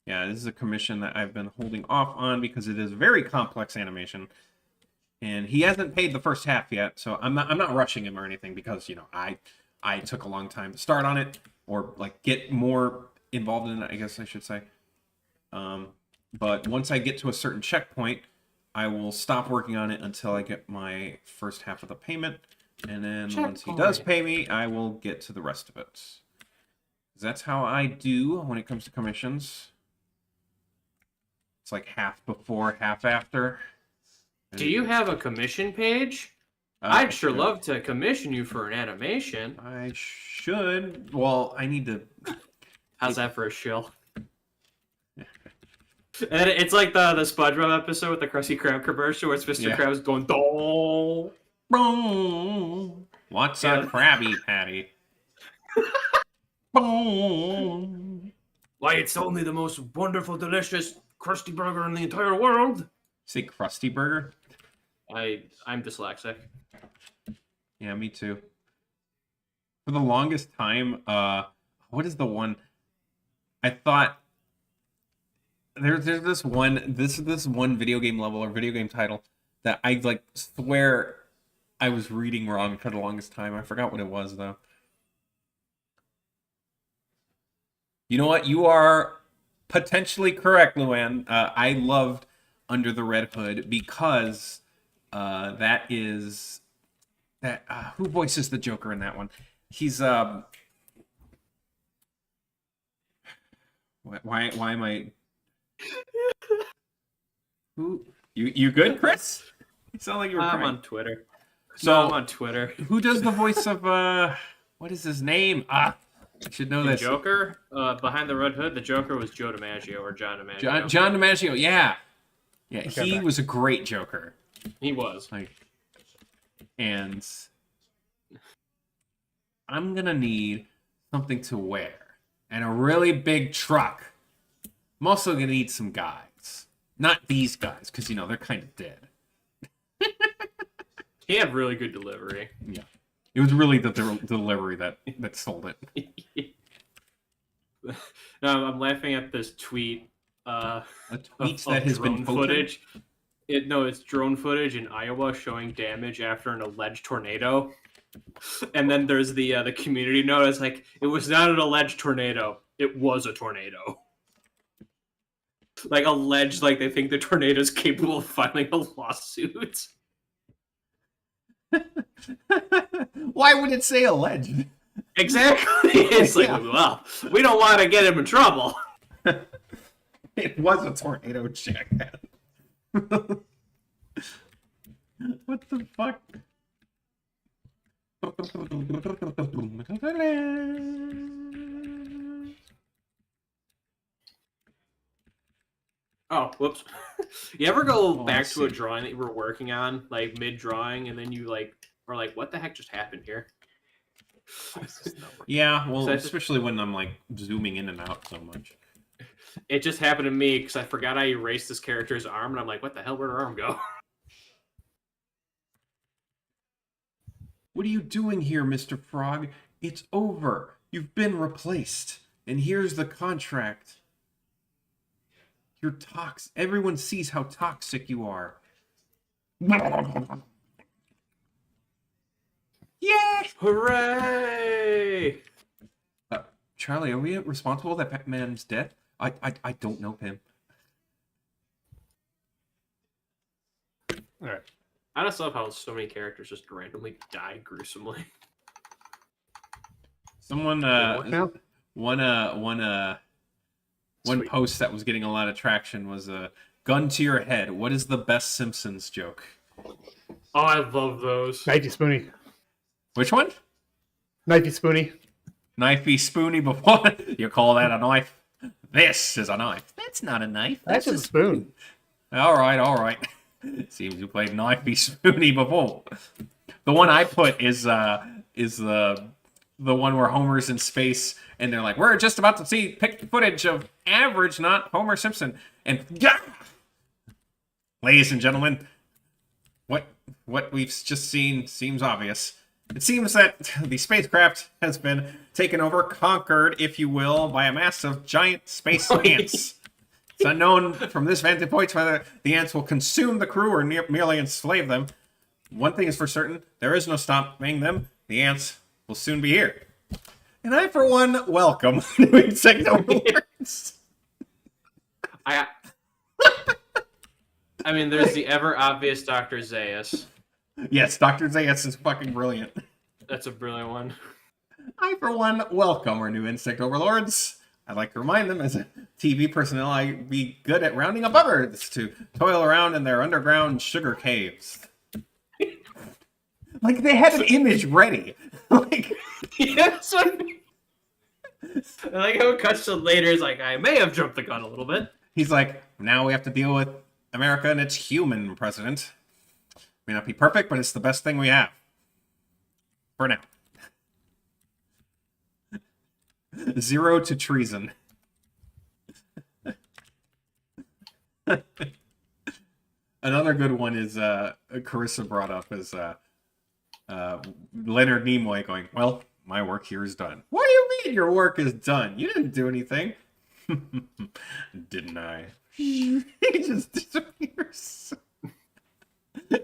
Yeah, this is a commission that I've been holding off on because it is very complex animation, and he hasn't paid the first half yet. So I'm not rushing him or anything because I took a long time to start on it or like get more involved in it, I guess I should say. But once I get to a certain checkpoint, I will stop working on it until I get my first half of the payment, and then once he does pay me, I will get to the rest of it. That's how I do when it comes to commissions. It's like half before, half after. Do you have a commission page? I'd sure love to commission you for an animation. I should. Well, I need to. How's that for a shill? And it's like the SpongeBob episode with the Krusty Krab commercial where it's Mr. Krabs going, "Dong." What's a Krabby Patty? Why, it's only the most wonderful, delicious Krusty Burger in the entire world. Say Krusty Burger? I'm dyslexic. Yeah, me too. For the longest time, what is the one? I thought there's this one video game level or video game title that I like swear I was reading wrong for the longest time. I forgot what it was though. You know what? You are potentially correct, Luann. I loved Under the Red Hood because that is that who voices the Joker in that one? He's why am I who you good, Chris? You sound like you were I'm crying. on Twitter. So I'm on Twitter. Who does the voice of what is his name? I should know The that. Joker, behind the Red Hood, the Joker was Joe DiMaggio or John DiMaggio. John DiMaggio, yeah. Yeah, Okay, he back. was a great Joker. He was. Like, and I'm gonna need something to wear and a really big truck. I'm also gonna need some guys, not these guys, because you know they're kind of dead. He had really good delivery. Yeah, it was really the delivery that sold it. No, I'm laughing at this tweet. A Of tweet that has been drone posted. footage. It's drone footage in Iowa showing damage after an alleged tornado. And then there's the community note. It's like, it was not an alleged tornado. It was a tornado. Like alleged, like they think the tornado is capable of filing a lawsuit. Why would it say alleged? Exactly. It's like, Yeah. well, we don't want to get him in trouble. It was a tornado, check. What the fuck? Oh, whoops. You ever go Oh, I back to a see. drawing that you were working on, like mid-drawing, and then you like are like, what the heck just happened here? Yeah, well, So I just- especially when I'm like zooming in and out so much. It just happened to me because I forgot I erased this character's arm, and I'm like, what the hell? Where'd her arm go? What are you doing here, Mr. Frog? It's over. You've been replaced. And here's the contract. You're toxic. Everyone sees how toxic you are. Yeah! Hooray! Charlie, are we responsible that Pac-Man's dead? I don't know him. All right. I just love how so many characters just randomly die gruesomely. Someone What now? one Sweet. post that was getting a lot of traction was a gun to your head. What is the best Simpsons joke? Oh, I love those. Knifey Spoony. Which one? Knifey Spoony. Knifey spoony before you call that a knife? This is a knife. That's not a knife. That's just a spoon. All right. Seems you played knifey spoony before. The one I put is the one where Homer's in space and they're like, we're just about to see pick footage of Average, not Homer Simpson. And yeah, ladies and gentlemen, what we've just seen seems obvious. It seems that the spacecraft has been taken over, conquered, if you will, by a mass of giant space ants. It's unknown from this vantage point whether the ants will consume the crew or merely enslave them. One thing is for certain, there is no stopping them. The ants will soon be here. And I, for one, welcome new insect overlords. I mean, there's the ever obvious Dr. Zaius. Yes, Dr. Zaius is fucking brilliant. That's a brilliant one. I, for one, welcome our new insect overlords. I'd like to remind them, as a TV personnel, I'd be good at rounding up birds to toil around in their underground sugar caves. Like, they had an image ready. Like, Yes. I like how it cuts to later. It's like, I may have jumped the gun a little bit. he's like, now we have to deal with America and its human president. May not be perfect, but it's the best thing we have. For now. 0 to treason. Another good one is Carissa brought up is Leonard Nimoy going, well, my work here is done. What do you mean your work is done? You didn't do anything. Didn't I? He just disappears. I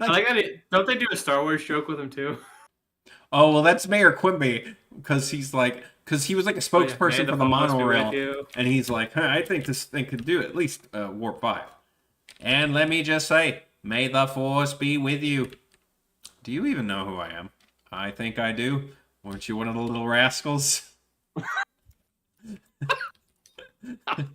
like how don't they do a Star Wars joke with him too? Oh, well, that's Mayor Quimby, because he was like a spokesperson for the monorail, and he's like, I think this thing could do at least warp 5. And let me just say, may the Force be with you. Do you even know who I am? I think I do. Weren't you one of the little rascals? I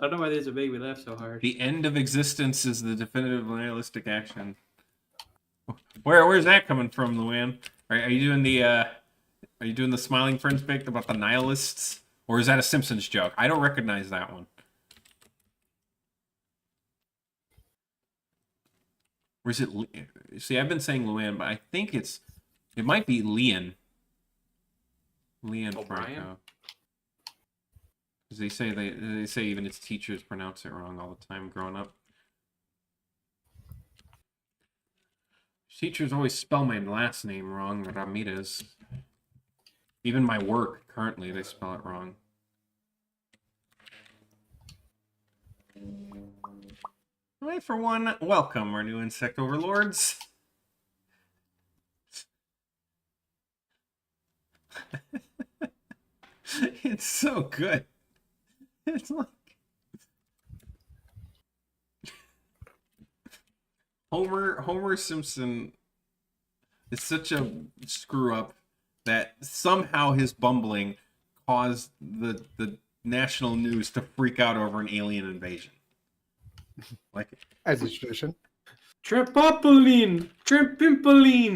don't know why does it make me laugh so hard? The end of existence is the definitive nihilistic action. Where's that coming from, Luann? Are you doing the Smiling Friends bit about the nihilists, or is that a Simpsons joke? I don't recognize that one. Or is it? See, I've been saying Luann, but I think it might be Leon. Leon O'Brien? Franco. Because they say even its teachers pronounce it wrong all the time growing up. Teachers always spell my last name wrong, Ramirez. Even my work, currently, they spell it wrong. I, for one, welcome our new insect overlords. It's so good. It's like... Homer Simpson is such a screw up that somehow his bumbling caused the national news to freak out over an alien invasion. Like, As is tradition. Trampoline!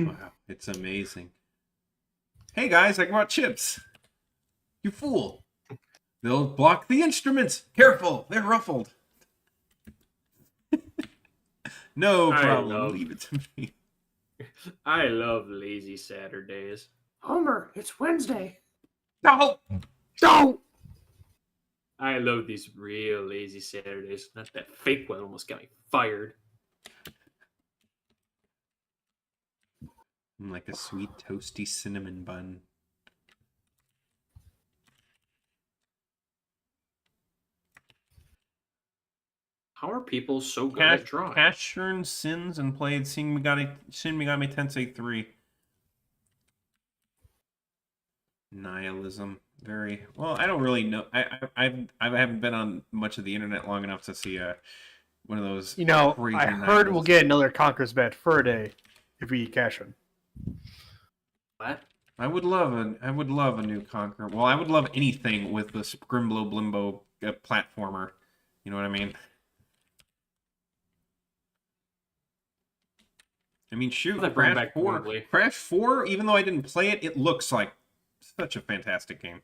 wow, it's amazing. Hey guys, I brought chips. You fool. They'll block the instruments. Careful, they're ruffled. No problem. Leave it to me. I love lazy Saturdays. Homer, it's Wednesday. No! No! I love these real lazy Saturdays. Not that fake one almost got me fired. I'm like a sweet toasty cinnamon bun. How are people so good at drawing? Cash earned sins and played Shin Megami Tensei 3. Nihilism. Very well. I don't really know. I haven't been on much of the internet long enough to see one of those. You know, crazy I heard nihilists. we'll get another Conqueror's Bed for a day if we cash in. What? I would love a new Conqueror. Well, I would love anything with the Scrimblow Blimbo platformer. You know what I mean? I mean, shoot, They bring Crash back 4. Quigley. Crash 4, even though I didn't play it, it looks like such a fantastic game.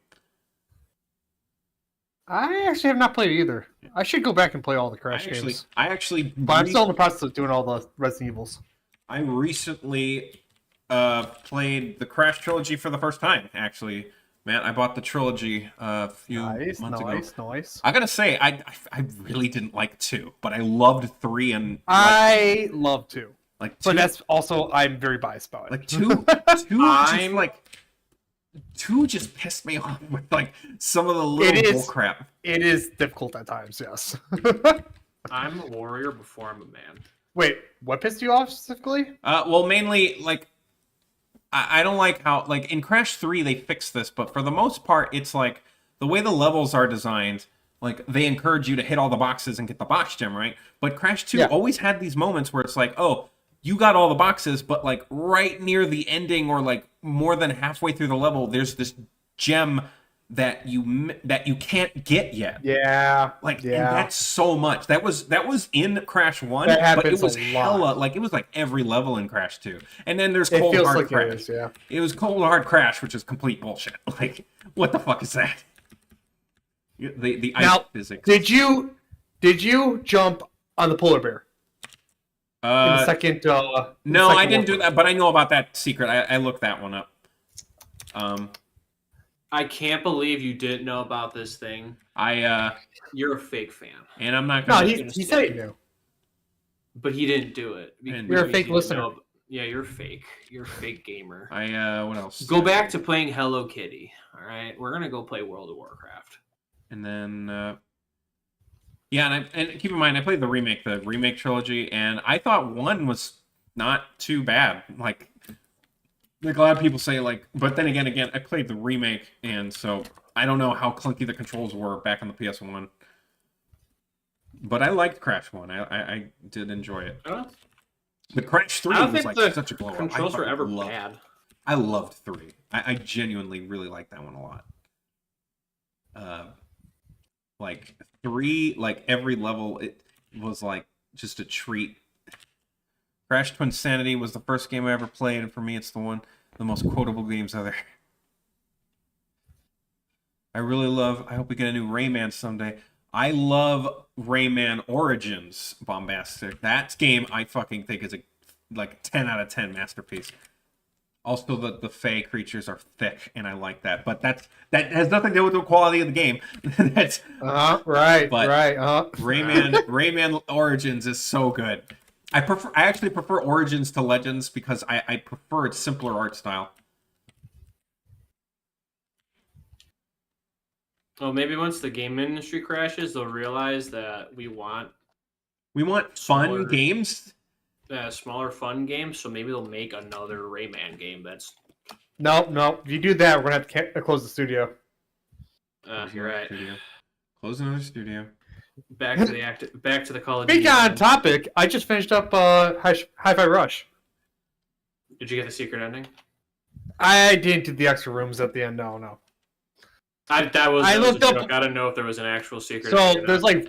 I actually have not played it either. I should go back and play all the Crash games. I actually, But I'm still in the process of doing all the Resident Evils. I recently played the Crash trilogy for the first time. Actually, man, I bought the trilogy a few months ago. Nice. I gotta say, I really didn't like 2, but I loved 3 and I love 2. like 2. But that's also, I'm very biased about it. Like 2 2 just pissed me off with like some of the little bullcrap. It is difficult at times, yes. I'm a warrior before I'm a man. Wait, what pissed you off specifically? Well, mainly like I don't like how like in Crash 3 they fixed this, but for the most part it's like the way the levels are designed, like they encourage you to hit all the boxes and get the box gem, right? But Crash 2 always had these moments where it's like, oh, you got all the boxes, but like right near the ending or like more than halfway through the level, there's this gem that you can't get yet. Yeah. And that's so much. That was in Crash 1, but it was hella like it was like every level in Crash 2. And then there's Cold Hard Crash. It was Cold Hard Crash, which is complete bullshit. Like, what the fuck is that? The ice physics. Did you jump on the polar bear? In the second no, I didn't do that, but I know about that secret. I looked that one up. I can't believe you didn't know about this thing. You're a fake fan. And I'm not gonna. No, he said he knew. But he didn't do it. You're a fake listener. Yeah, you're fake. You're a fake gamer. What else? Go back to playing Hello Kitty. All right, we're gonna go play World of Warcraft. And then, yeah, and keep in mind, I played the remake trilogy, and I thought 1 was not too bad. Like a lot of people say, like, but then again, I played the remake, and so I don't know how clunky the controls were back on the PS1. But I liked Crash 1. I did enjoy it. But Crash 3 was like such a blow up. Controls were ever bad. I loved 3. I genuinely really liked that one a lot. like 3, like every level, it was like just a treat. Crash Twinsanity was the first game I ever played, and for me, it's the most quotable games out there. I really love. I hope we get a new Rayman someday. I love Rayman Origins, Bombastic. That game I fucking think is a 10 out of 10 masterpiece. Also, the Fey creatures are thick, and I like that. But that has nothing to do with the quality of the game. That's right. Rayman Origins is so good. I actually prefer Origins to Legends because I prefer its simpler art style. Well, maybe once the game industry crashes, they'll realize that we want fun Smaller. games. smaller, fun games. So maybe they'll make another Rayman game. That's No. If you do that, we're gonna have to close the studio. you're right. Close another studio. Back to the Call of Speaking Duty. on topic, I just finished up Hi-Fi Rush. Did you get the secret ending? I didn't do the extra rooms at the end. No. I I looked a up- joke. I don't know if there was an actual secret. So ending or not.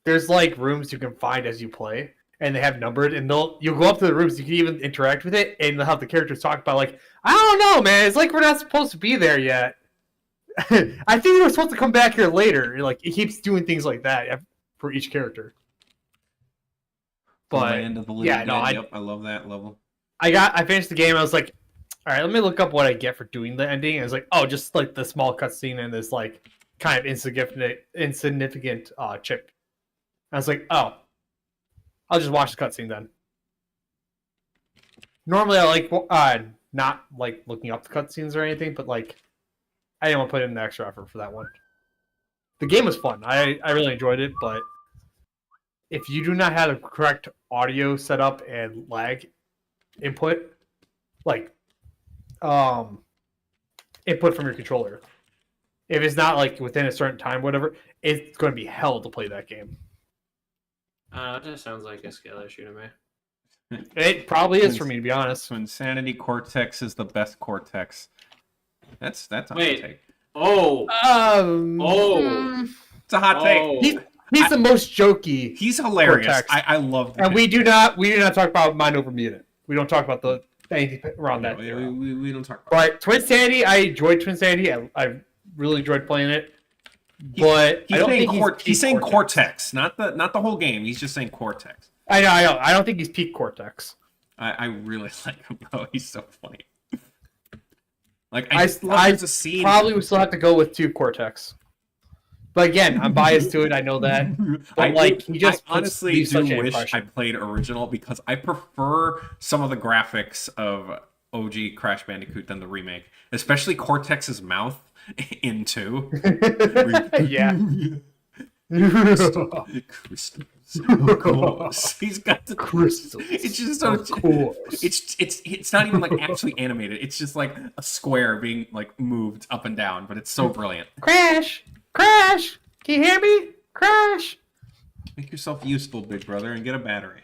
there's rooms you can find as you play, and they have numbered, and you'll go up to the rooms. You can even interact with it, and they'll have the characters talk about I don't know, man. It's like we're not supposed to be there yet. I think we're supposed to come back here later. It keeps doing things like that for each character. But End of the yeah, no, I love that level. I finished the game. I was like, all right, let me look up what I get for doing the ending. And I was like, oh, just the small cutscene and this kind of insignificant chip. I was like, oh, I'll just watch the cutscene then. Normally, I not looking up the cutscenes or anything, but I didn't want to put in the extra effort for that one. The game was fun. I really enjoyed it, but if you do not have the correct audio setup and lag input, input from your controller, if it's not within a certain time, whatever, it's going to be hell to play that game. It just sounds like a scale issue to me. It probably is for me, to be honest. So Insanity Cortex is the best Cortex. That's a hot Wait. take. Oh, It's a hot take. He's the most jokey, He's hilarious. Cortex. I love that. and we do not talk about Mind Over Mutant. We don't talk about anything around that. We don't talk about But Twinsanity, I enjoyed Twinsanity. I really enjoyed playing it. But I don't think he's saying Cortex, not the whole game. He's just saying Cortex. I know. I don't think he's peak Cortex. I really like him, bro. He's so funny. I love the scene. probably would still have to go with 2 Cortex. But again, I'm biased to it. I know that. But he just I honestly leaves such do an wish impression. I played original because I prefer some of the graphics of OG Crash Bandicoot than the remake, especially Cortex's mouth in 2. Yeah. Crystals. Of course. He's got the Crystals. It's just so Of course. It's not even actually animated. It's just a square being moved up and down, but it's so brilliant. Crash! Can you hear me? Crash! Make yourself useful, big brother, and get a battery.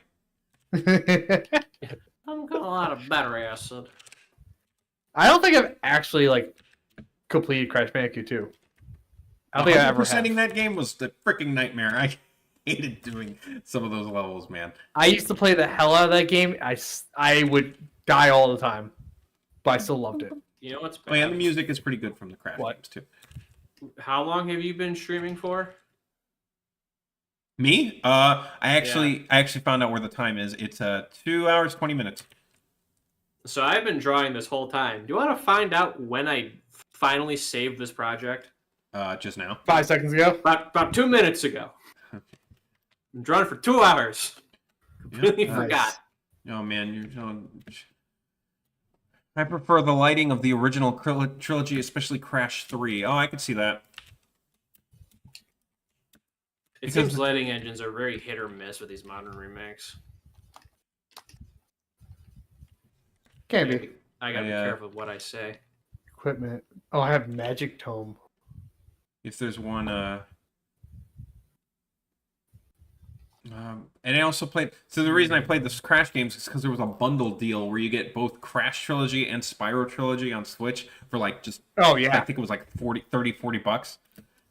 I'm got a lot of battery acid. I don't think I've actually completed Crash Bandicoot 2. I don't think I ever have. 100%ing that game was the freaking nightmare. I hated doing some of those levels, man. I used to play the hell out of that game. I would die all the time, but I still loved it. You know what's bad? Oh yeah, the music is pretty good from the Crash What? games too. How long have you been streaming for? Me? I actually found out where the time is. It's 2 hours 20 minutes. So I've been drawing this whole time. Do you want to find out when I finally saved this project? Just now. 5 seconds ago. About 2 minutes ago. I'm drawing for 2 hours. Completely Nice. forgot. Oh man, I prefer the lighting of the original trilogy, especially Crash 3. Oh, I could see that. It Because seems the- lighting engines are very hit or miss with these modern remakes. Can be. I gotta be Yeah. careful with what I say. Equipment. Oh, I have Magic Tome. If there's one, and I also played. So the reason I played this Crash games is because there was a bundle deal where you get both Crash Trilogy and Spyro Trilogy on Switch for just. Oh I yeah. think it was $40 $40.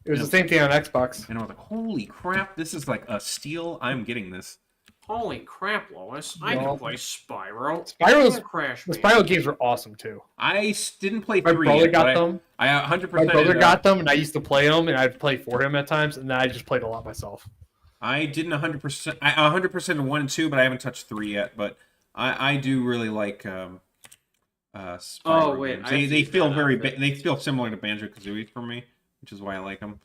It was the same thing on Xbox. And I was like, holy crap, this is like a steal. I'm getting this. Holy crap, Lois! I No. can play Spyro. Spyro's- And Crash The Bandicoot. Spyro games were awesome too. Didn't play My 3 brother yet, got but them. I 100%. My brother got them, and I used to play them, and I'd play for him at times, and then I just played a lot myself. I didn't 100%. I 100% 1 and 2, but I haven't touched 3 yet. But I do really like Spyro Oh, wait, games. I They figured feel that very out. they feel similar to Banjo-Kazooie for me, which is why I like them.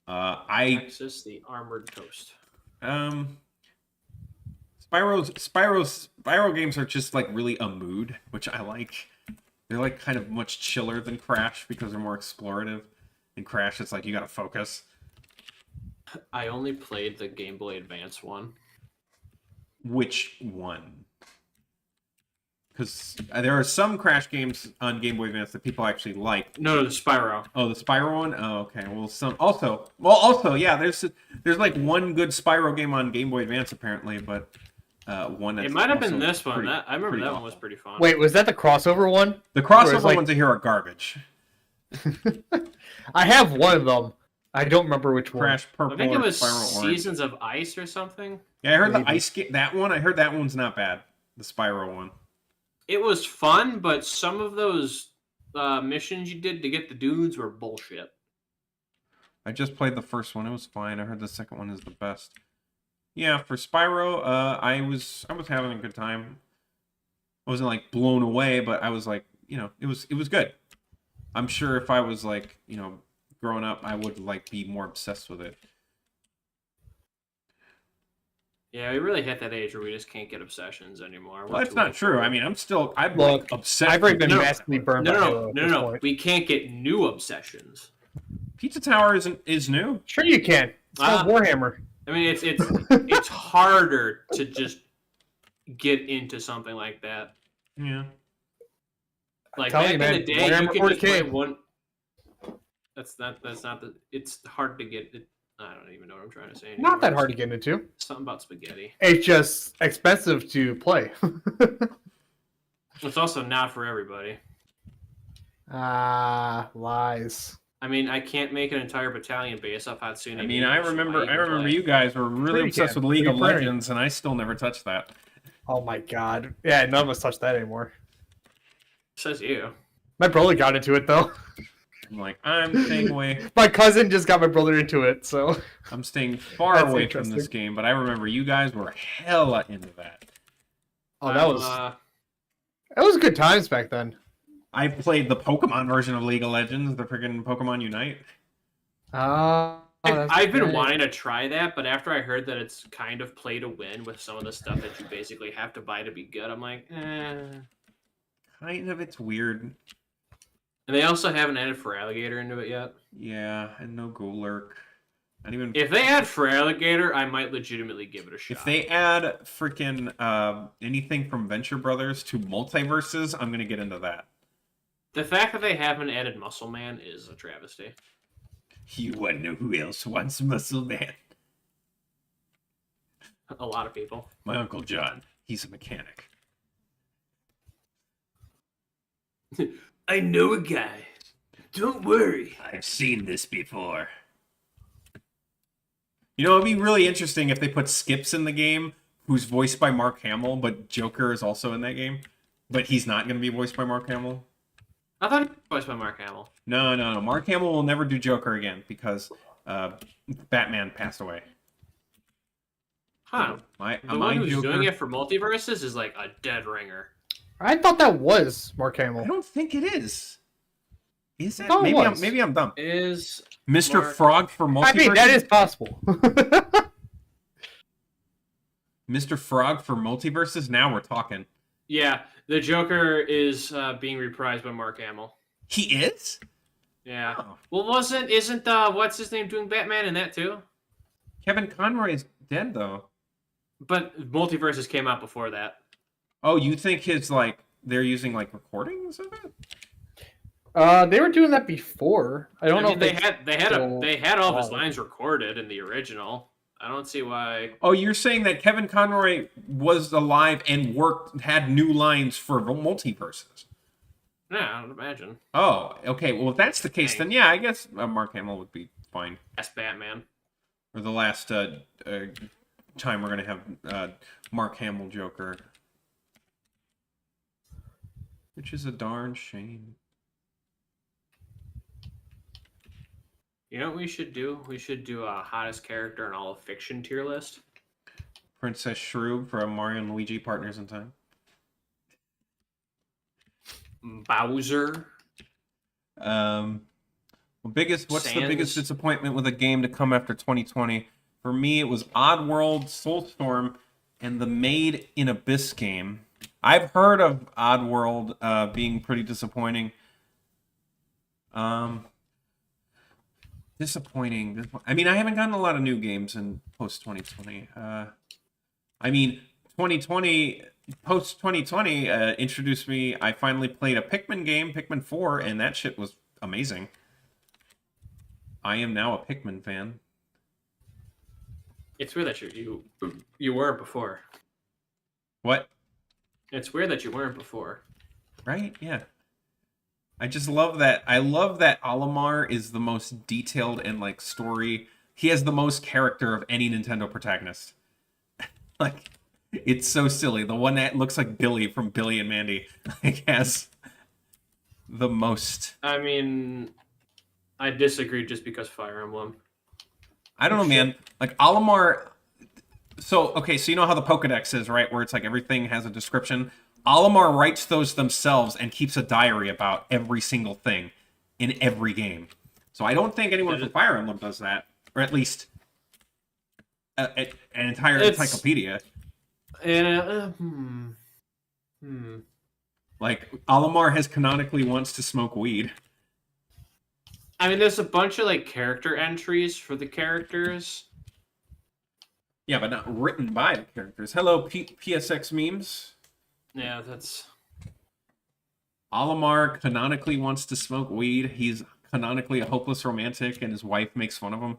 I Texas, the Armored Toast. Spyro games are just like really a mood, which I like. They're like kind of much chiller than Crash because they're more explorative. In Crash, it's like you gotta focus. I only played the Game Boy Advance one. Which one? Because there are some Crash games on Game Boy Advance that people actually like. No, the Spyro. Oh, the Spyro one. Oh, okay. Well, yeah. There's like one good Spyro game on Game Boy Advance apparently, but one that's It might have been also this one. pretty- I remember pretty that awful. one was pretty fun. Wait, was that the crossover one? The Where crossover it's like- ones I hear are garbage. I have one of them. I don't remember which one. Crash Purple. I think it or was Spyro Orange. Seasons of Ice or something. Yeah, I heard Maybe. the ice game. That one. I heard that one's not bad. The Spyro one. It was fun, but some of those missions you did to get the dudes were bullshit. I just played the first one. It was fine. I heard the second one is the best. Yeah, for Spyro, I was having a good time. I wasn't like blown away, but I was like, it was good. I'm sure if I was like, growing up, I would like be more obsessed with it. Yeah, we really hit that age where we just can't get obsessions anymore. Well, that's not true. I mean, I'm like Look, obsessed. I've already been No, massively burned by Halo at this No. point. We can't get new obsessions. Pizza Tower is new. Sure you can. It's called Warhammer. I mean, it's harder to just get into something like that. Yeah. Like telling back you, man, in the day, you Warhammer could just play 40K. one. That's not the. It's hard to get. I don't even know what I'm trying to say. Not that anymore. hard to get into. Something about spaghetti. It's just expensive to play. It's also not for everybody. Lies. I mean, I can't make an entire battalion base off Hatsune. I mean, I Miku, so remember why even play? you guys were really Sure you obsessed can. with League You of can print it. Legends, and I still never touched that. Oh my god. Yeah, none of us touch that anymore. Says you. My brother got into it though. I'm like, I'm staying away. My cousin just got my brother into it, so I'm staying far That's away from this interesting. game, but I remember you guys were hella into that. oh, that was good times back then. I played the Pokemon version of League of Legends, the freaking Pokemon Unite. I've been wanting to try that, but after I heard that it's kind of play to win with some of the stuff that you basically have to buy to be good, I'm like, eh. Kind of, it's weird. And they also haven't added Feraligatr into it yet. Yeah, and no Golurk. Not even If they add Feraligatr, I might legitimately give it a shot. if they add freaking anything from Venture Brothers to Multiverses, I'm gonna get into that. The fact that they haven't added Muscle Man is a travesty. You wanna know who else wants Muscle Man? A lot of people. My Uncle John. He's a mechanic. I know a guy. Don't worry. I've seen this before. It'd be really interesting if they put Skips in the game, who's voiced by Mark Hamill, but Joker is also in that game. But he's not going to be voiced by Mark Hamill. I thought it was voiced by Mark Hamill. No. Mark Hamill will never do Joker again because Batman passed away. Huh. The one who's doing it for multiverses is like a dead ringer. I thought that was Mark Hamill. I don't think it is. Is it? thought it was. Maybe I'm dumb. Is Mr. Mark- Frog for Multiverse? I mean, that is possible. Mr. Frog for Multiverses? Now we're talking. Yeah, the Joker is being reprised by Mark Hamill. He is? Yeah. Oh. Well, isn't what's his name doing Batman in that too? Kevin Conroy is dead, though. But multiverses came out before that. Oh, you think they're using recordings of it? They were doing that before. I don't know mean, if they had all of his lines recorded in the original. I don't see why. Oh, you're saying that Kevin Conroy was alive and had new lines for multiverses? Yeah, I would imagine. Oh, okay. Well, if that's the case, Dang. then yeah, I guess Mark Hamill would be fine. That's Batman. Or the last time we're gonna have Mark Hamill Joker, which is a darn shame. You know what we should do? We should do a hottest character in all of fiction tier list. Princess Shrew from Mario and Luigi Partners in Time. Bowser. What's the biggest Sans. disappointment with a game to come after 2020? For me, it was Oddworld, Soulstorm, and the Made in Abyss game. I've heard of Oddworld being pretty disappointing. Disappointing. I mean, I haven't gotten a lot of new games in post 2020. I mean, 2020, post 2020 introduced me. I finally played a Pikmin game, Pikmin 4, and that shit was amazing. I am now a Pikmin fan. It's weird that you weren't before. What? It's weird that you weren't before. Right? Yeah. I just love that. I love that Olimar is the most detailed and like story. He has the most character of any Nintendo protagonist. Like, it's so silly. The one that looks like Billy from Billy and Mandy like has the most. I mean, I disagree just because Fire Emblem. I don't know, man. Like Olimar. So okay, so you know how the Pokedex is, right? Where it's like everything has a description. Olimar writes those themselves and keeps a diary about every single thing in every game. So I don't think anyone from Fire Emblem does that, or at least an entire encyclopedia. Like Olimar has canonically wants to smoke weed. I mean, there's a bunch of like character entries for the characters. Yeah, but not written by the characters. Hello, PSX memes. Yeah, that's. Olimar canonically wants to smoke weed. He's canonically a hopeless romantic, and his wife makes fun of him.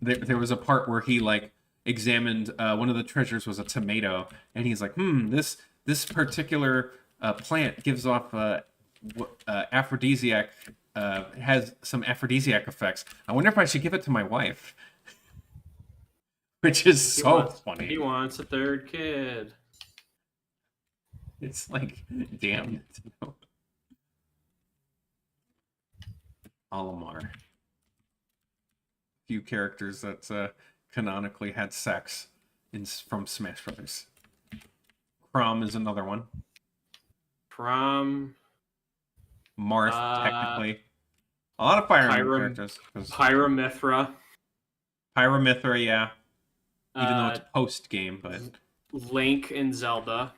There was a part where he like examined one of the treasures was a tomato, and he's like, this particular plant gives off aphrodisiac, has some aphrodisiac effects. I wonder if I should give it to my wife. Which is so funny. He wants a third kid. It's like, damn. Olimar. Few characters that canonically had sex from Smash Brothers. Chrom is another one. Chrom. Marth, technically. A lot of Fire Emblem characters. Pyramithra. Pyramithra, yeah. Even though it's post-game, but... Link and Zelda.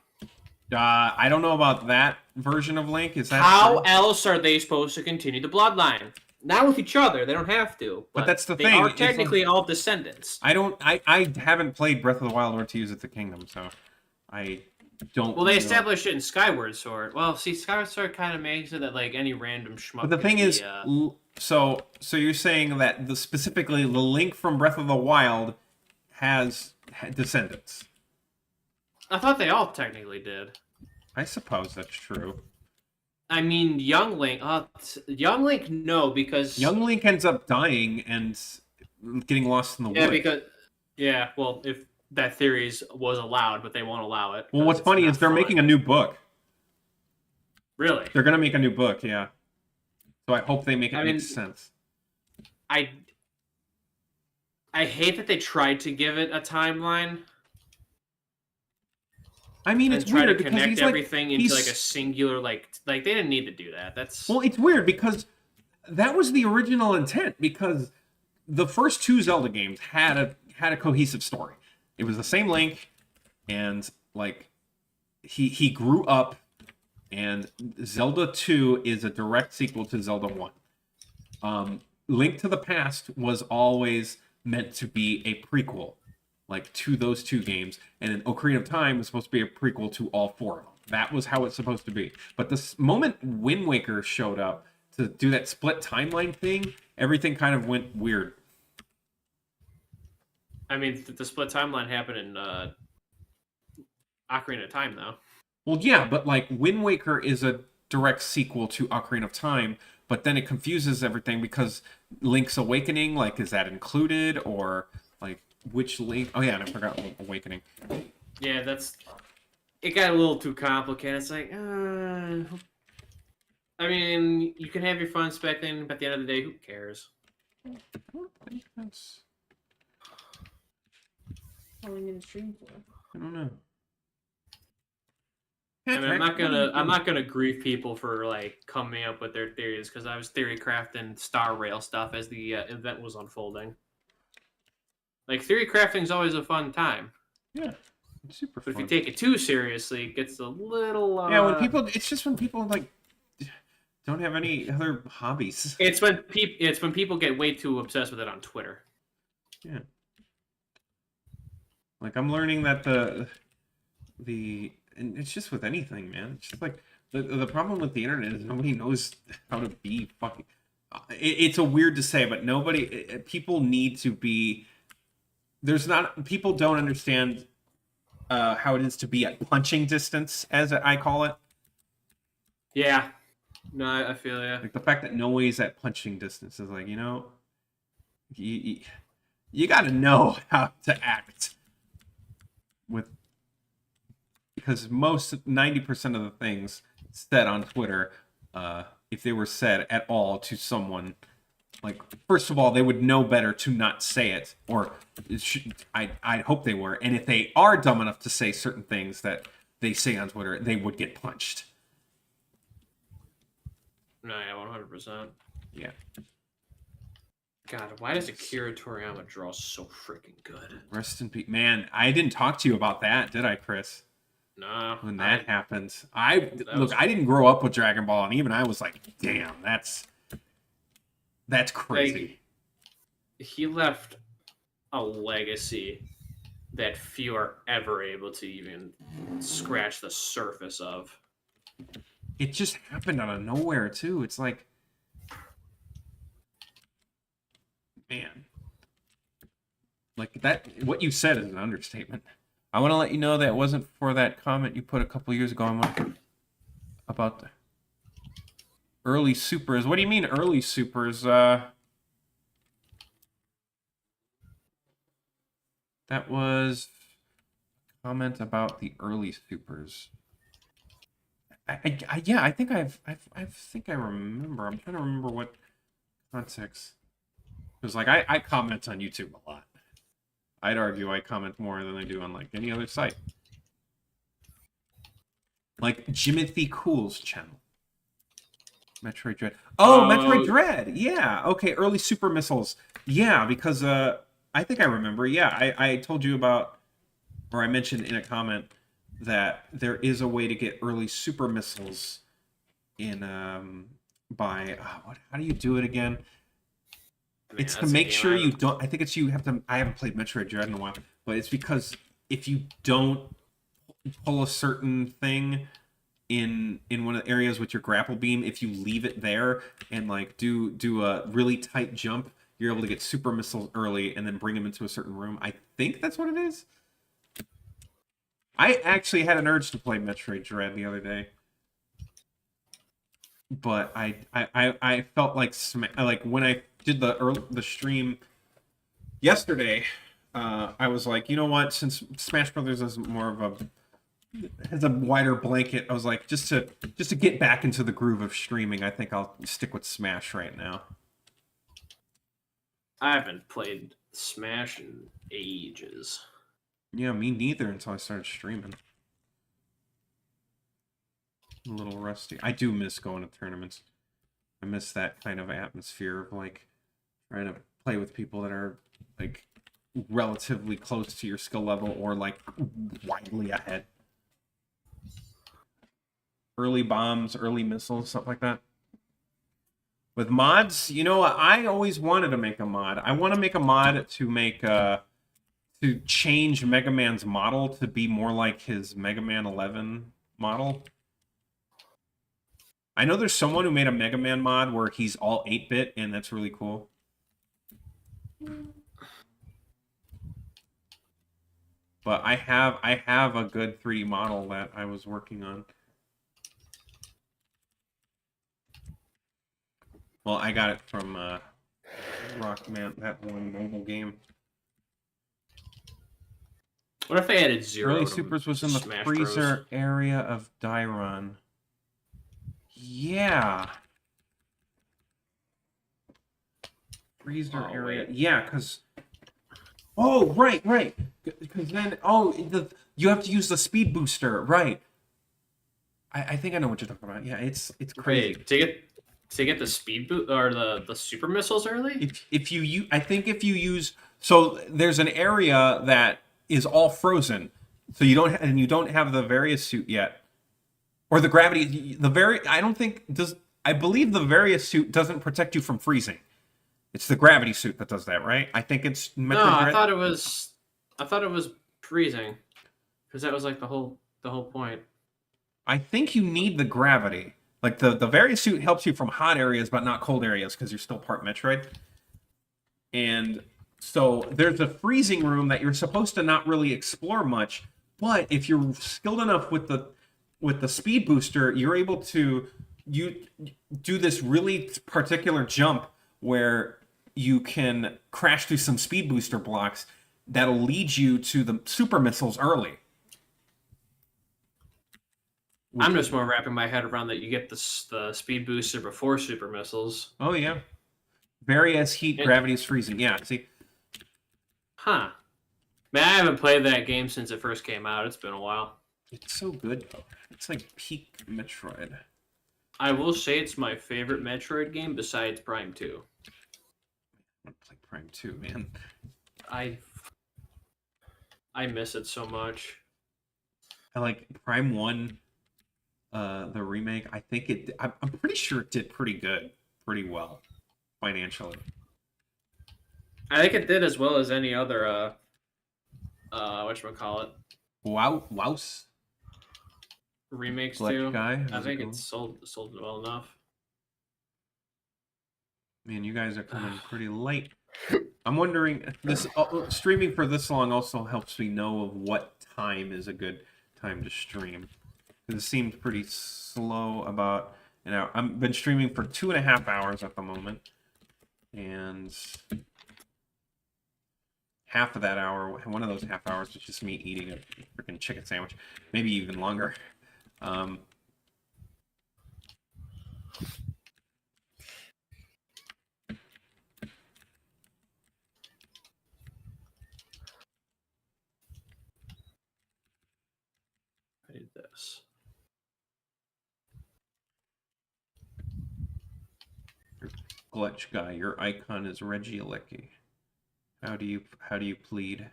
I don't know about that version of Link. Is that How true? else are they supposed to continue the bloodline? Not with each other. They don't have to. But that's the they thing. They are technically all descendants. I haven't played Breath of the Wild or Tears of the Kingdom, so I don't. Well, they established it in Skyward Sword. Well, see, Skyward Sword kind of makes it that like any random schmuck. But the thing is, so you're saying that specifically the Link from Breath of the Wild has descendants. I thought they all technically did. I suppose that's true. I mean, Young Link, no, because Young Link ends up dying and getting lost in the woods. Well, if that theory was allowed, but they won't allow it. Well, what's funny is they're making a new book. Really? They're gonna make a new book, yeah. So I hope they make it make sense. I hate that they tried to give it a timeline. I mean, it's try weird to because connect he's everything into like a singular like they didn't need to do that. Well, it's weird because that was the original intent, because the first two Zelda games had a cohesive story. It was the same Link, and like he grew up, and Zelda 2 is a direct sequel to Zelda 1. Link to the Past was always meant to be a prequel, like to those two games, and then Ocarina of Time was supposed to be a prequel to all four of them. That was how it's supposed to be. But the moment Wind Waker showed up to do that split timeline thing, everything kind of went weird. I mean, the split timeline happened in Ocarina of Time, though. Well, yeah, but like Wind Waker is a direct sequel to Ocarina of Time, but then it confuses everything because Link's Awakening, like, is that included or like which Link? Oh yeah, and I forgot Awakening. Yeah, it got a little too complicated. It's like, I mean, you can have your fun spectating, but at the end of the day, who cares? I don't think that's. How long are you gonna stream for? I don't know. I mean, I'm not gonna grieve people for like coming up with their theories because I was theory crafting Star Rail stuff as the event was unfolding. Like theory crafting is always a fun time, Yeah, it's super but fun. if you take it too seriously, it gets a little. Yeah, when people, it's just when people like don't have any other hobbies. It's when people get way too obsessed with it on Twitter. Yeah. Like I'm learning that and it's just with anything, man. It's just like the problem with the internet is nobody knows how to be fucking. It's a weird to say, but people need to be. People don't understand how it is to be at punching distance, as I call it. Yeah, no, I feel ya. Like the fact that nobody's at punching distance is like, you got to know how to act with, because 90% of the things said on Twitter, if they were said at all to someone, like, first of all, they would know better to not say it, or I hope they were. And if they are dumb enough to say certain things that they say on Twitter, they would get punched. No, yeah, 100%. Yeah. God, why does Akira Toriyama draw so freaking good? Rest in peace. Man, I didn't talk to you about that, did I, Chris? No. When that happens. I didn't grow up with Dragon Ball, and even I was like, damn, that's crazy. Like, he left a legacy that few are ever able to even scratch the surface of. It just happened out of nowhere, too. It's like, man. Like, that, what you said is an understatement. I want to let you know that it wasn't for that comment you put a couple years ago about the early supers. What do you mean early supers? That was a comment about the early supers. Yeah, I think I think I remember. I'm trying to remember what context. Because like I comment on YouTube a lot. I'd argue I comment more than I do on like any other site. Like Jimothy Cool's channel. Metroid Dread. Oh, Metroid Dread. Yeah. Okay. Early super missiles. Yeah, because I think I remember. Yeah, I told you about, or I mentioned in a comment that there is a way to get early super missiles in by how do you do it again? It's to make sure you don't. I think it's you have to. I haven't played Metroid Dread in a while, but it's because if you don't pull a certain thing in one of the areas with your grapple beam, if you leave it there and like do a really tight jump, you're able to get super missiles early and then bring them into a certain room. I think that's what it is. I actually had an urge to play Metroid Dread the other day, but I felt like when I did the stream yesterday, I was like, you know what? Since Smash Brothers is more of has a wider blanket, I was like, just to get back into the groove of streaming, I think I'll stick with Smash right now. I haven't played Smash in ages. Yeah, me neither until I started streaming. A little rusty. I do miss going to tournaments. I miss that kind of atmosphere of like trying to play with people that are like relatively close to your skill level or like widely ahead. Early bombs, early missiles, stuff like that. With mods, you know, I always wanted to make a mod. I want to make a mod to make to change Mega Man's model to be more like his Mega Man 11 model. I know there's someone who made a Mega Man mod where he's all 8-bit, and that's really cool. But I have a good 3D model that I was working on. Well, I got it from Rockman, that one mobile game. What if they added Zero? Early to Supers was in the Smash freezer Bros? area of Dairon. Yeah. Freezer Oh, area. wait. Yeah, because... Oh, right. Because then... you have to use the speed booster. Right. I think I know what you're talking about. Yeah, it's crazy. Wait, to get the speed boot or the super missiles early? If you I think if you use... So there's an area that is all frozen. So you don't have the Various suit yet. Or the gravity... I don't think... I believe the Various suit doesn't protect you from freezing. It's the gravity suit that does that, right? I think it's No, I thought it was freezing, because that was like the whole point. I think you need the gravity. Like the Various suit helps you from hot areas, but not cold areas, because you're still part Metroid. And so there's a freezing room that you're supposed to not really explore much, but if you're skilled enough with the speed booster, you're able to do this really particular jump where you can crash through some speed booster blocks that'll lead you to the super missiles early. I'm just more wrapping my head around that you get the speed booster before super missiles. Oh yeah. Various heat, gravity is freezing. Yeah, see? Huh. Man, I haven't played that game since it first came out. It's been a while. It's so good though. It's like peak Metroid. I will say it's my favorite Metroid game besides Prime 2. I want to play Prime 2, man. I miss it so much. I like Prime 1, the remake. I think I'm pretty sure it did pretty well, financially. I think it did as well as any other, whatchamacallit, Wouse? remakes Fletch too. guy? I think it sold well enough. Man, you guys are coming pretty late. I'm wondering, this streaming for this long also helps me know of what time is a good time to stream. Because it seemed pretty slow about an hour. I've been streaming for 2.5 hours at the moment. And half of that hour, one of those half hours was just me eating a freaking chicken sandwich. Maybe even longer. I need this. Glitch guy, your icon is Regieleki. How do you plead?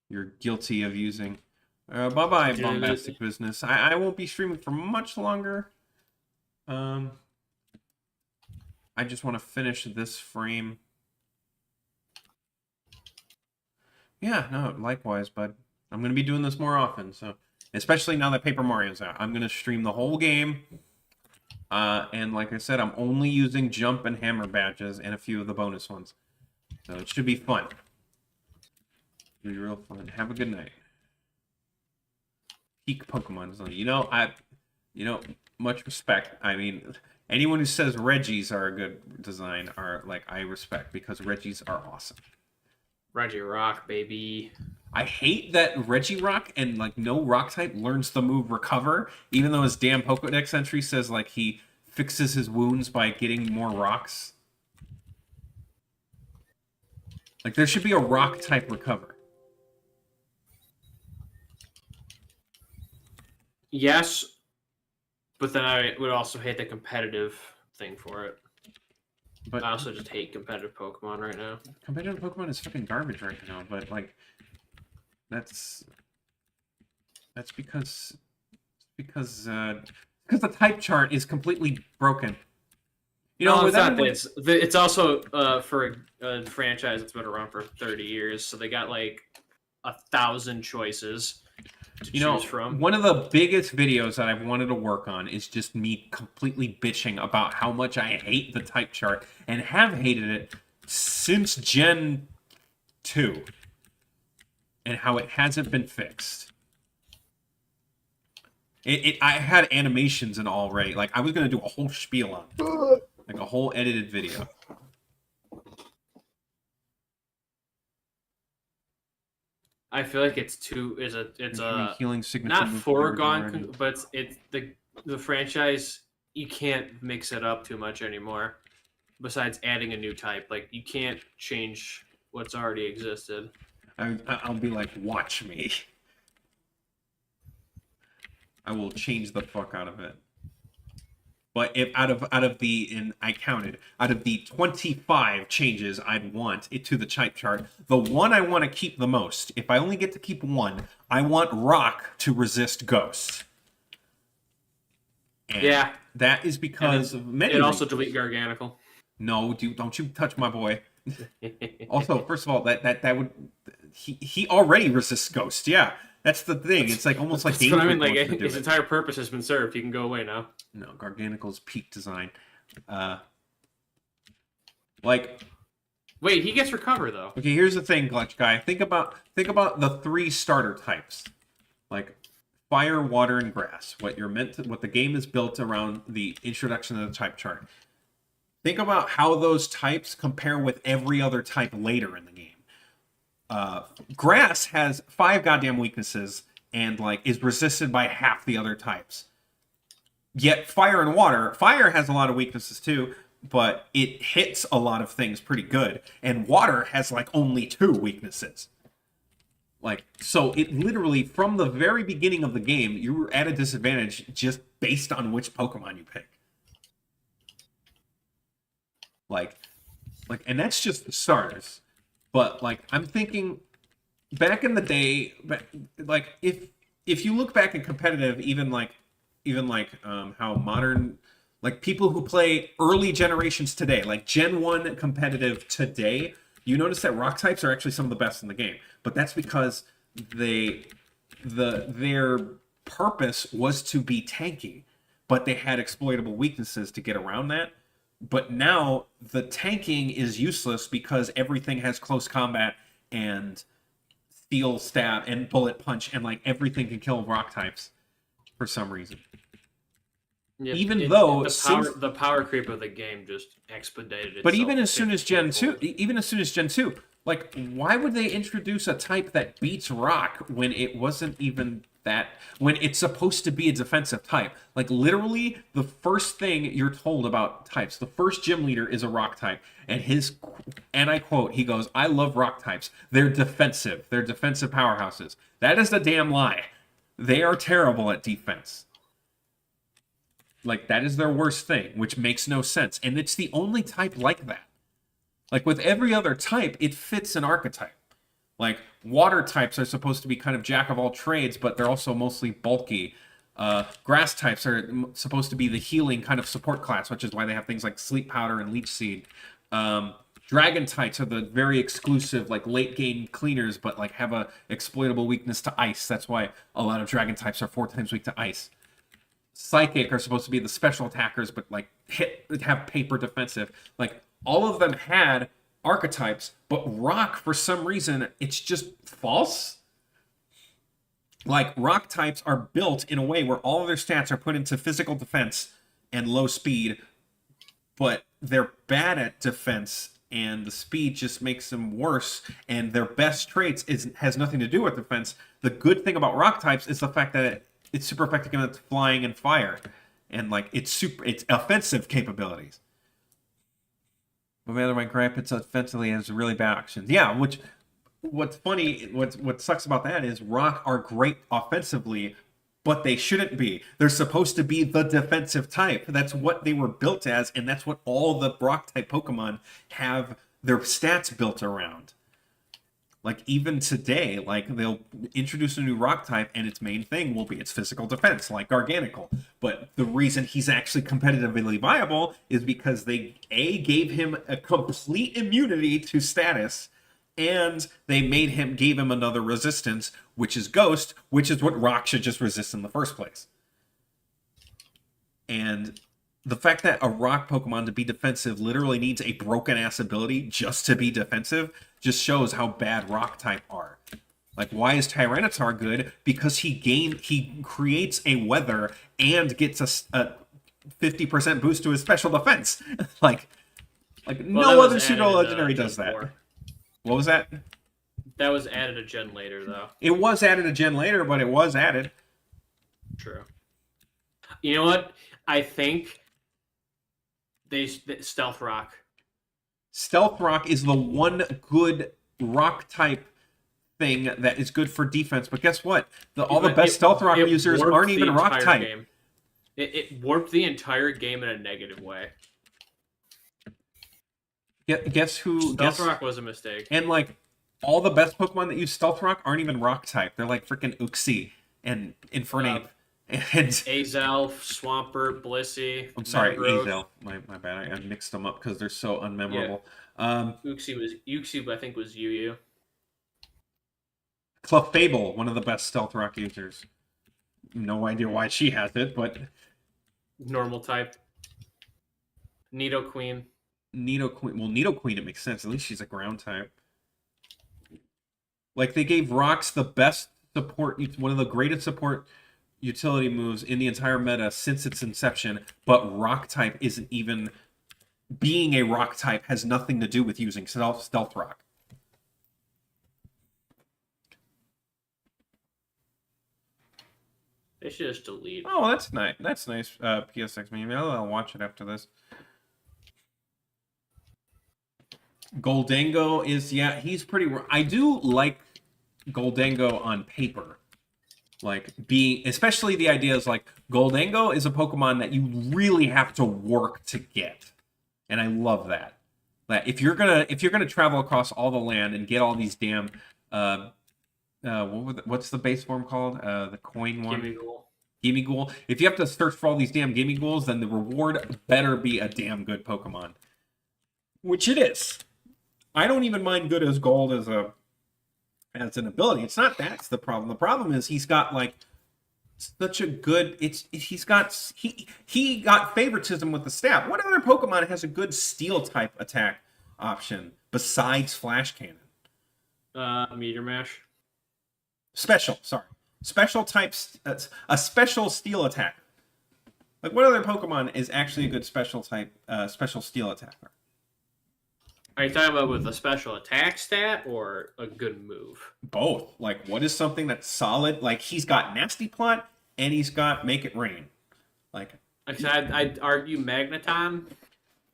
You're guilty of using. Bye-bye, bombastic business. I won't be streaming for much longer. I just want to finish this frame. Yeah, no, likewise, bud. I'm going to be doing this more often, so especially now that Paper Mario's out. I'm going to stream the whole game. And like I said, I'm only using jump and hammer badges and a few of the bonus ones. So it should be fun. It'll be real fun. Have a good night. Peak Pokemon Zone. Much respect. I mean, anyone who says Regis are a good design are like, I respect, because Regis are awesome. Regirock, baby. I hate that Regirock and like no rock type learns the move Recover, even though his damn Pokedex entry says like he fixes his wounds by getting more rocks. Like there should be a rock type Recover. Yes, but then I would also hate the competitive thing for it. But I also just hate competitive Pokemon right now. competitive Pokemon is fucking garbage right now, but like that's because the type chart is completely broken. No, it's not. It's also for a franchise that's been around for 30 years, so they got like 1,000 choices to choose from. One of the biggest videos that I've wanted to work on is just me completely bitching about how much I hate the type chart and have hated it since Gen 2. and how it hasn't been fixed. I had animations and all ready. Like, I was going to do a whole spiel on it. Like, a whole edited video. I feel like it's a healing signature not move foregone, but it's the franchise. You can't mix it up too much anymore. Besides adding a new type, like you can't change what's already existed. I'll be like, watch me. I will change the fuck out of it. But if out of the I counted out of the 25 changes I'd want it to the type chart, the one I want to keep the most. If I only get to keep one, I want Rock to resist Ghost. And yeah, that is because of many. It also delete Garganical. No, don't you touch my boy. Also, first of all, that would he already resists Ghost. Yeah. That's the thing. It's like almost like That's what I mean. Like his entire purpose has been served. He can go away now. No, Garganical's peak design. Like, wait, he gets recover though. Okay, here's the thing, Glitch Guy. Think about the 3 starter types, like fire, water, and grass. What the game is built around the introduction of the type chart. Think about how those types compare with every other type later in the game. Grass has 5 goddamn weaknesses and like is resisted by half the other types. Yet fire has a lot of weaknesses too, but it hits a lot of things pretty good. And water has like only 2 weaknesses. Like, so it literally, from the very beginning of the game, you were at a disadvantage just based on which Pokemon you pick. Like, and that's just the starters. But like, I'm thinking back in the day, like if you look back in competitive, even like how modern, like people who play early generations today, like Gen 1 competitive today, you notice that rock types are actually some of the best in the game. But that's because their purpose was to be tanky, but they had exploitable weaknesses to get around that. But now the tanking is useless because everything has close combat and steel stab and bullet punch, and like everything can kill rock types for some reason. Yeah, Even though the power creep of the game just expedited it. But even as soon as Gen 2, like why would they introduce a type that beats rock when it wasn't even that, when it's supposed to be a defensive type? Like literally the first thing you're told about types, the first gym leader is a rock type, and I quote, he goes, "I love rock types. They're defensive powerhouses." That is the damn lie. They are terrible at defense. Like that is their worst thing, which makes no sense. And it's the only type like that. Like with every other type, it fits an archetype. Like water types are supposed to be kind of jack of all trades, but they're also mostly bulky. Grass types are supposed to be the healing kind of support class, which is why they have things like Sleep Powder and Leech Seed. Dragon types are the very exclusive, like late game cleaners, but like have a exploitable weakness to ice. That's why a lot of dragon types are 4 times weak to ice. Psychic are supposed to be the special attackers, but like have paper defensive. Like all of them had archetypes, but rock, for some reason, it's just false. Like rock types are built in a way where all of their stats are put into physical defense and low speed, but they're bad at defense, and the speed just makes them worse, and their best traits has nothing to do with defense. The good thing about rock types is the fact that it's super effective against flying and fire, and like it's offensive capabilities. But rather, my gripe, it's offensively has really bad actions. Yeah, what's funny, what sucks about that is rock are great offensively, but they shouldn't be. They're supposed to be the defensive type. That's what they were built as, and that's what all the rock type Pokemon have their stats built around. Like even today, like they'll introduce a new rock type and its main thing will be its physical defense, like Garganical. But the reason he's actually competitively viable is because they gave him a complete immunity to status, and they gave him another resistance, which is Ghost, which is what rock should just resist in the first place. And the fact that a rock Pokemon to be defensive literally needs a broken ass ability just to be defensive just shows how bad rock type are. Like, why is Tyranitar good? Because he creates a weather and gets a 50% boost to his special defense. like Well, no that other was pseudo added, legendary Gen does that. 4. What was that? That was added a gen later, though. It was added a gen later, but it was added. True. You know what? I think Stealth Rock. Stealth Rock is the one good rock type thing that is good for defense, but guess what? All the best Stealth Rock users warped aren't the even rock entire type. game. It warped the entire game in a negative way. Guess who? Stealth Rock was a mistake. And like all the best Pokemon that use Stealth Rock aren't even rock type. They're like freaking Uxie and Infernape. And Azelf, Swampert, Blissey. I'm sorry, Metagross. Azel. My bad. I mixed them up because they're so unmemorable. Uxie, I think, was Yu. Clefable, one of the best Stealth Rock users. No idea why she has it, but Normal type. Nidoqueen. Nidoqueen. Well, Nidoqueen, it makes sense. At least she's a ground type. Like, they gave rocks the best support, one of the greatest support utility moves in the entire meta since its inception, but rock type isn't even... Being a rock type has nothing to do with using Stealth Rock. They should just delete. Oh, that's nice. That's nice. PSX meme. I'll watch it after this. Goldango is, yeah, he's pretty... I do like Goldango on paper. Like, especially the idea is, like, Goldango is a Pokemon that you really have to work to get. And I love that. That if you're gonna travel across all the land and get all these damn... what's the base form called? The coin one? Gimmighoul. If you have to search for all these damn Gimmighouls, then the reward better be a damn good Pokemon. Which it is. I don't even mind good as gold as an ability. It's not that's the problem. The problem is he's got like such a good he got favoritism with the stab. What other Pokemon has a good steel type attack option besides Flash Cannon? Meteor Mash. Special types, a special steel attacker. Like, what other Pokemon is actually a good special type, special steel attacker? Are you talking about with a special attack stat or a good move? Both. Like, what is something that's solid? Like, he's got Nasty Plot and he's got Make It Rain. Like, I'd argue Magneton.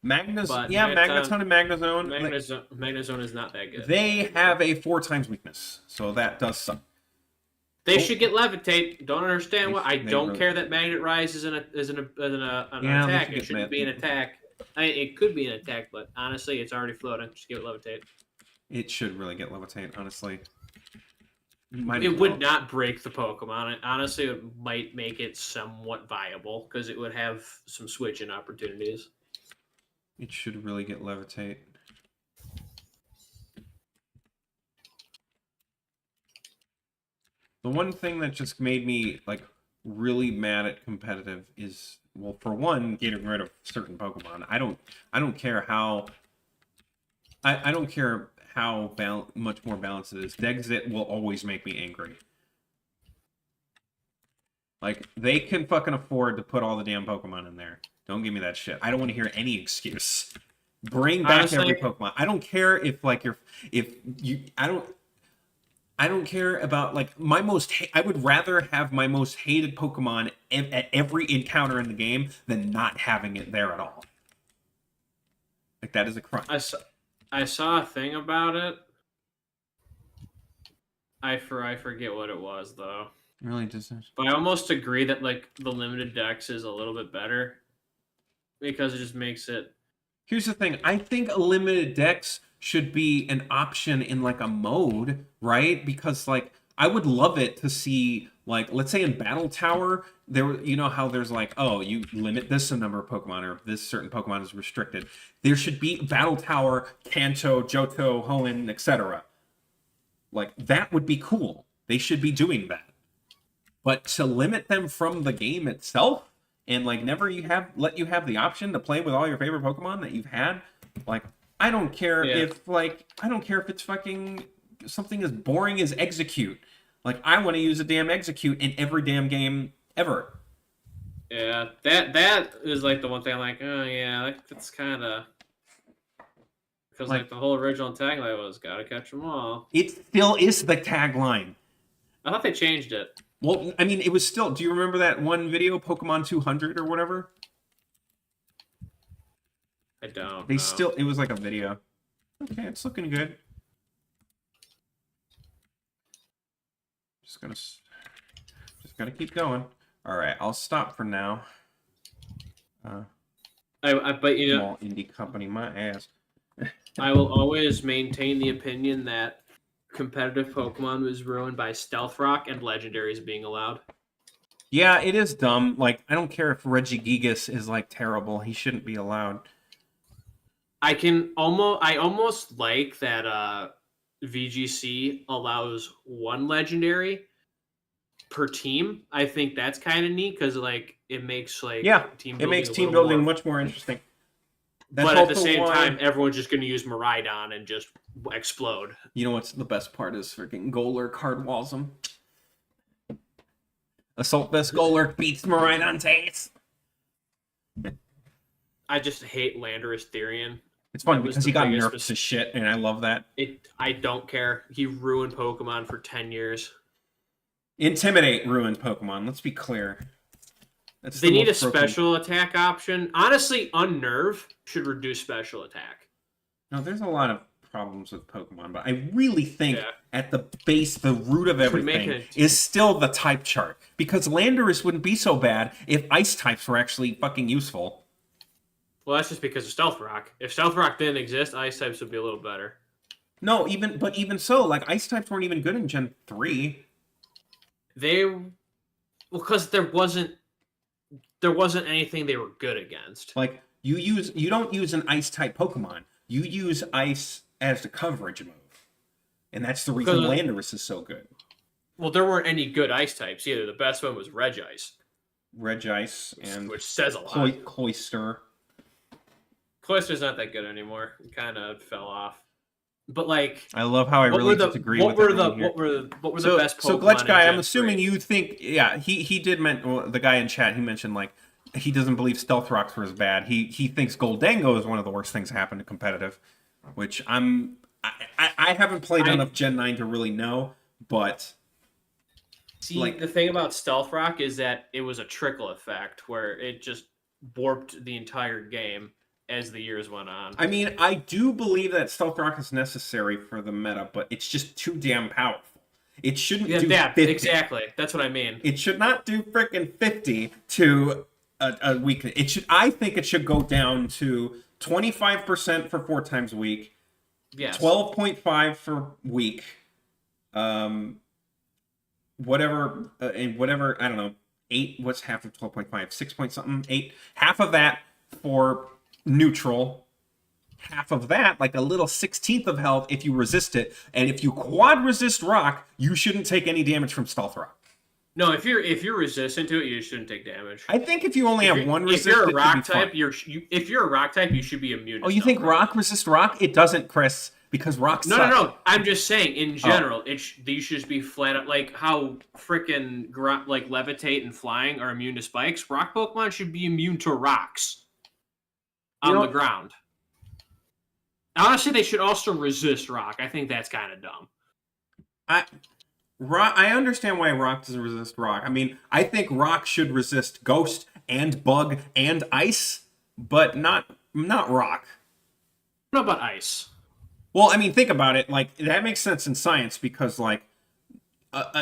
Magneton and Magnezone. Magnezone is not that good. They have a 4 times weakness, so that does suck. They should get Levitate. Don't understand why. I don't care that Magnet Rise is an attack. It shouldn't be an attack. It could be an attack, but honestly, it's already floating. Just give it Levitate. It should really get Levitate, honestly. It would not break the Pokemon. Honestly, it might make it somewhat viable because it would have some switching opportunities. It should really get Levitate. The one thing that just made me like really mad at competitive is, well, for one, getting rid of certain Pokemon. I don't care how much more balanced it is. Dexit will always make me angry. Like, they can fucking afford to put all the damn Pokemon in there. Don't give me that shit. I don't want to hear any excuse. Bring back every Pokemon. I don't care if like I don't care about like I would rather have my most hated Pokemon at every encounter in the game than not having it there at all. Like, that is a crime. I saw a thing about it. I forget what it was though. Really doesn't. But I almost agree that like the limited dex is a little bit better because it just makes it. Here's the thing. I think a limited dex should be an option in like a mode, right? Because like I would love it to see, like, let's say in Battle Tower, there, you know how there's like, oh, you limit this number of Pokemon, or this certain Pokemon is restricted. There should be Battle Tower, Kanto, Johto, Hoenn, etc. Like, that would be cool. They should be doing that. But to limit them from the game itself and like never let you have the option to play with all your favorite Pokemon that you've had, like, I don't care if it's fucking something as boring as execute. Like, I want to use a damn execute in every damn game ever. Yeah, that is like the one thing I'm like, oh yeah, that's kind of because like the whole original tagline was "Gotta catch them all." It still is the tagline. I thought they changed it. Well, I mean, it was still. Do you remember that one video, Pokemon 200 or whatever? I don't. They know. still. It was like a video. Okay, it's looking good. Just gonna keep going. All right, I'll stop for now. But you know, Small indie company, my ass. I will always maintain the opinion that competitive Pokemon was ruined by Stealth Rock and Legendaries being allowed. Yeah, it is dumb. Like, I don't care if Regigigas is like terrible. He shouldn't be allowed. I almost like that VGC allows one legendary per team. I think that's kind of neat because like it makes like It makes team building much more interesting. That's but at the also same why- time, everyone's just going to use Miraidon and just explode. You know what's the best part is freaking Golurk hard walls him. Assault Vest Golurk beats Miraidon's ace. I just hate Landorus Therian. It's funny That was because he the got biggest nerfed to shit, and I love that. I don't care. He ruined Pokemon for 10 years. Intimidate ruined Pokemon. Let's be clear. That's They the need a most broken- special attack option. Honestly, Unnerve should reduce special attack. No, there's a lot of problems with Pokemon, but I really think Yeah. at the base, the root of Should make everything it- is still the type chart. Because Landorus wouldn't be so bad if ice types were actually fucking useful. Well, that's just because of Stealth Rock. If Stealth Rock didn't exist, Ice types would be a little better. No, even so, like ice types weren't even good in Gen 3. Because there wasn't anything they were good against. Like you don't use an ice type Pokemon. You use ice as the coverage move. And that's the reason Because- Landorus is so good. Well, there weren't any good Ice types either. The best one was Regice, Regice and which says a lot. Cloyster. Cloyster's not that good anymore. It kind of fell off. But like, I love how I what really were the disagree what with were the everyone here. what were the best Pokemon? So Glitch in guy, Gen I'm assuming 3? you think, yeah, he did mention, well, the guy in chat, he mentioned like he doesn't believe Stealth Rocks were as bad. He thinks Goldango is one of the worst things that happened to competitive, which I haven't played enough Gen 9 to really know, but See, like- the thing about Stealth Rock is that it was a trickle effect where it just warped the entire game as the years went on. I mean, I do believe that Stealth Rock is necessary for the meta, but it's just too damn powerful. It shouldn't do 50. Exactly. That's what I mean. It should not do frickin' 50 to a week. I think it should go down to 25% for 4 times a week, Yes. 12.5 for week, whatever, and whatever, I don't know, 8, what's half of 12.5? 6 point something, 8. Half of that for neutral. Half of that, like a little 16th of health if you resist it. And if you quad resist rock, you shouldn't take any damage from Stealth Rock. No, if you're resistant to it, you shouldn't take damage. I think if you only have one resist, if you're it a rock should be fine. type, if you're a rock type, you should be immune. To Oh, you think Stealth rock resist rock? It doesn't, Chris, because rock No, sucks. no. I'm just saying, in general, these should just be flat out like how freaking like levitate and flying are immune to spikes. Rock Pokemon should be immune to rocks on the ground. Honestly, they should also resist rock. I think that's kind of dumb. I understand why rock doesn't resist rock. I mean, I think rock should resist ghost and bug and ice, but not rock. What about ice? Well, I mean, think about it. Like, that makes sense in science because, like,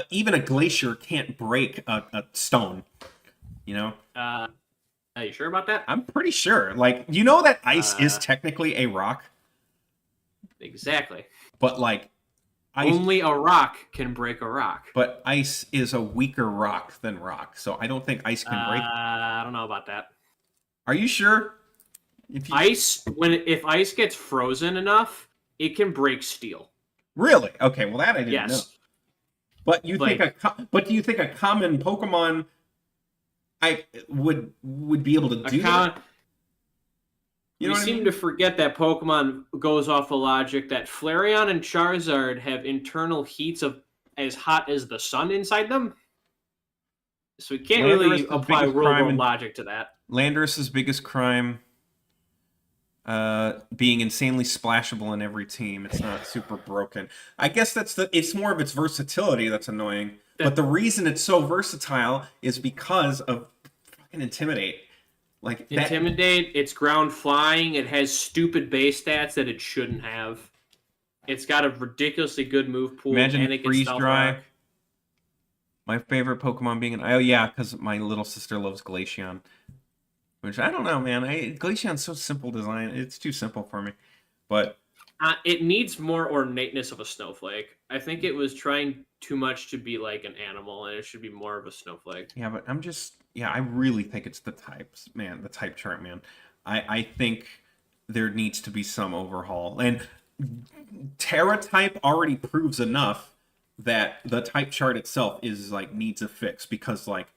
even a glacier can't break a stone. You know? Are you sure about that? I'm pretty sure. Like, you know that ice is technically a rock, Exactly. but like, ice. Only a rock can break a rock. But ice is a weaker rock than rock, so I don't think ice can break. I don't know about that. Are you sure? If you... If ice gets frozen enough, it can break steel. Really? Okay, well that I didn't know. Yes. But you think do you think a common Pokemon would be able to do that? You know we what I seem mean? to forget that Pokemon goes off the logic that Flareon and Charizard have internal heats of as hot as the sun inside them. So we can't Landorus' really apply biggest real crime world in- logic to that. Landorus's biggest crime, being insanely splashable in every team. It's not super broken. I guess it's more of its versatility that's annoying. But the reason it's so versatile is because of fucking Intimidate. Like that, Intimidate, it's ground flying, it has stupid base stats that it shouldn't have. It's got a ridiculously good move pool, imagine and it can freeze stealth dry. rock. My favorite Pokemon being because my little sister loves Glaceon. Which I don't know, man. Glaceon's so simple design. It's too simple for me. But It needs more ornateness of a snowflake. I think it was trying too much to be like an animal, and it should be more of a snowflake. yeah, but I really think it's the types, man. The type chart, man. I think there needs to be some overhaul. And Terra type already proves enough that the type chart itself is like needs a fix because like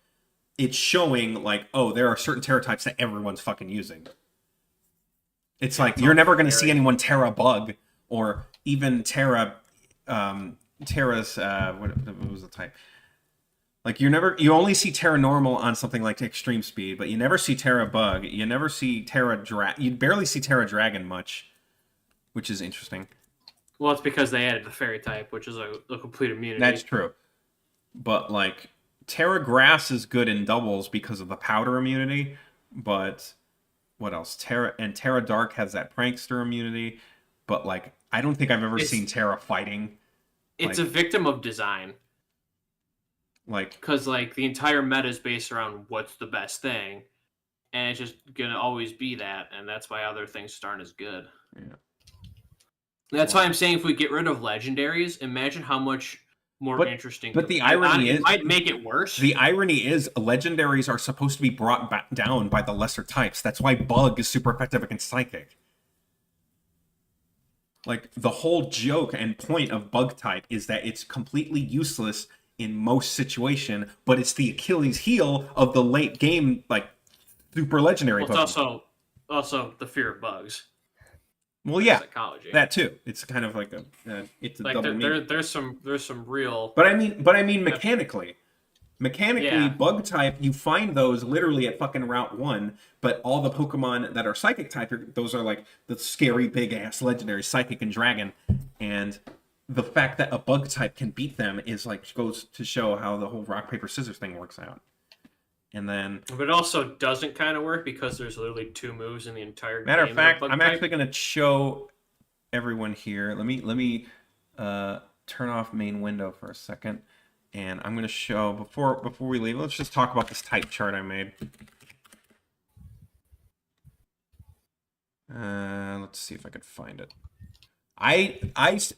it's showing like, oh, there are certain Terra types that everyone's fucking using. It's like you're never going to see anyone Terra Bug or even Terra's what was the type? Like you only see Terra Normal on something like Extreme Speed, but you never see Terra Bug. You never see you barely see Terra Dragon much, which is interesting. Well, it's because they added the fairy type, which is a complete immunity. That's true. But like Terra Grass is good in doubles because of the powder immunity, but what else? Terra Dark has that prankster immunity, but like I don't think I've ever seen Terra fighting. It's like, a victim of design. Like because like the entire meta is based around what's the best thing, and it's just gonna always be that, and that's why other things aren't as good. Yeah. That's why I'm saying if we get rid of legendaries, imagine how much more interesting. But the irony it might make it worse. The irony is legendaries are supposed to be brought back down by the lesser types. That's why Bug is super effective against Psychic. Like the whole joke and point of Bug type is that it's completely useless in most situation, but it's the Achilles heel of the late game, like super legendary. Well, it's also the fear of bugs. Well, yeah, psychology. That too. It's kind of like it's a like double meaning. there's some real. But I mean mechanically. Mechanically, Bug type, you find those literally at fucking Route 1, but all the Pokemon that are Psychic type, those are like the scary big-ass legendary Psychic and Dragon, and the fact that a Bug type can beat them is like goes to show how the whole rock, paper, scissors thing works out. And then... But it also doesn't kind of work because there's literally 2 moves in the entire Matter game. of fact, I'm actually going to show everyone here. Let me turn off main window for a second. And I'm going to show, before we leave, let's just talk about this type chart I made. Let's see if I could find it.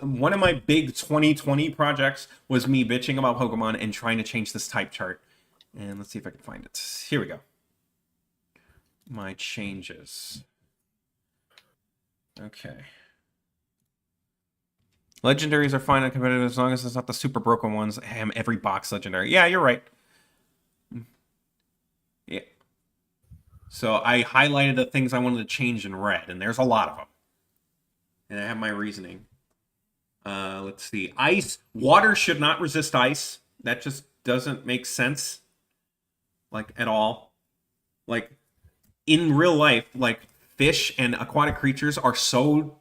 One of my big 2020 projects was me bitching about Pokemon and trying to change this type chart. And let's see if I can find it. Here we go. My changes. Okay. Legendaries are fine and competitive as long as it's not the super broken ones. Every box legendary. Yeah, you're right. Yeah. So I highlighted the things I wanted to change in red, and there's a lot of them. And I have my reasoning. Let's see. Ice. Water should not resist ice. That just doesn't make sense. Like, at all. Like, in real life, like, fish and aquatic creatures are so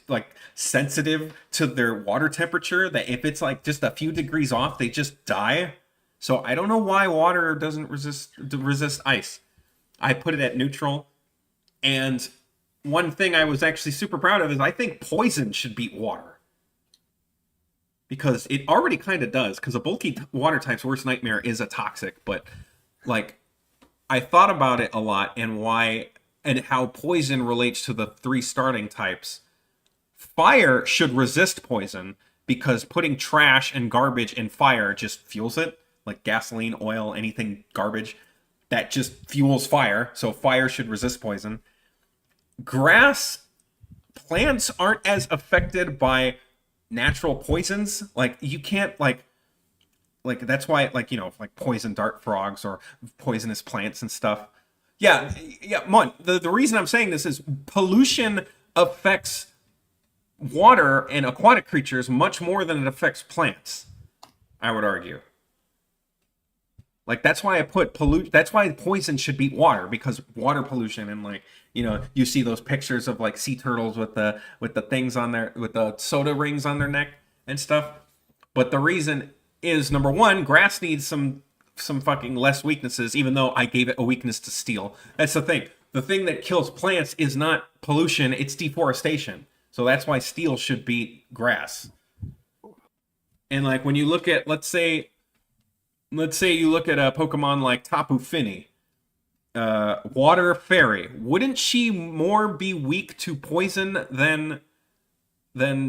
like sensitive to their water temperature that if it's like just a few degrees off, they just die. So I don't know why water doesn't resist ice. I put it at neutral. And one thing I was actually super proud of is I think poison should beat water. Because it already kind of does. Because a bulky water type's worst nightmare is a toxic. But like I thought about it a lot and why and how poison relates to the 3 starting types. Fire should resist poison because putting trash and garbage in fire just fuels it, like gasoline, oil, anything garbage, that just fuels fire. So fire should resist poison. Plants aren't as affected by natural poisons. Like you can't like that's why like poison dart frogs or poisonous plants and stuff. Yeah, yeah, Mon. The reason I'm saying this is pollution affects water and aquatic creatures much more than it affects plants. I would argue. Like that's why I put pollute. That's why poison should beat water, because water pollution and like you see those pictures of like sea turtles with the things on their with the soda rings on their neck and stuff. But the reason is number one, grass needs some fucking less weaknesses, even though I gave it a weakness to steel. That's the thing. The thing that kills plants is not pollution, it's deforestation. So that's why steel should beat grass. And like when you look at, let's say you look at a Pokemon like Tapu Fini, Water Fairy, wouldn't she more be weak to poison than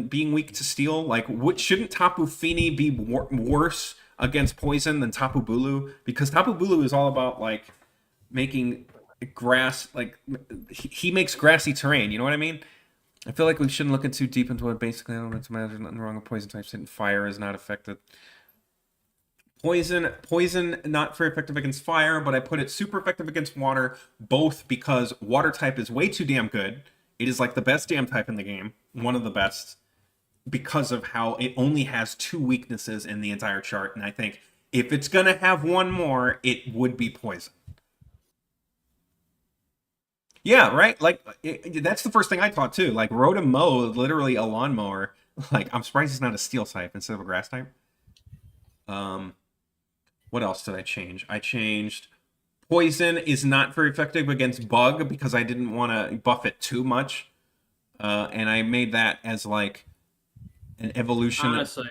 being weak to steel? Like, shouldn't Tapu Fini be worse against poison than Tapu Bulu? Because Tapu Bulu is all about like making grass, like he makes grassy terrain. You know what I mean? I feel like we shouldn't look too deep into it. Basically, I don't know what's matter. Nothing wrong with poison types. And fire is not affected. Poison, not very effective against fire, but I put it super effective against water, both because water type is way too damn good. It is like the best damn type in the game, one of the best, because of how it only has 2 weaknesses in the entire chart. And I think if it's gonna have one more, it would be poison. Yeah, right. Like that's the first thing I taught too. Like Rotom-Mow is literally a lawnmower. Like I'm surprised it's not a steel type instead of a grass type. What else did I change? I changed poison is not very effective against bug because I didn't want to buff it too much. And I made that as like an evolution. Honestly,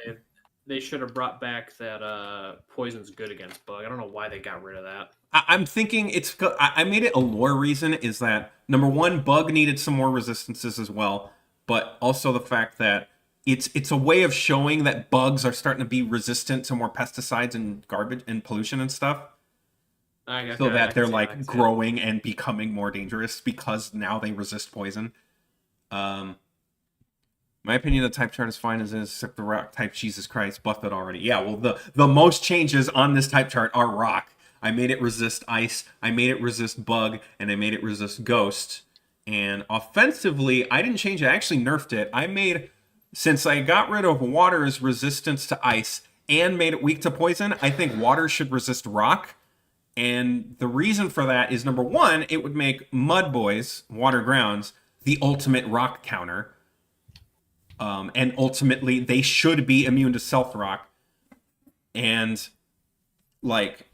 they should have brought back that poison's good against bug. I don't know why they got rid of that. I'm thinking I made it a lore reason is that number one, bug needed some more resistances as well, but also the fact that it's a way of showing that bugs are starting to be resistant to more pesticides and garbage and pollution and stuff. So that they're like growing and becoming more dangerous because now they resist poison. My opinion of the type chart is fine as is, except the rock type, Jesus Christ, buffed it already. Yeah, well, the most changes on this type chart are rock. I made it resist ice, I made it resist bug, and I made it resist ghost. And offensively, I didn't change it. I actually nerfed it. Since I got rid of water's resistance to ice and made it weak to poison, I think water should resist rock. And the reason for that is, number one, it would make Mud Boys, Water Grounds, the ultimate rock counter. And ultimately, they should be immune to Stealth Rock. And, like,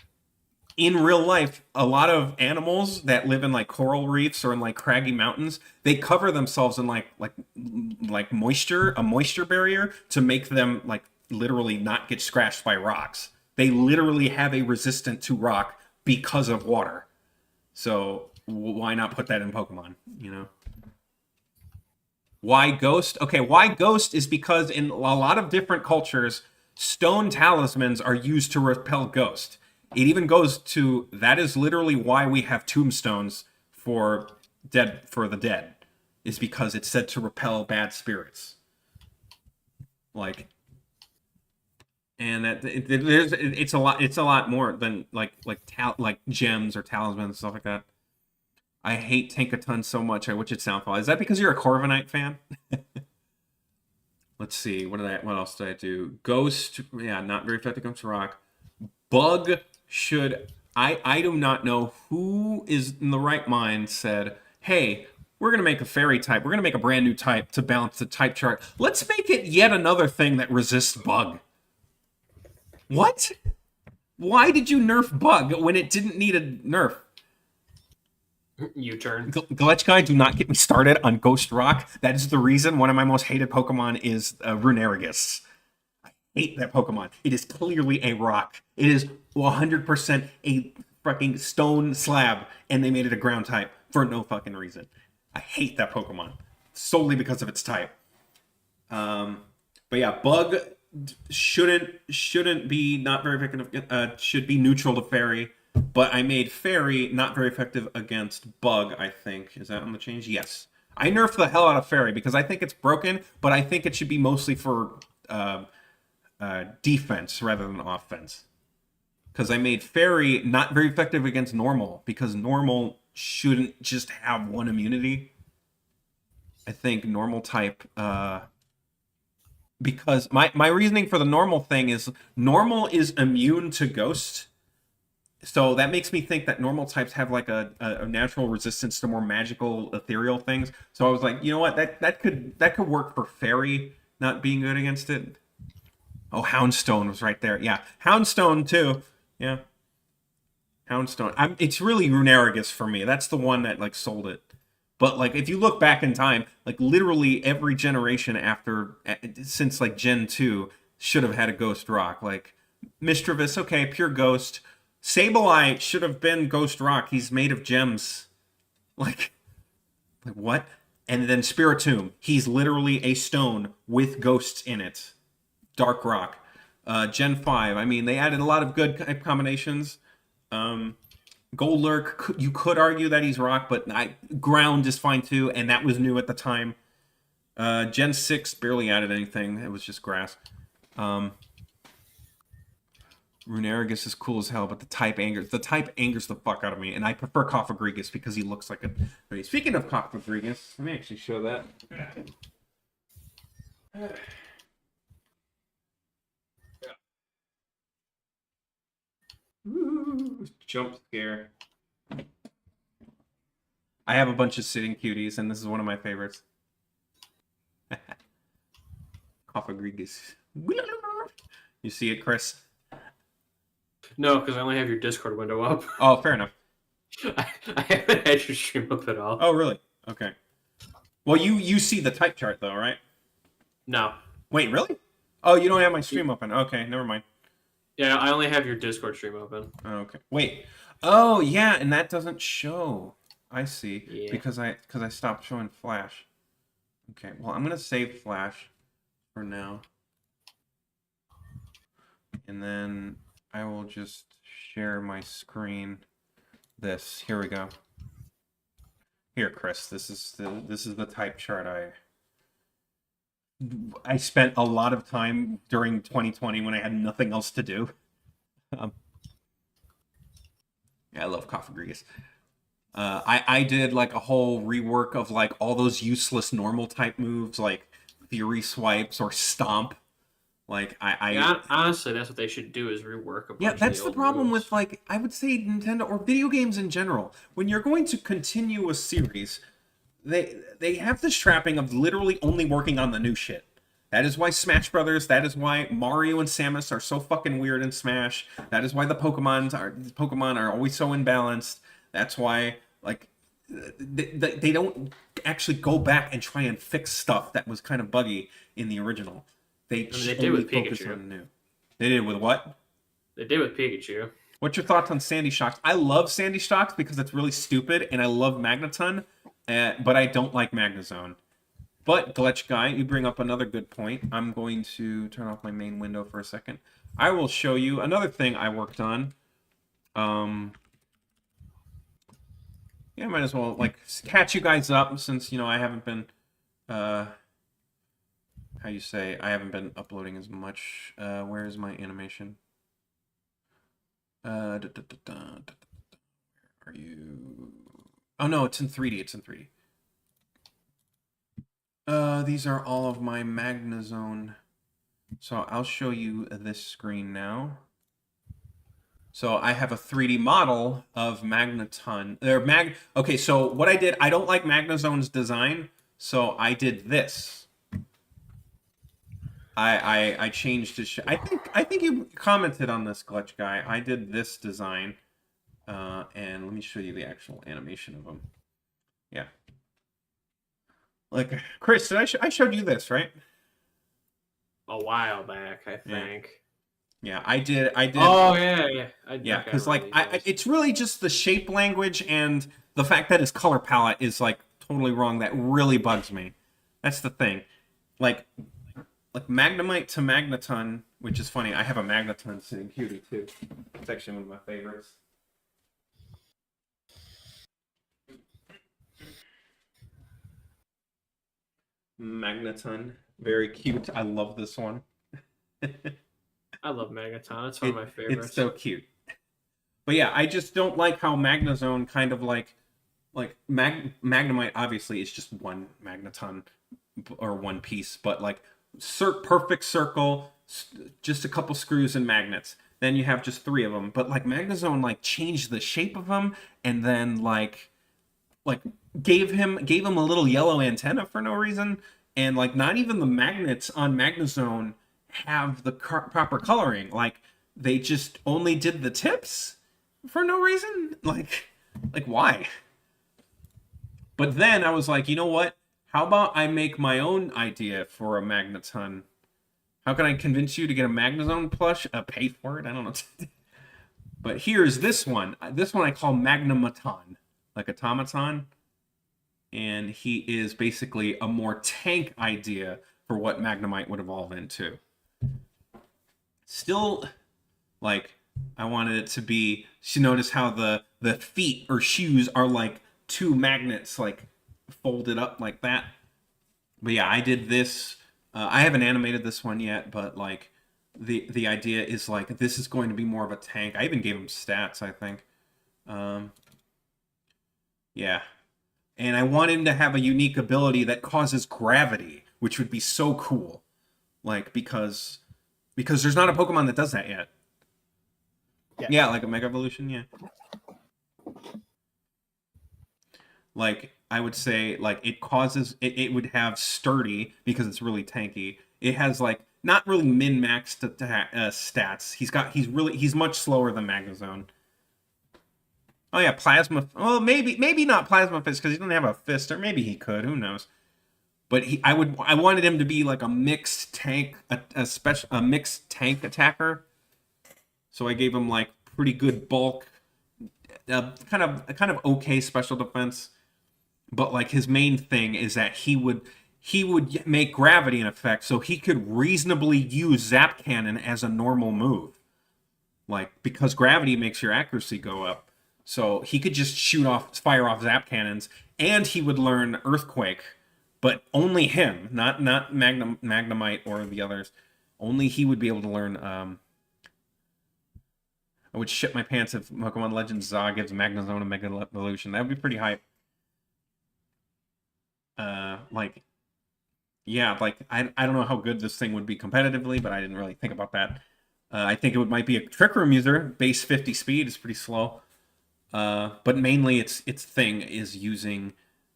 in real life, a lot of animals that live in, like, coral reefs or in, like, craggy mountains, they cover themselves in, like moisture, a moisture barrier to make them, like, literally not get scratched by rocks. They literally have a resistance to rock because of water. So why not put that in Pokemon, you know? Why Ghost? Okay, why Ghost is because in a lot of different cultures, stone talismans are used to repel ghost. It even goes to, that is literally why we have tombstones for the dead, is because it's said to repel bad spirits. Like, and that it's a lot more than like gems or talismans and stuff like that. I hate Tankaton so much. I wish it Soundfall. Is that because you're a Corviknight fan? Let's see. What else did I do? Ghost. Yeah, not very effective against rock. Bug should. I do not know who is in the right mind said, hey, we're going to make a fairy type. We're going to make a brand new type to balance the type chart. Let's make it yet another thing that resists bug. What? Why did you nerf bug when it didn't need a nerf? U-turn. Glitchguy, do not get me started on Ghost Rock. That is the reason one of my most hated Pokemon is Runerigus. I hate that Pokemon. It is clearly a rock. It is 100% a fucking stone slab, and they made it a ground type for no fucking reason. I hate that Pokemon solely because of its type. But yeah, Bug shouldn't be not very effective. Should be neutral to Fairy. But I made Fairy not very effective against Bug, I think. Is that on the change? Yes. I nerfed the hell out of Fairy because I think it's broken, but I think it should be mostly for defense rather than offense. Because I made Fairy not very effective against Normal, because Normal shouldn't just have one immunity. I think normal type, because my reasoning for the normal thing is normal is immune to ghost. So that makes me think that normal types have like a natural resistance to more magical, ethereal things. So I was like, you know what, that could work for fairy not being good against it. Oh, Houndstone was right there. Yeah, Houndstone too. Yeah, Houndstone. It's really Runerigus for me. That's the one that like sold it. But like, if you look back in time, like literally every generation since like Gen 2 should have had a Ghost Rock. Like Mischievous, okay, pure Ghost. Sableye should have been Ghost Rock. He's made of gems. Like what? And then Spiritomb. He's literally a stone with ghosts in it. Dark Rock. Gen 5. I mean, they added a lot of good combinations. Golurk, you could argue that he's rock, but ground is fine too, and that was new at the time. Gen 6 barely added anything. It was just grass. Runerigus is cool as hell, but the type angers the fuck out of me, and I prefer Cofagrigus because he looks like a... Speaking of Cofagrigus, let me actually show that. Ooh, jump scare. I have a bunch of sitting cuties, and this is one of my favorites. Cofagrigus. You see it, Chris? No, because I only have your Discord window up. Oh, fair enough. I haven't had your stream up at all. Oh, really? Okay. Well, you see the type chart, though, right? No. Wait, really? Oh, you don't have my stream open. Okay, never mind. Yeah, I only have your Discord stream open. Okay. Wait. Oh, yeah, and that doesn't show. I see. Yeah. Because I stopped showing Flash. Okay. Well, I'm gonna save Flash for now, and then I will just share my screen. Here we go. Here, Chris. This is the type chart I spent a lot of time during 2020 when I had nothing else to do. Yeah, I love Cofagrigus. I did like a whole rework of like all those useless normal type moves like Fury Swipes or Stomp. Like Yeah, honestly, that's what they should do is rework a bunch of that's the the old problem moves. with like I would say Nintendo or video games in general. When you're going to continue a series, they have this trapping of literally only working on the new shit. That is why Smash Brothers, that is why Mario and Samus are so fucking weird in Smash. That is why the Pokemon are always so imbalanced. That's why like they don't actually go back and try and fix stuff that was kind of buggy in the original. They did with focus Pikachu. on new. They did with what? They did with Pikachu. What's your thoughts on Sandy Shocks? I love Sandy Shocks because it's really stupid, and I love Magneton, but I don't like Magnezone. But, Glitch Guy, you bring up another good point. I'm going to turn off my main window for a second. I will show you another thing I worked on. Yeah, I might as well, like, catch you guys up since, you know, I haven't been, I haven't been uploading as much. Where is my animation? Where are you? Oh, no, it's in 3D. It's in 3D. These are all of my Magnezone. So I'll show you this screen now. So I have a 3D model of Magneton. Okay, so what I did, I don't like Magnezone's design, so I did this. I changed his. I think you commented on this, Glitch Guy. I did this design, and let me show you the actual animation of him. Yeah. Like, Chris, I showed you this, right? A while back, I think. Yeah, I did. Oh yeah. Yeah, because like it's really just the shape language and the fact that his color palette is like totally wrong. That really bugs me. That's the thing. Like Magnemite to Magneton, which is funny. I have a Magneton sitting cutie too. It's actually one of my favorites. Magneton, very cute. I love this one. I love Magneton. It's one of my favorites. It's so cute. But yeah, I just don't like how Magnezone kind of like like Magnemite obviously is just one magneton or one piece, but like perfect circle, just a couple screws and magnets. Then you have just 3 of them. But like Magnezone like changed the shape of them, and then like gave him a little yellow antenna for no reason, and like not even the magnets on Magnezone have the proper coloring. Like they just only did the tips for no reason. Like why? But then I was like, you know what? How about I make my own idea for a Magneton? How can I convince you to get a Magnezone plush? Pay for it? I don't know. But here's this one. This one I call Magnematon, like automaton. And he is basically a more tank idea for what Magnemite would evolve into. Still, like, I wanted it to be... You notice how the feet or shoes are like 2 magnets, like, folded up like that. But yeah, I did this. I haven't animated this one yet, but like the idea is like this is going to be more of a tank. I even gave him stats, I think. Yeah. And I want him to have a unique ability that causes gravity, which would be so cool. Like because there's not a Pokemon that does that yet. Yeah, like a Mega Evolution, yeah. Like, I would say, like, it causes... It would have sturdy, because it's really tanky. It has, like, not really min-maxed stats. He's much slower than Magnezone. Oh, yeah, Plasma... Well, maybe not Plasma Fist, because he doesn't have a fist, or maybe he could, who knows. But I wanted him to be, like, a mixed tank... A mixed tank attacker. So I gave him, like, pretty good bulk... kind of okay special defense. But like his main thing is that he would make gravity in effect, so he could reasonably use Zap Cannon as a normal move. Like because gravity makes your accuracy go up, so he could just fire off Zap Cannons, and he would learn Earthquake, but only him, not Magnemite or the others. Only he would be able to learn. I would shit my pants if Pokemon Legends Zog gives Magnezone a Mega Evolution. That would be pretty hype. I don't know how good this thing would be competitively, but I didn't really think about that. I think it might be a Trick Room user. Base 50 speed is pretty slow. But mainly its thing is using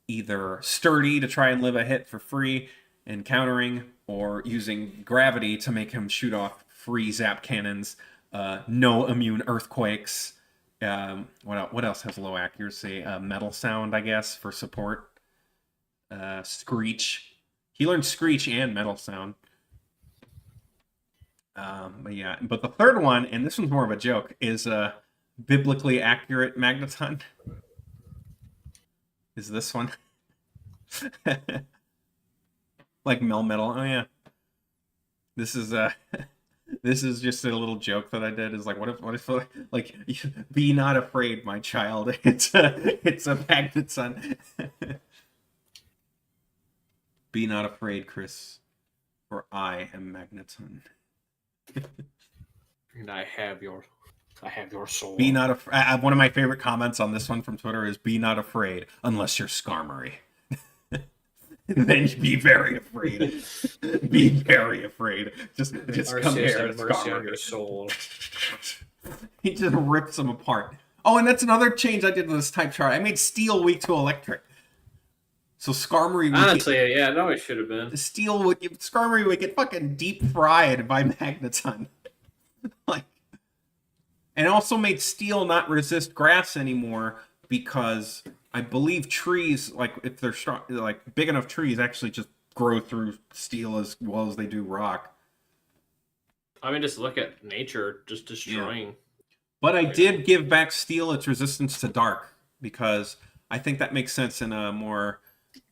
either Sturdy to try and live a hit for free and countering, or using Gravity to make him shoot off free Zap Cannons, no immune Earthquakes. What else has low accuracy? Metal Sound, I guess, for support. Screech. He learned Screech and Metal Sound. But the third one, and this one's more of a joke, is biblically accurate Magneton. Is this one? Like Melmetal. Oh yeah. This is just a little joke that I did. Is like, what if like, be not afraid, my child. It's a Magneton. Be not afraid, Chris, for I am Magneton. And I have your soul. Be not afraid. One of my favorite comments on this one from Twitter is, "Be not afraid unless you're Skarmory." Then be very afraid. Be very afraid. Just come here, Skarmory. Your soul. He just rips them apart. Oh, and that's another change I did to this type chart. I made Steel weak to Electric. So Skarmory would honestly, yeah, no, it should have been. Skarmory would get fucking deep fried by Magneton. Like, and also made Steel not resist grass anymore, because I believe trees, like if they're strong, like big enough trees, actually just grow through Steel as well as they do rock. I mean, just look at nature just destroying. Yeah. But I did give back Steel its resistance to dark, because I think that makes sense in a more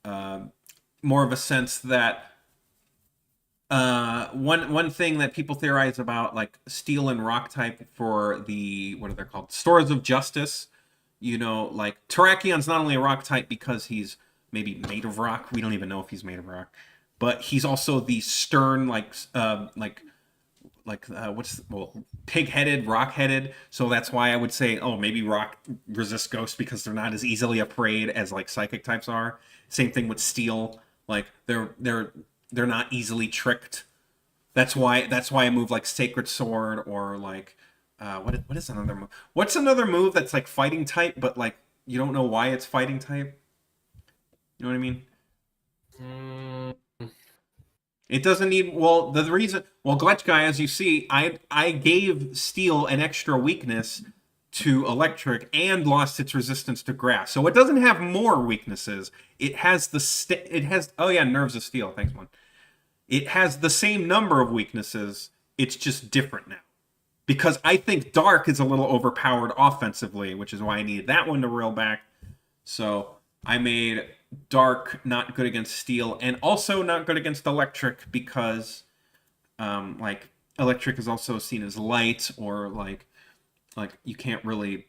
of a sense that one thing that people theorize about, like Steel and Rock type for the, what are they called, Stores of Justice, you know, like Terrakion's not only a rock type because he's maybe made of rock, we don't even know if he's made of rock, but he's also the stern, like pig-headed, rock-headed. So that's why I would say, oh, maybe rock resists ghost because they're not as easily afraid as like psychic types are. Same thing with steel. Like they're not easily tricked. That's why a move like Sacred Sword or like what is another move? What's another move that's like fighting type, but like you don't know why it's fighting type? You know what I mean? It doesn't need the reason Glitch Guy, as you see, I gave steel an extra weakness to electric and lost its resistance to grass. So it doesn't have more weaknesses. It has nerves of steel. Thanks, one. It has the same number of weaknesses. It's just different now. Because I think Dark is a little overpowered offensively, which is why I needed that one to reel back. So I made Dark not good against steel and also not good against electric because like electric is also seen as light or like you can't really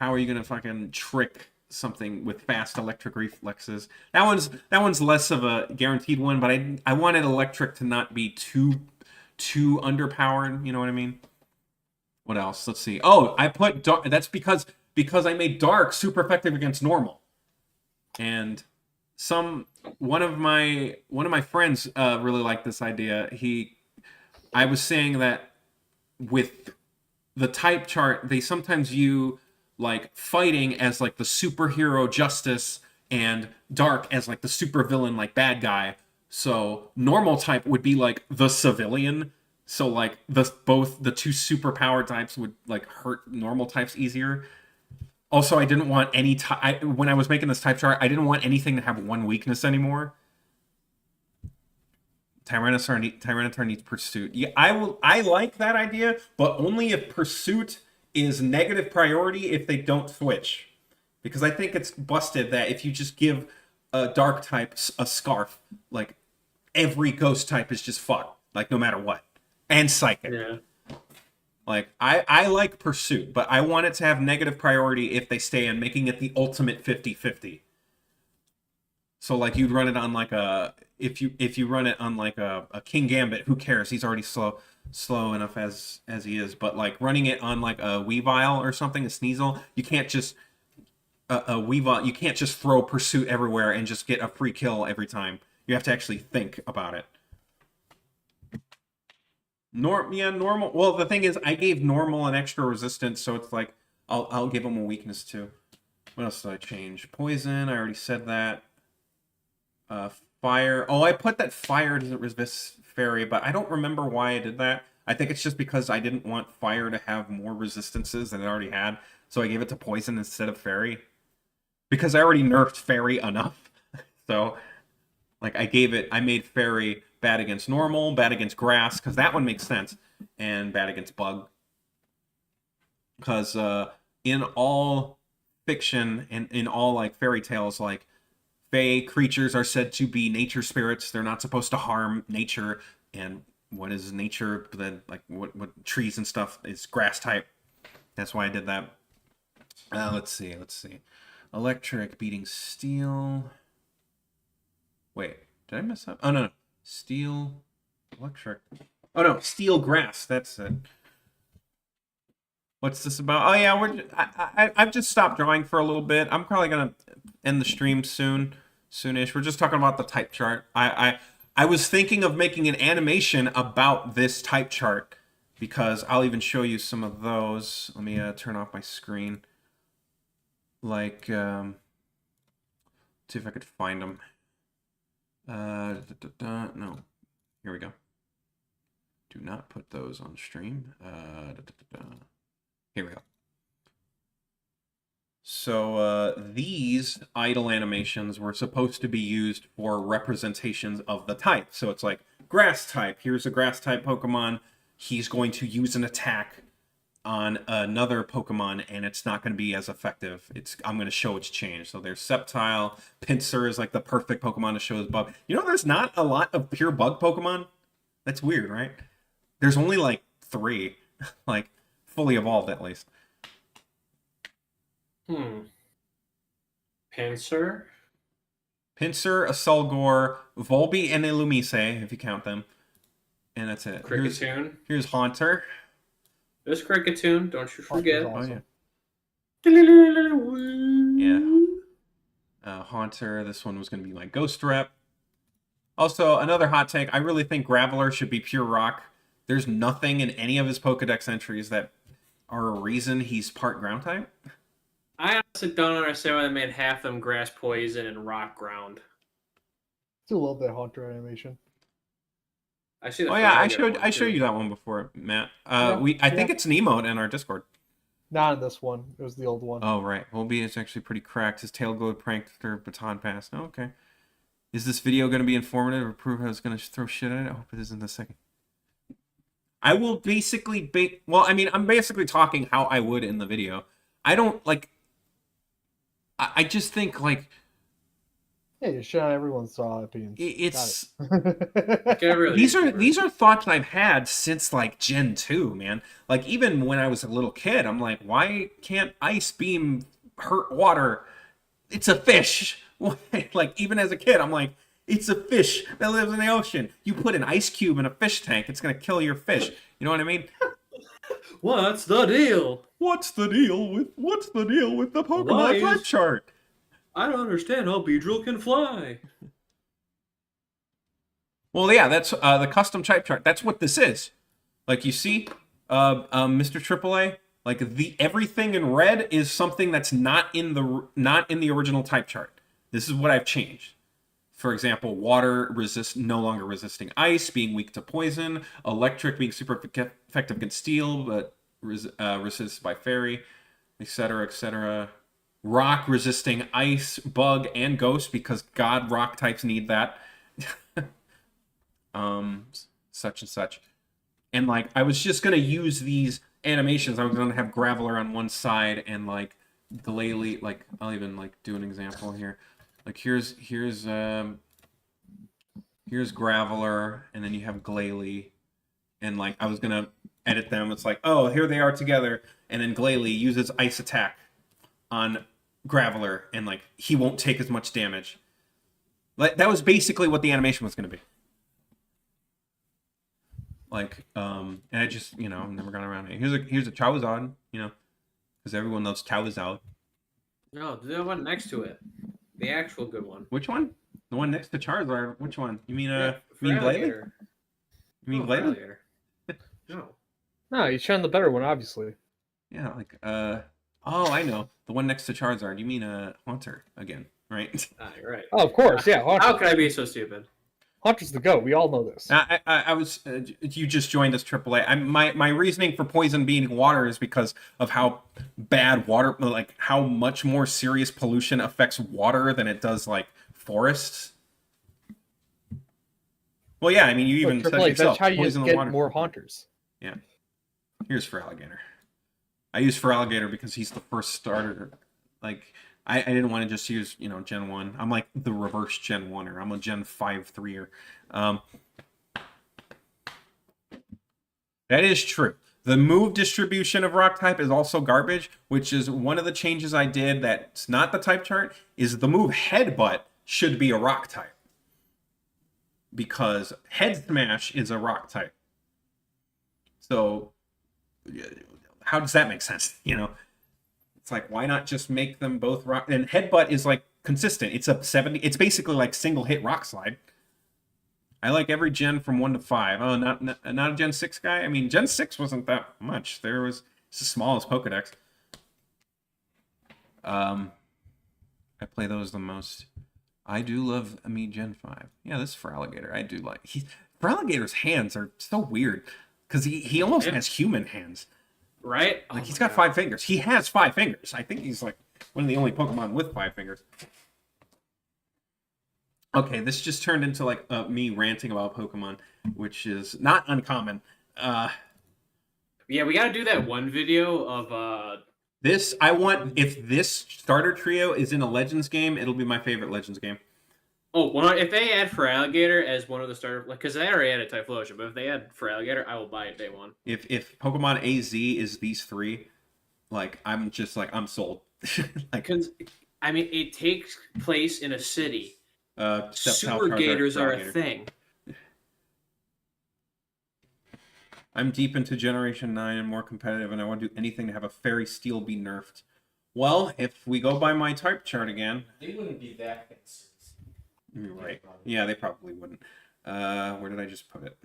how are you gonna fucking trick something with fast electric reflexes? That one's less of a guaranteed one, but I wanted electric to not be too underpowered, you know what I mean? What else? Let's see. Oh, I put Dark. That's because I made Dark super effective against normal. And one of my friends really liked this idea. I was saying that with the type chart, they sometimes view like fighting as like the superhero Justice and Dark as like the supervillain like bad guy. So normal type would be like the civilian. So like both the two superpower types would like hurt normal types easier. Also, I didn't want any when I was making this type chart, I didn't want anything to have one weakness anymore. Tyranitar needs Pursuit. Yeah, I like that idea, but only if Pursuit is negative priority if they don't switch. Because I think it's busted that if you just give a Dark type a Scarf, like every Ghost type is just fucked, like no matter what. And Psychic. Yeah. Like, I like Pursuit, but I want it to have negative priority if they stay in, making it the ultimate 50-50. So, like, you'd run it on, like, if you run it on, like, a King Gambit, who cares? He's already slow enough as he is. But, like, running it on, like, a Weavile or something, a Sneasel, you can't just... a Weavile, you can't just throw Pursuit everywhere and just get a free kill every time. You have to actually think about it. Normal. Well, the thing is, I gave normal an extra resistance, so it's like I'll give him a weakness too. What else did I change? Poison. I already said that. Fire. Oh, I put that fire doesn't resist fairy, but I don't remember why I did that. I think it's just because I didn't want fire to have more resistances than it already had, so I gave it to poison instead of fairy. Because I already nerfed fairy enough, so like I made fairy bad against normal, bad against grass, because that one makes sense, and bad against bug. Because in all fiction and in all like fairy tales, like fae creatures are said to be nature spirits. They're not supposed to harm nature. And what is nature? Then like what trees and stuff is grass type. That's why I did that. Let's see. Electric beating steel. Wait, did I mess up? Oh no. Steel, electric. Oh no, steel grass. That's it. What's this about? Oh yeah, I've just stopped drawing for a little bit. I'm probably gonna end the stream soonish. We're just talking about the type chart. I was thinking of making an animation about this type chart because I'll even show you some of those. Let me turn off my screen. Like, see if I could find them. No. Here we go. Do not put those on stream. Here we go. So these idle animations were supposed to be used for representations of the type. So it's like grass type. Here's a grass type Pokemon. He's going to use an attack on another Pokemon, and it's not going to be as effective. I'm going to show its change. So there's Sceptile. Pinsir is like the perfect Pokemon to show his bug. You know, there's not a lot of pure bug Pokemon. That's weird, right? There's only like 3, like fully evolved at least. Pinsir, a Sulgor, Volby, and Illumise, if you count them. and that's it. Cricketune. Here's Haunter. There's Cricketune. Don't you forget. Awesome. Yeah. Haunter. This one was going to be my Ghost Rep. Also, another hot take. I really think Graveler should be pure rock. There's nothing in any of his Pokedex entries that are a reason he's part ground type. I honestly don't understand why they made half them grass poison and rock ground. Still love that Haunter animation. I see. Oh yeah, I showed you that one before, Matt. I think it's an emote in our Discord. Not in this one. It was the old one. Oh right, Volbeat is actually pretty cracked. His tail glowed prankster baton pass. Oh, okay. Is this video going to be informative or prove I was going to throw shit at it? I hope it is in a second. I will basically I'm basically talking how I would in the video. I don't like. I just think like. Yeah, you're showing everyone's opinions. It's these are thoughts I've had since like Gen 2, man. Like even when I was a little kid, I'm like, why can't ice beam hurt water? It's a fish. Like even as a kid, I'm like, it's a fish that lives in the ocean. You put an ice cube in a fish tank, it's gonna kill your fish. You know what I mean? What's the deal? What's the deal with the Pokemon type chart? I don't understand how Beedrill can fly. Well, yeah, that's the custom type chart. That's what this is. Like you see, Mr. AAA, like everything in red is something that's not in the original type chart. This is what I've changed. For example, water no longer resisting ice, being weak to poison, electric being super effective against steel, but resisted by fairy, etc., etc. Rock resisting ice, bug, and ghost because God rock types need that. Such and such. And like I was just gonna use these animations. I was gonna have Graveler on one side and like Glalie, like I'll even like do an example here. Like here's Graveler, and then you have Glalie, and like I was gonna edit them. It's like, oh, here they are together, and then Glalie uses ice attack on Graveler, and like he won't take as much damage. Like that was basically what the animation was going to be. Like, and I just never got around it. Here's a Charizard, because everyone loves Charizard. No, the one next to it, the actual good one. Which one? The one next to Charizard. Which one? You mean Glalie? You mean Glalie? No. No, he's showing the better one, obviously. Yeah, like oh, I know. The one next to Charizard. You mean Haunter again, right? You're right. Oh, of course, yeah. Haunter. How could I be so stupid? Haunter's the GOAT. We all know this. I was. You just joined us, AAA. My reasoning for poison being water is because of how bad water, like how much more serious pollution affects water than it does like forests. Well, yeah. I mean, you even said it yourself. That's how you Poison get the water. more Haunters. Yeah. Here's Feraligatr. I use Feraligatr because he's the first starter. Like, I didn't want to just use, Gen 1. I'm like the reverse Gen 1er. I'm a Gen 5-3er. That is true. The move distribution of rock type is also garbage, which is one of the changes I did that's not the type chart, is the move Headbutt should be a rock type. Because Head Smash is a rock type. So how does that make sense? It's like, why not just make them both rock? And Headbutt is like consistent. It's a 70. It's basically like single hit rock slide. I like every gen from 1 to 5. Oh, not a Gen 6 guy. I mean, Gen 6 wasn't that much. It's the smallest Pokedex. I play those the most. I do love Gen 5. Yeah, this is Feraligatr. I do like. Feraligatr's hands are so weird because he almost has human hands. Right? Like he's got 5 fingers. He has 5 fingers. I think he's like one of the only Pokemon with 5 fingers. Okay, this just turned into like me ranting about Pokemon, which is not uncommon. Yeah, we gotta do that one video of this. If this starter trio is in a Legends game, it'll be my favorite Legends game. Oh, well, if they add Feraligatr as one of the starter, because they already added Typhlosion, but if they add Feraligatr, I will buy it day one. If Pokemon AZ is these 3, like I'm sold. Like, I mean, it takes place in a city. Sewer Gators are a thing. I'm deep into Generation 9 and more competitive, and I want to do anything to have a Fairy Steel be nerfed. Well, if we go by my type chart again... They wouldn't be that things. You're right. Yeah, they probably wouldn't. Where did I just put it?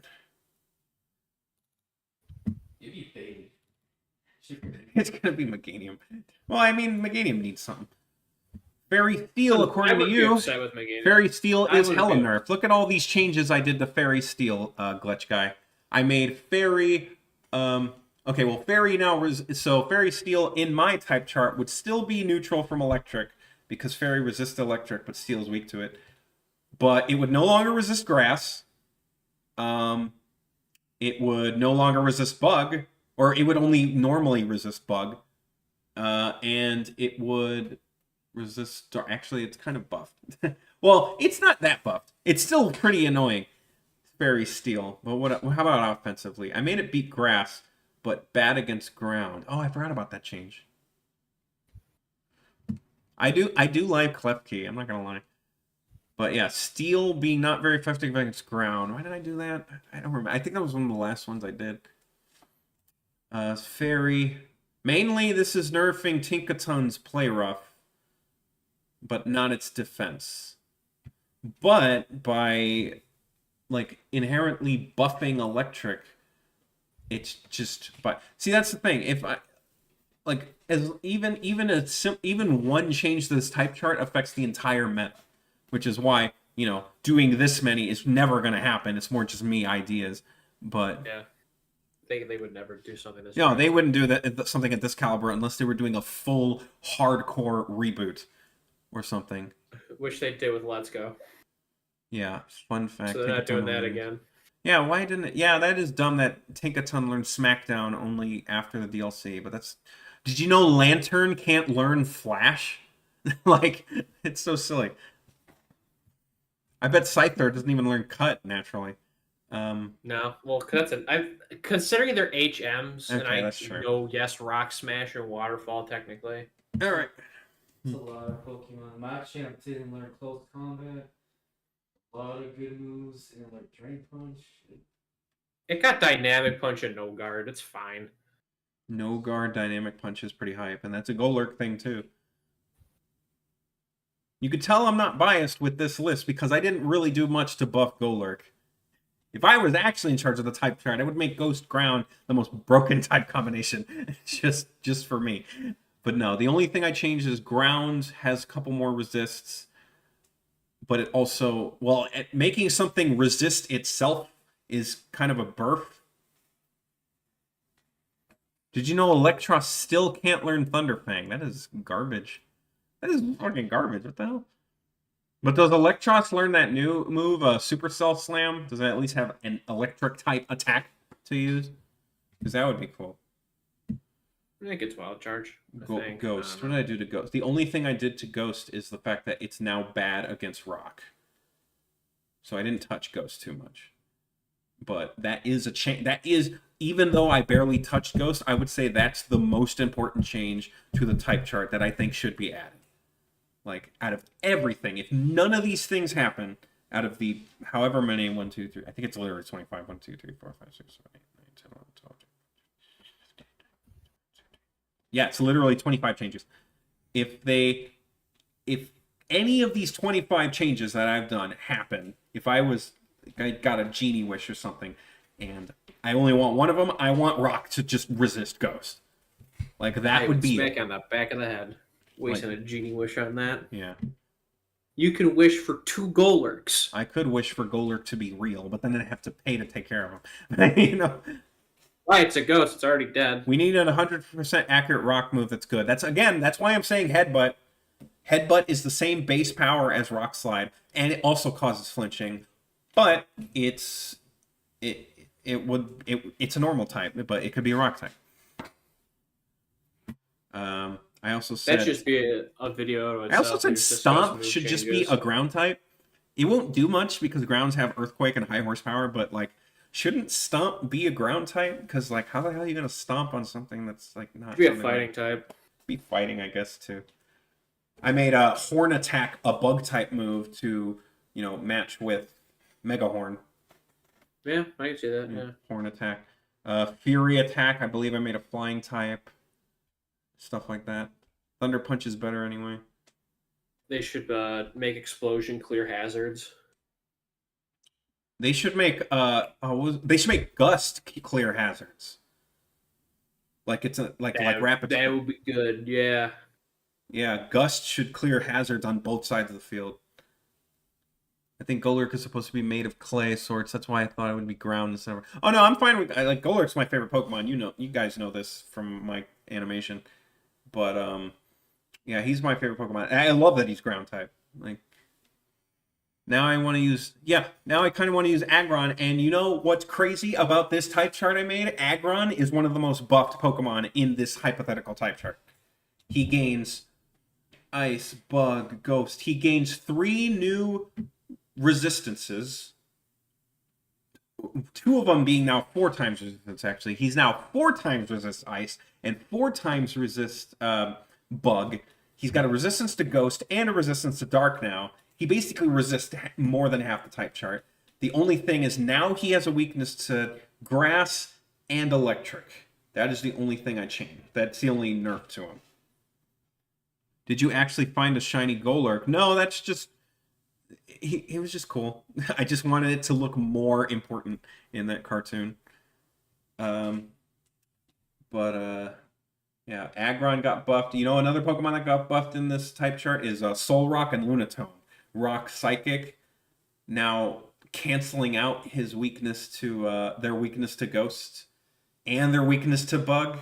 Maybe Bailey. It's gonna be Meganium. Well, I mean, Meganium needs something. Fairy Steel, according to you, upset with Meganium. Fairy Steel I is wouldn't hella be. nerfed. Look at all these changes I did to Fairy Steel, Glitch Guy. I made Fairy... okay, well, Fairy now... So, Fairy Steel in my type chart would still be neutral from Electric, because Fairy resists Electric, but Steel is weak to it. But it would no longer resist Grass. It would no longer resist Bug, or it would only normally resist Bug. And it would resist... Actually, it's kind of buffed. Well, it's not that buffed. It's still pretty annoying. Fairy Steel. But how about offensively? I made it beat Grass, but bad against Ground. Oh, I forgot about that change. I do like Klefki, I'm not gonna lie. But yeah, Steel being not very effective against Ground. Why did I do that? I don't remember. I think that was one of the last ones I did. Fairy. Mainly, this is nerfing Tinkaton's Play Rough, but not its defense. But by, like, inherently buffing Electric, it's just... But see, that's the thing. If I... Like, as even one change to this type chart affects the entire meta. Which is why, you know, doing this many is never going to happen. It's more just me ideas. But... Yeah. They would never do something this. No, they wouldn't do that something at this caliber unless they were doing a full hardcore reboot or something. Which they did with Let's Go. Yeah, fun fact. So they're not doing Tinkaton that learned- again. Yeah, why didn't it? Yeah, that is dumb that Tinkaton learned SmackDown only after the DLC, but that's... Did you know Lantern can't learn Flash? Like, it's so silly. I bet Scyther doesn't even learn Cut naturally. No, well, considering they're HMs, and Okay, I that's true. know yes, Rock Smash or Waterfall technically. All right. It's a lot of Pokemon. Machamp didn't learn close combat. A lot of good moves and like Drain Punch. It got Dynamic Punch and No Guard. It's fine. No Guard Dynamic Punch is pretty hype, and that's a Golurk thing too. You could tell I'm not biased with this list because I didn't really do much to buff Golurk. If I was actually in charge of the type chart, I would make Ghost Ground the most broken type combination, just for me. But no, the only thing I changed is Ground has a couple more resists, but it also, well, making something resist itself is kind of a birth. Did you know Electros still can't learn Thunderfang? That is garbage. That is fucking garbage. What the hell? But does Electros learn that new move, Supercell Slam? Does it at least have an electric type attack to use? Because that would be cool. I think it's Wild Charge. I think. Ghost. What did I do to Ghost? The only thing I did to Ghost is the fact that it's now bad against Rock. So I didn't touch Ghost too much. But that is a change. That is, even though I barely touched Ghost, I would say that's the most important change to the type chart that I think should be added. Like, out of everything, if none of these things happen, out of the however many, 1, 2, 3, I think it's literally 25, 1, 2, 3, 4, 5, 6, 7, 8, 9, 10, 11, 12, 13, yeah, it's literally 25 changes. If any of these 25 changes that I've done happen, if I got a genie wish or something, and I only want one of them, I want Rock to just resist Ghost. Like, that would be smack on the back of the head. Wasting Like- a genie wish on that. Yeah. You can wish for 2 Golurks. I could wish for Golurk to be real, but then I'd have to pay to take care of him. You know, Right, it's a ghost. It's already dead. we need a 100% accurate Rock move that's good. That's why I'm saying Headbutt. Headbutt is the same base power as Rock Slide, and it also causes flinching, but it's a normal type, but it could be a Rock type. I also said That should just be a video. I also said Stomp should just be a ground type. It won't do much because grounds have Earthquake and high horsepower, but like, shouldn't Stomp be a ground type? Because like, how the hell are you gonna stomp on something that's like not? Be a something fighting like- type. Be fighting, I guess too. I made a Horn Attack, a bug type move to, you know, match with Mega Horn. Yeah, I can see that. Yeah. Horn Attack. Fury Attack, I believe I made a flying type. Stuff like that. Thunder Punch is better anyway. They should make Explosion clear hazards. They should make Gust clear hazards. Like it's like rapid. That would be good. Yeah. Yeah, Gust should clear hazards on both sides of the field. I think Golurk is supposed to be made of clay sorts. That's why I thought it would be ground instead of... Oh no, I'm fine with... Golurk's my favorite Pokemon. You guys know this from my animation. But yeah, he's my favorite Pokemon. I love that he's ground type. Like, now I want to use... Yeah, now I kind of want to use Aggron. And you know what's crazy about this type chart I made? Aggron is one of the most buffed Pokemon in this hypothetical type chart. He gains Ice, Bug, Ghost. He gains 3 new resistances. 2 of them being now 4 times resistance, actually. He's now 4 times resist Ice and 4 times resist Bug. He's got a resistance to Ghost and a resistance to Dark now. He basically resists more than half the type chart. The only thing is now he has a weakness to Grass and Electric. That is the only thing I changed. That's the only nerf to him. Did you actually find a shiny Golurk? No, that's just... He was just cool. I just wanted it to look more important in that cartoon. Yeah, Aggron got buffed. You know, another Pokemon that got buffed in this type chart is Solrock and Lunatone. Rock Psychic, now canceling out his weakness to their weakness to Ghost and their weakness to Bug.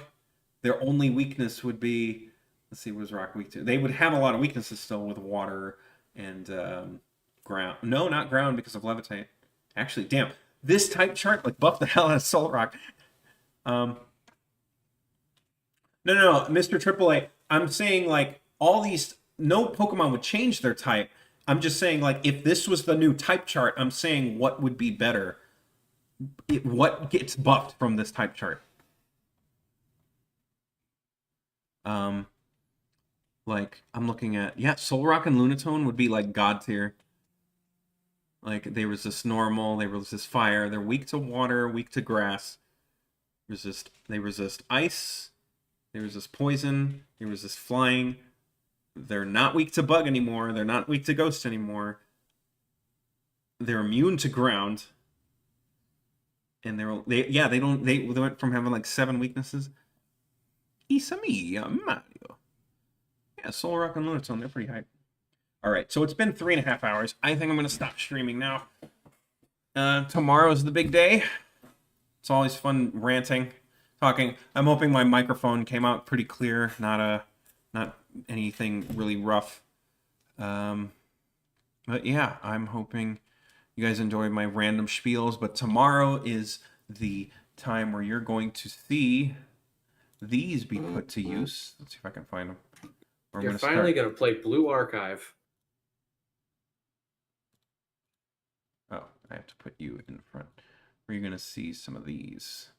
Their only weakness would be, let's see, what is Rock weak to? They would have a lot of weaknesses still with Water and Ground. No, not Ground because of Levitate. Actually, damn, this type chart like buff the hell out of Solrock. No, Mr. AAA. I'm saying like all these, no Pokemon would change their type. I'm just saying like if this was the new type chart, I'm saying what would be better. What gets buffed from this type chart? Like I'm looking at, yeah, Solrock and Lunatone would be like God tier. Like they resist normal, they resist fire, they're weak to water, weak to grass. They resist ice, they resist poison, they resist flying. They're not weak to Bug anymore, they're not weak to Ghost anymore. They're immune to ground. And they went from having like 7 weaknesses. Isami, Mario. Yeah, Solrock and Lunatone, they're pretty hype. Alright, so it's been 3.5 hours. I think I'm going to stop streaming now. Tomorrow's the big day. It's always fun ranting, talking. I'm hoping my microphone came out pretty clear, not anything really rough. But yeah, I'm hoping you guys enjoyed my random spiels. But tomorrow is the time where you're going to see these be put to use. Let's see if I can find them. You're finally going to play Blue Archive. Oh, I have to put you in front. Where you're going to see some of these.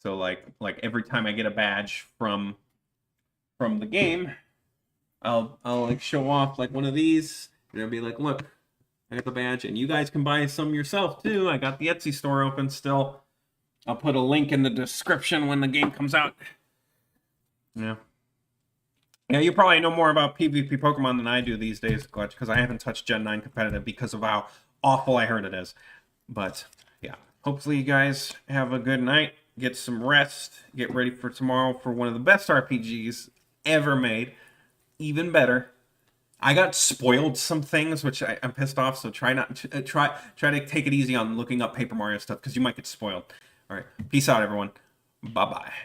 So like every time I get a badge from the game, I'll like show off like one of these, and I'll be like, look, I got the badge, and you guys can buy some yourself too. I got the Etsy store open still. I'll put a link in the description when the game comes out. Yeah. Yeah, you probably know more about PvP Pokemon than I do these days, Glutch, because I haven't touched Gen 9 competitive because of how awful I heard it is. But yeah, hopefully you guys have a good night. Get some rest. Get ready for tomorrow for one of the best RPGs ever made. Even better. I got spoiled some things, which I'm pissed off. So try to take it easy on looking up Paper Mario stuff because you might get spoiled. All right, peace out, everyone. Bye bye.